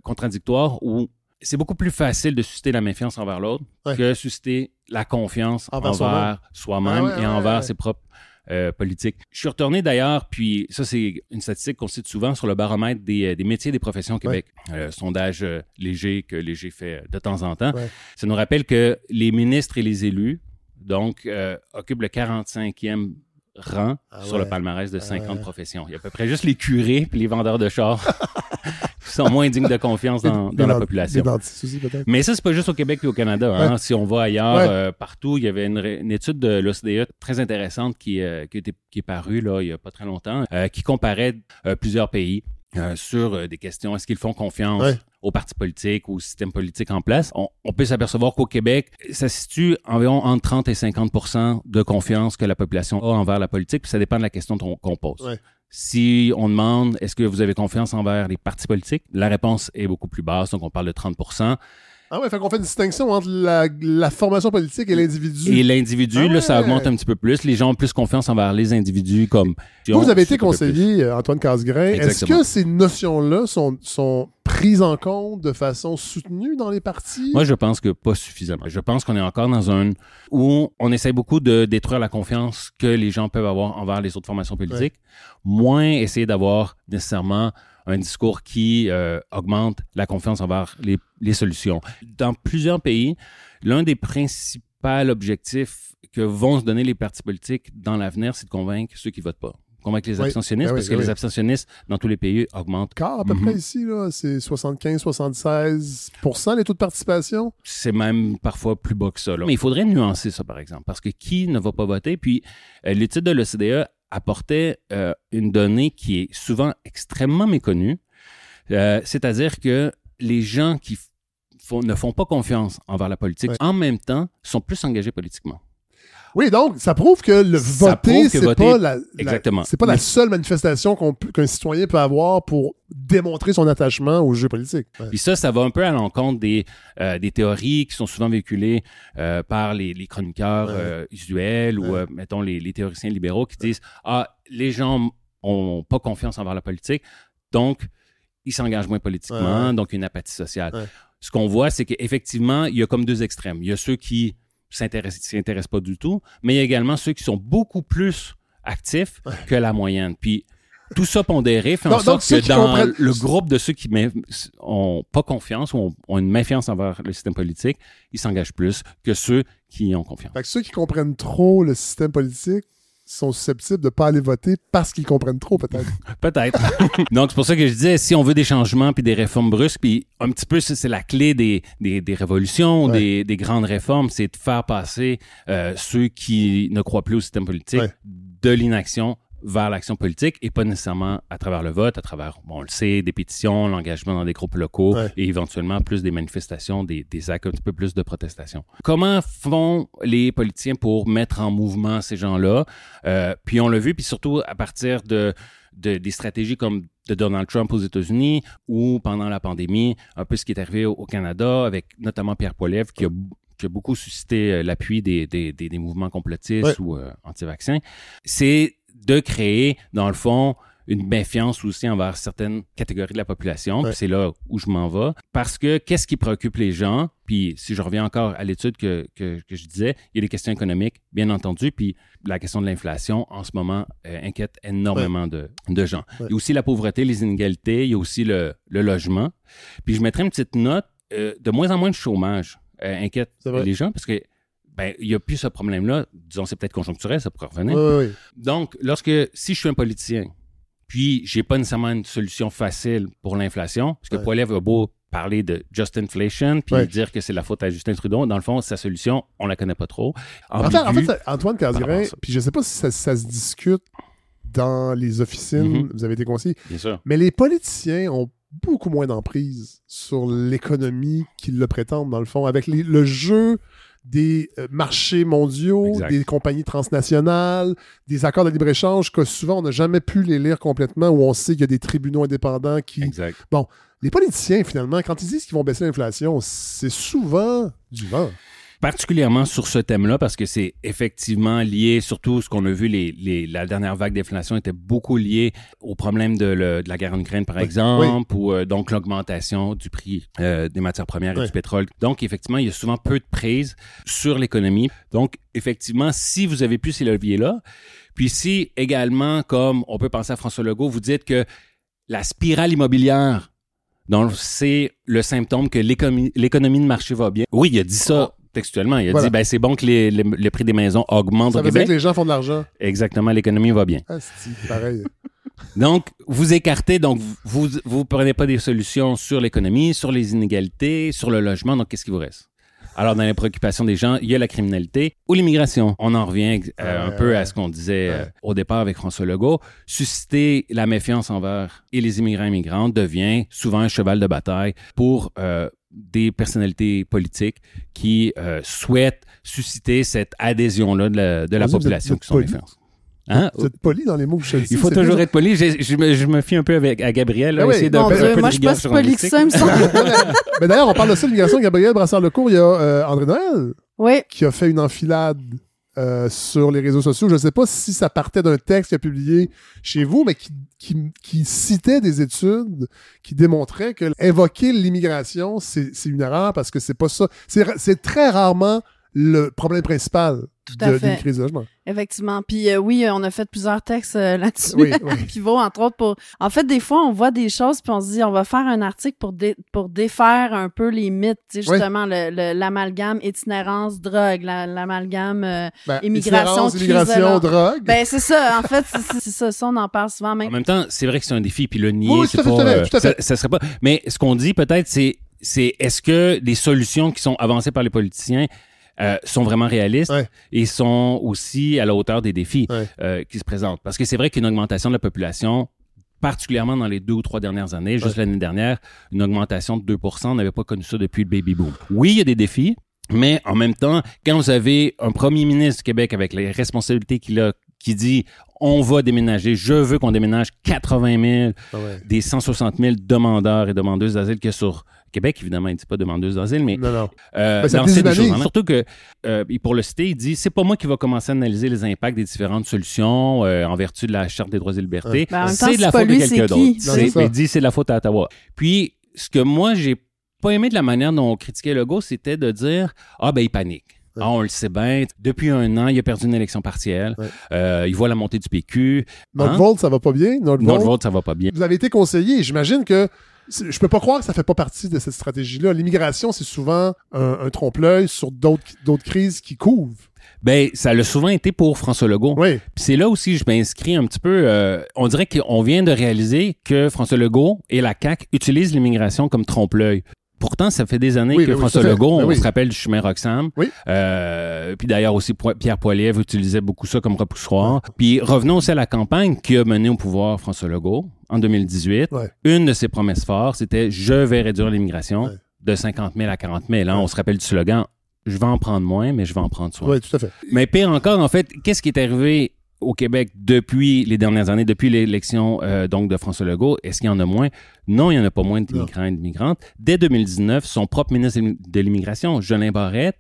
contradictoire où c'est beaucoup plus facile de susciter la méfiance envers l'autre que susciter la confiance envers soi-même et envers ses propres politiques. Je suis retourné d'ailleurs, puis ça, c'est une statistique qu'on cite souvent sur le baromètre des métiers et des professions au Québec. Sondage léger que Léger fait de temps en temps. Ça nous rappelle que les ministres et les élus donc, occupe le 45e rang sur le palmarès de 50 professions. Il y a à peu près juste les curés et les vendeurs de chars qui sont moins dignes de confiance dans la population. Aussi, peut-être. Mais ça, c'est pas juste au Québec et au Canada. Si on va ailleurs, partout, il y avait une étude de l'OCDE très intéressante qui est parue là, il n'y a pas très longtemps, qui comparait plusieurs pays sur des questions. Est-ce qu'ils font confiance aux partis politiques, au système politique en place? On peut s'apercevoir qu'au Québec, ça se situe environ entre 30 et 50% de confiance que la population a envers la politique, puis ça dépend de la question qu'on pose. Si on demande, est-ce que vous avez confiance envers les partis politiques? La réponse est beaucoup plus basse, donc on parle de 30%. Ah ouais, fait qu'on fait une distinction entre la formation politique et l'individu. Et l'individu, là, ça augmente un petit peu plus. Les gens ont plus confiance envers les individus comme... Vous avez été conseiller, Antoine Casgrain. Est-ce que ces notions-là sont prise en compte de façon soutenue dans les partis? Moi, je pense que pas suffisamment. Je pense qu'on est encore dans où on essaie beaucoup de détruire la confiance que les gens peuvent avoir envers les autres formations politiques, moins essayer d'avoir nécessairement un discours qui augmente la confiance envers les solutions. Dans plusieurs pays, l'un des principaux objectifs que vont se donner les partis politiques dans l'avenir, c'est de convaincre ceux qui votent pas. Convaincre les abstentionnistes, parce que les abstentionnistes, dans tous les pays, augmentent. À peu près ici, là, c'est 75-76% les taux de participation. C'est même parfois plus bas que ça. Là. Mais il faudrait nuancer ça, par exemple, parce que qui ne va pas voter? Puis l'étude de l'OCDE apportait une donnée qui est souvent extrêmement méconnue, c'est-à-dire que les gens qui ne font pas confiance envers la politique, en même temps, sont plus engagés politiquement. Oui, donc, ça prouve que voter, c'est pas la seule manifestation qu'un citoyen peut avoir pour démontrer son attachement au jeu politique. Ouais. Puis ça va un peu à l'encontre des théories qui sont souvent véhiculées par les chroniqueurs usuels ou, mettons, les théoriciens libéraux qui disent « les gens ont pas confiance envers la politique, donc ils s'engagent moins politiquement, donc une apathie sociale. » Ce qu'on voit, c'est qu'effectivement, il y a comme deux extrêmes. Il y a ceux qui s'intéressent pas du tout, mais il y a également ceux qui sont beaucoup plus actifs que la moyenne. Puis tout ça pondéré fait en sorte que dans le groupe de ceux qui ont pas confiance ou ont une méfiance envers le système politique, ils s'engagent plus que ceux qui ont confiance. Fait que ceux qui comprennent trop le système politique sont susceptibles de ne pas aller voter parce qu'ils comprennent trop, peut-être. Peut-être. Donc, c'est pour ça que je disais, si on veut des changements puis des réformes brusques, puis un petit peu, c'est la clé des révolutions, des grandes réformes, c'est de faire passer ceux qui ne croient plus au système politique de l'inaction vers l'action politique et pas nécessairement à travers le vote, à travers, on le sait, des pétitions, l'engagement dans des groupes locaux et éventuellement plus des manifestations, des actes un petit peu plus de protestation. Comment font les politiciens pour mettre en mouvement ces gens-là? Puis on l'a vu, puis surtout à partir des stratégies comme de Donald Trump aux États-Unis ou pendant la pandémie, un peu ce qui est arrivé au Canada avec notamment Pierre Poilievre qui a beaucoup suscité l'appui des mouvements complotistes ou anti-vaccins. C'est de créer, dans le fond, une méfiance aussi envers certaines catégories de la population. Puis c'est là où je m'en vais. Parce que qu'est-ce qui préoccupe les gens? Puis si je reviens encore à l'étude que je disais, il y a des questions économiques, bien entendu. Puis la question de l'inflation, en ce moment, inquiète énormément de gens. Il y a aussi la pauvreté, les inégalités. Il y a aussi le logement. Puis je mettrais une petite note. De moins en moins de chômage inquiète les gens parce que il n'y a plus ce problème-là. Disons, c'est peut-être conjoncturel, ça pourrait revenir. Oui. Donc, si je suis un politicien, puis j'ai pas nécessairement une solution facile pour l'inflation, parce que Poilievre a beau parler de just inflation, puis dire que c'est la faute à Justin Trudeau, dans le fond, sa solution, on la connaît pas trop. En fait, Antoine Casgrain, puis je sais pas si ça se discute dans les officines, vous avez été conseillé, bien sûr. Mais les politiciens ont beaucoup moins d'emprise sur l'économie qu'ils le prétendent, dans le fond, avec le jeu des marchés mondiaux, des compagnies transnationales, des accords de libre-échange que souvent on n'a jamais pu les lire complètement, où on sait qu'il y a des tribunaux indépendants qui... Bon, les politiciens, finalement, quand ils disent qu'ils vont baisser l'inflation, c'est souvent du vent. Particulièrement sur ce thème-là, parce que c'est effectivement lié, surtout ce qu'on a vu, la dernière vague d'inflation était beaucoup liée au problème de la guerre en Ukraine, par exemple, ou donc l'augmentation du prix des matières premières et du pétrole. Donc, effectivement, il y a souvent peu de prise sur l'économie. Donc, effectivement, si vous avez plus ces leviers-là, puis si également, comme on peut penser à François Legault, vous dites que la spirale immobilière, donc c'est le symptôme que l'économie de marché va bien. Oui, il a dit ça. Textuellement, il a dit c'est bon que le prix des maisons augmente au Québec. Ça veut dire que les gens font de l'argent. Exactement, l'économie va bien. C'est pareil. Donc, vous écartez, donc vous prenez pas des solutions sur l'économie, sur les inégalités, sur le logement, donc qu'est-ce qui vous reste? Alors, dans les préoccupations des gens, il y a la criminalité ou l'immigration. On en revient un peu à ce qu'on disait au départ avec François Legault. Susciter la méfiance envers les immigrants et migrantes devient souvent un cheval de bataille pour des personnalités politiques qui souhaitent susciter cette adhésion-là de la population qui sont méfiantes. Hein? Vous êtes poli dans les mots que je dis. Il faut toujours être poli. Je me fie un peu à Gabriel. Essayer d'un peu de rigueur. Moi, je suis pas si poli que ça, il me semble. Mais d'ailleurs, on parle de ça, l'immigration. Gabriel Brassard-Lecourt, il y a André Noël qui a fait une enfilade sur les réseaux sociaux. Je ne sais pas si ça partait d'un texte qu'il a publié chez vous, mais qui citait des études qui démontraient que évoquer l'immigration, c'est une erreur parce que c'est pas ça. C'est très rarement le problème principal d'une crise de logement. Effectivement. Puis oui, on a fait plusieurs textes là-dessus qui vont, entre autres, pour... En fait, des fois, on voit des choses puis on se dit, on va faire un article pour défaire un peu les mythes. Tu sais, justement, l'amalgame itinérance, drogue, l'amalgame immigration, drogue. Ben, c'est ça. En fait, c'est ça. Ça, on en parle souvent. Même. En même temps, c'est vrai que c'est un défi. Puis le nier, c'est pas... Ça serait pas... Mais ce qu'on dit, peut-être, c'est est-ce que les solutions qui sont avancées par les politiciens sont vraiment réalistes et sont aussi à la hauteur des défis qui se présentent. Parce que c'est vrai qu'une augmentation de la population, particulièrement dans les 2 ou 3 dernières années, juste l'année dernière, une augmentation de 2%, on n'avait pas connu ça depuis le baby boom. Oui, il y a des défis, mais en même temps, quand vous avez un premier ministre du Québec avec les responsabilités qu'il a, qui dit « on va déménager, je veux qu'on déménage 80 000 des 160 000 demandeurs et demandeuses d'asile qu'il y a sur Québec, évidemment, il ne dit pas demandeuse d'asile, mais surtout que, pour le citer, il dit « c'est pas moi qui va commencer à analyser les impacts des différentes solutions en vertu de la Charte des droits et libertés. C'est de la faute de quelqu'un d'autre. » Il dit « c'est de la faute à Ottawa. » Puis, ce que moi, j'ai pas aimé de la manière dont on critiquait Legault, c'était de dire « ah, ben, il panique. » Ah, on le sait bien. Depuis 1 an, il a perdu une élection partielle. Il voit la montée du PQ. Nordvolt, ça va pas bien. Nordvolt, ça va pas bien. Vous avez été conseiller. J'imagine que je peux pas croire que ça fait pas partie de cette stratégie-là. L'immigration, c'est souvent un trompe-l'œil sur d'autres crises qui couvrent. Ben, ça l'a souvent été pour François Legault. Oui. Puis c'est là aussi, je m'inscris un petit peu... on dirait qu'on vient de réaliser que François Legault et la CAQ utilisent l'immigration comme trompe-l'œil. Pourtant, ça fait des années que François Legault, on se rappelle du chemin Roxham. Oui. Puis d'ailleurs aussi, Pierre Poilievre utilisait beaucoup ça comme repoussoir. Puis revenons aussi à la campagne qui a mené au pouvoir François Legault en 2018. Une de ses promesses fortes, c'était « Je vais réduire l'immigration de 50 000 à 40 000 ». On se rappelle du slogan « Je vais en prendre moins, mais je vais en prendre soin ». Oui, tout à fait. Mais pire encore, en fait, qu'est-ce qui est arrivé au Québec depuis les dernières années, depuis l'élection donc de François Legault? Est-ce qu'il y en a moins? Non, il n'y en a pas moins d'immigrants et d'immigrantes. Dès 2019, son propre ministre de l'Immigration, Jolin Barrette,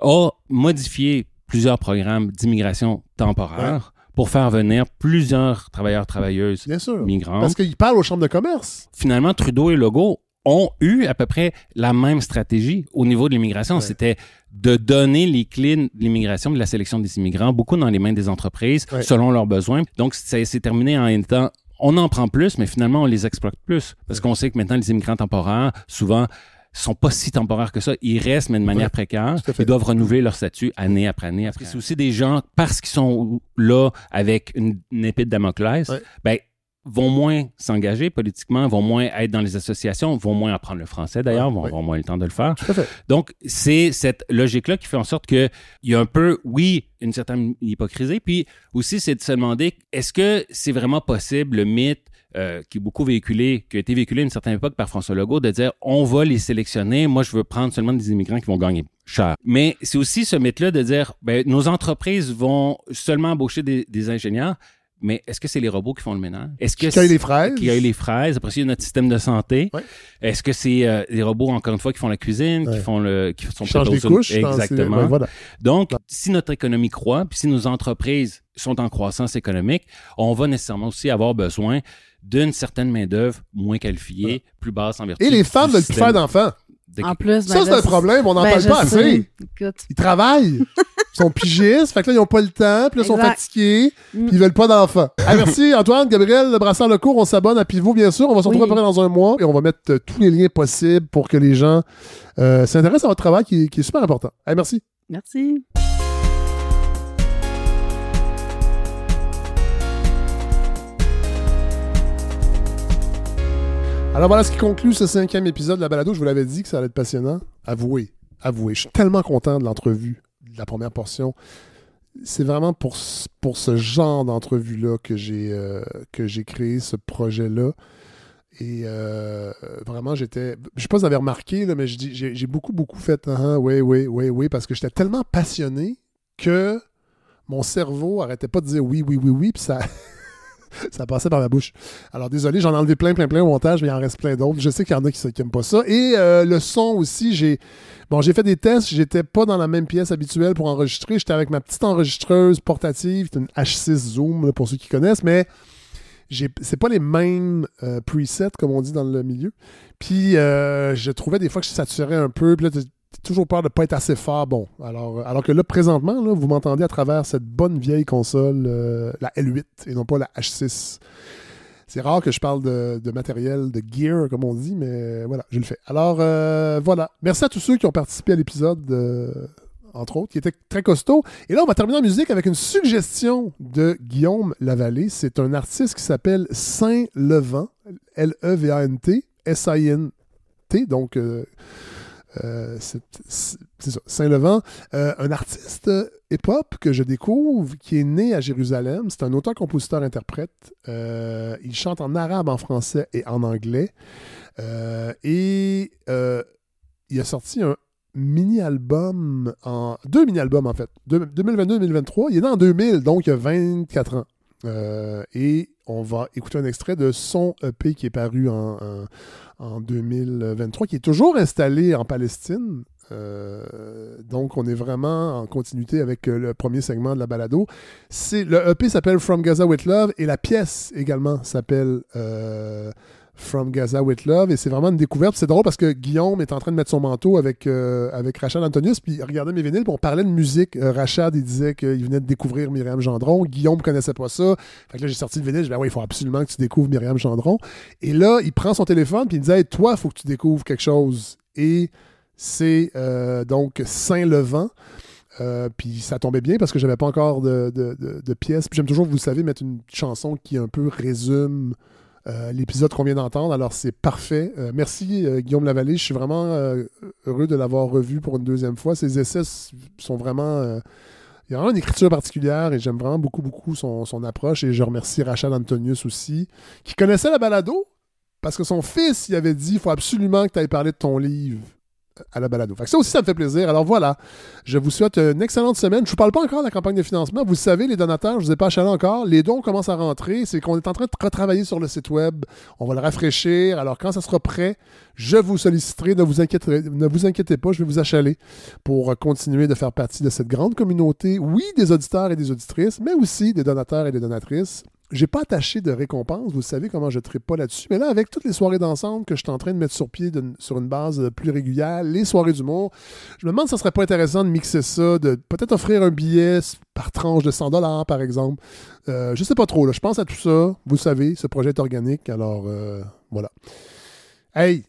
a modifié plusieurs programmes d'immigration temporaire pour faire venir plusieurs travailleurs-travailleuses migrants. Parce qu'il parle aux chambres de commerce. Finalement, Trudeau et Legault ont eu à peu près la même stratégie au niveau de l'immigration. C'était de donner les clés de l'immigration, de la sélection des immigrants, beaucoup dans les mains des entreprises, selon leurs besoins. Donc, ça s'est terminé en étant, on en prend plus, mais finalement, on les exploite plus. Parce qu'on sait que maintenant, les immigrants temporaires, souvent, sont pas si temporaires que ça. Ils restent, mais de manière précaire. Ils doivent renouveler leur statut année après année. C'est aussi des gens, parce qu'ils sont là avec une épée de Damoclès, vont moins s'engager politiquement, vont moins être dans les associations, vont moins apprendre le français d'ailleurs, vont avoir moins le temps de le faire. Donc, c'est cette logique-là qui fait en sorte qu'il y a un peu, une certaine hypocrisie, puis aussi c'est de se demander, est-ce que c'est vraiment possible le mythe qui est beaucoup véhiculé, qui a été véhiculé à une certaine époque par François Legault, de dire on va les sélectionner, moi je veux prendre seulement des immigrants qui vont gagner cher. Mais c'est aussi ce mythe-là de dire nos entreprises vont seulement embaucher des ingénieurs. Mais est-ce que c'est les robots qui font le ménage? Est-ce que qui cueillent les fraises? Qui cueillent les fraises. Après, il y a notre système de santé. Est-ce que c'est les robots, encore une fois, qui font la cuisine, qui sont changent les couches? Exactement. Donc, si notre économie croît, puis si nos entreprises sont en croissance économique, on va nécessairement aussi avoir besoin d'une certaine main-d'œuvre moins qualifiée, plus basse en vertu. Et les femmes veulent plus faire d'enfants. En plus, ça, c'est un problème, on n'en parle pas assez. Écoute. Ils travaillent, ils sont pigistes, fait que là, ils n'ont pas le temps, puis là, ils sont fatigués, puis ils veulent pas d'enfants. Merci Antoine, Gabriel, Brassard-Lecourt, on s'abonne à Pivot, bien sûr. On va se retrouver à peu près dans un mois, et on va mettre tous les liens possibles pour que les gens s'intéressent à votre travail qui est super important. Merci. Merci. Alors voilà ce qui conclut ce 5e épisode de la balado. Je vous l'avais dit que ça allait être passionnant. Avouez. Je suis tellement content de l'entrevue, de la première portion. C'est vraiment pour ce genre d'entrevue-là que j'ai créé ce projet-là. Et vraiment, je sais pas si vous avez remarqué, là, mais j'ai beaucoup fait oui, parce que j'étais tellement passionné que mon cerveau arrêtait pas de dire oui, puis ça... Ça passait par ma bouche. Alors, désolé, j'en ai enlevé plein au montage, mais il en reste plein d'autres. Je sais qu'il y en a qui n'aiment pas ça. Et le son aussi, j'ai fait des tests. J'étais pas dans la même pièce habituelle pour enregistrer. J'étais avec ma petite enregistreuse portative. C'est une H6 Zoom, là, pour ceux qui connaissent, mais c'est pas les mêmes presets, comme on dit dans le milieu. Puis, je trouvais des fois que je saturais un peu. Puis là, t'as toujours peur de pas être assez fort. Bon, alors que là, présentement, là, vous m'entendez à travers cette bonne vieille console, la L8, et non pas la H6. C'est rare que je parle de matériel, de gear, comme on dit, mais voilà, je le fais. Alors, voilà. Merci à tous ceux qui ont participé à l'épisode, entre autres, qui était très costaud. Et là, on va terminer en musique avec une suggestion de Guillaume Lavallée. C'est un artiste qui s'appelle Saint-Levant, L-E-V-A-N-T, S-I-N-T, donc c'est ça, Saint-Levant. Un artiste hip-hop que je découvre, qui est né à Jérusalem. C'est un auteur-compositeur-interprète. Il chante en arabe, en français et en anglais. Il a sorti un mini-album, deux mini-albums en fait, 2022-2023. Il est né en 2000, donc il a 24 ans. Et on va écouter un extrait de son EP qui est paru en 2023, qui est toujours installé en Palestine. Donc, on est vraiment en continuité avec le premier segment de la balado. Le EP s'appelle From Gaza With Love et la pièce également s'appelle From Gaza With Love, et c'est vraiment une découverte. C'est drôle parce que Guillaume est en train de mettre son manteau avec Rachad Antonius, puis il regardait mes vinyles, puis on parlait de musique. Rachad, il disait qu'il venait de découvrir Myriam Gendron. Guillaume ne connaissait pas ça. Fait que là, j'ai sorti le vinyle, je dis, il faut absolument que tu découvres Myriam Gendron. Et là, il prend son téléphone, puis il me disait, hey, toi, il faut que tu découvres quelque chose. Et c'est donc Saint-Levant. Puis ça tombait bien parce que j'avais pas encore de pièces. Puis j'aime toujours, vous le savez, mettre une chanson qui un peu résume l'épisode qu'on vient d'entendre. Alors c'est parfait. Merci Guillaume Lavallée. Je suis vraiment heureux de l'avoir revu pour une deuxième fois. Ses essais sont vraiment... il y a vraiment une écriture particulière et j'aime vraiment beaucoup son approche. Et je remercie Rachad Antonius aussi, qui connaissait la balado parce que son fils il avait dit, il faut absolument que tu ailles parler de ton livre à la balado. Fait que ça aussi, ça me fait plaisir. Alors voilà, je vous souhaite une excellente semaine. Je ne vous parle pas encore de la campagne de financement. Vous le savez, les donateurs, je ne vous ai pas achalé encore. Les dons commencent à rentrer. C'est qu'on est en train de retravailler sur le site web. On va le rafraîchir. Alors quand ça sera prêt, je vous solliciterai. Ne vous inquiétez pas, je vais vous achaler pour continuer de faire partie de cette grande communauté. Oui, des auditeurs et des auditrices, mais aussi des donateurs et des donatrices. J'ai pas attaché de récompense, vous savez comment je ne tripe pas là-dessus, mais là, avec toutes les soirées d'ensemble que je suis en train de mettre sur pied sur une base plus régulière, les soirées d'humour, je me demande si ça serait pas intéressant de mixer ça, de peut-être offrir un billet par tranche de 100$, par exemple. Je sais pas trop, là. Je pense à tout ça. Vous savez, ce projet est organique, alors voilà. Hey!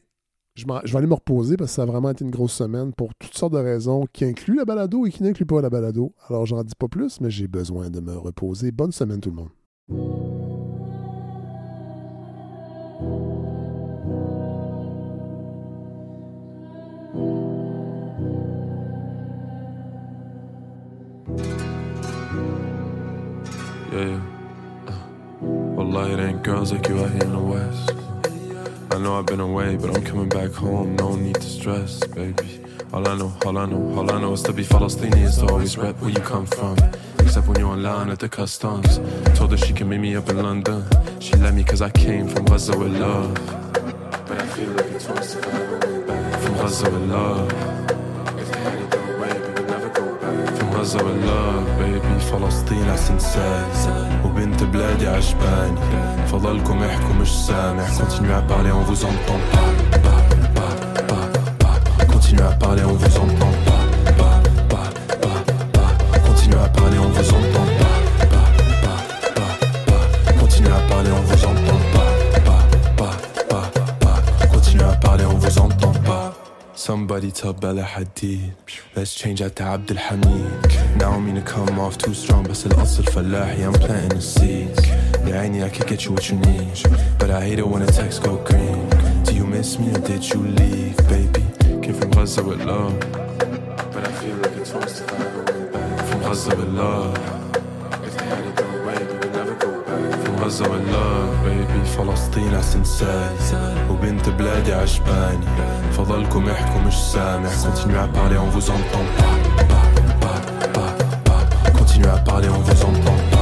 Je vais aller me reposer parce que ça a vraiment été une grosse semaine pour toutes sortes de raisons qui incluent la balado et qui n'incluent pas la balado. Alors, j'en dis pas plus, mais j'ai besoin de me reposer. Bonne semaine, tout le monde. Yeah. Wallahi, it ain't girls like you out here in the West. I know I've been away, but I'm coming back home. No need to stress, baby. All I know is to be Palestinian, is to always rep where you come from. Except when you're on line at the customs. Told her she can meet me up in London. She let me cause I came from Gaza with love. But I feel like it's twice if I ever went back. From Gaza with love. If they had it their way, we would never go back. From Gaza with love, baby. فلسطين عسنساي وبنت بلادي عجباني. فضلكم احكوا مش سامع. Continuez à parler, on vous entend pas. Continuez à parler, on vous entend pas. Continuez à parler, on vous entend pas. Continuez à parler, on vous entend pas. Continuez à parler, on vous entend pas. Somebody tell Bella Hadid. Let's change that to Abdul Hamid. Now I mean to come off too strong, بس الأصل فلاحي. I'm planting the seeds. يا عيني I could get you what you need, but I hate it when the texts go green. Do you miss me or did you leave, baby? Came from Gaza with love, but I feel like it's twice if I ever went back. From Gaza with love, if they had it their way, we would never go back. From Gaza with love, baby. فلسطين عسنساي وبنت بلادي عجباني. فضلكم احكوا مش سامع. Continuez à parler, on vous entend pas. Continuez à parler, on vous entend pas.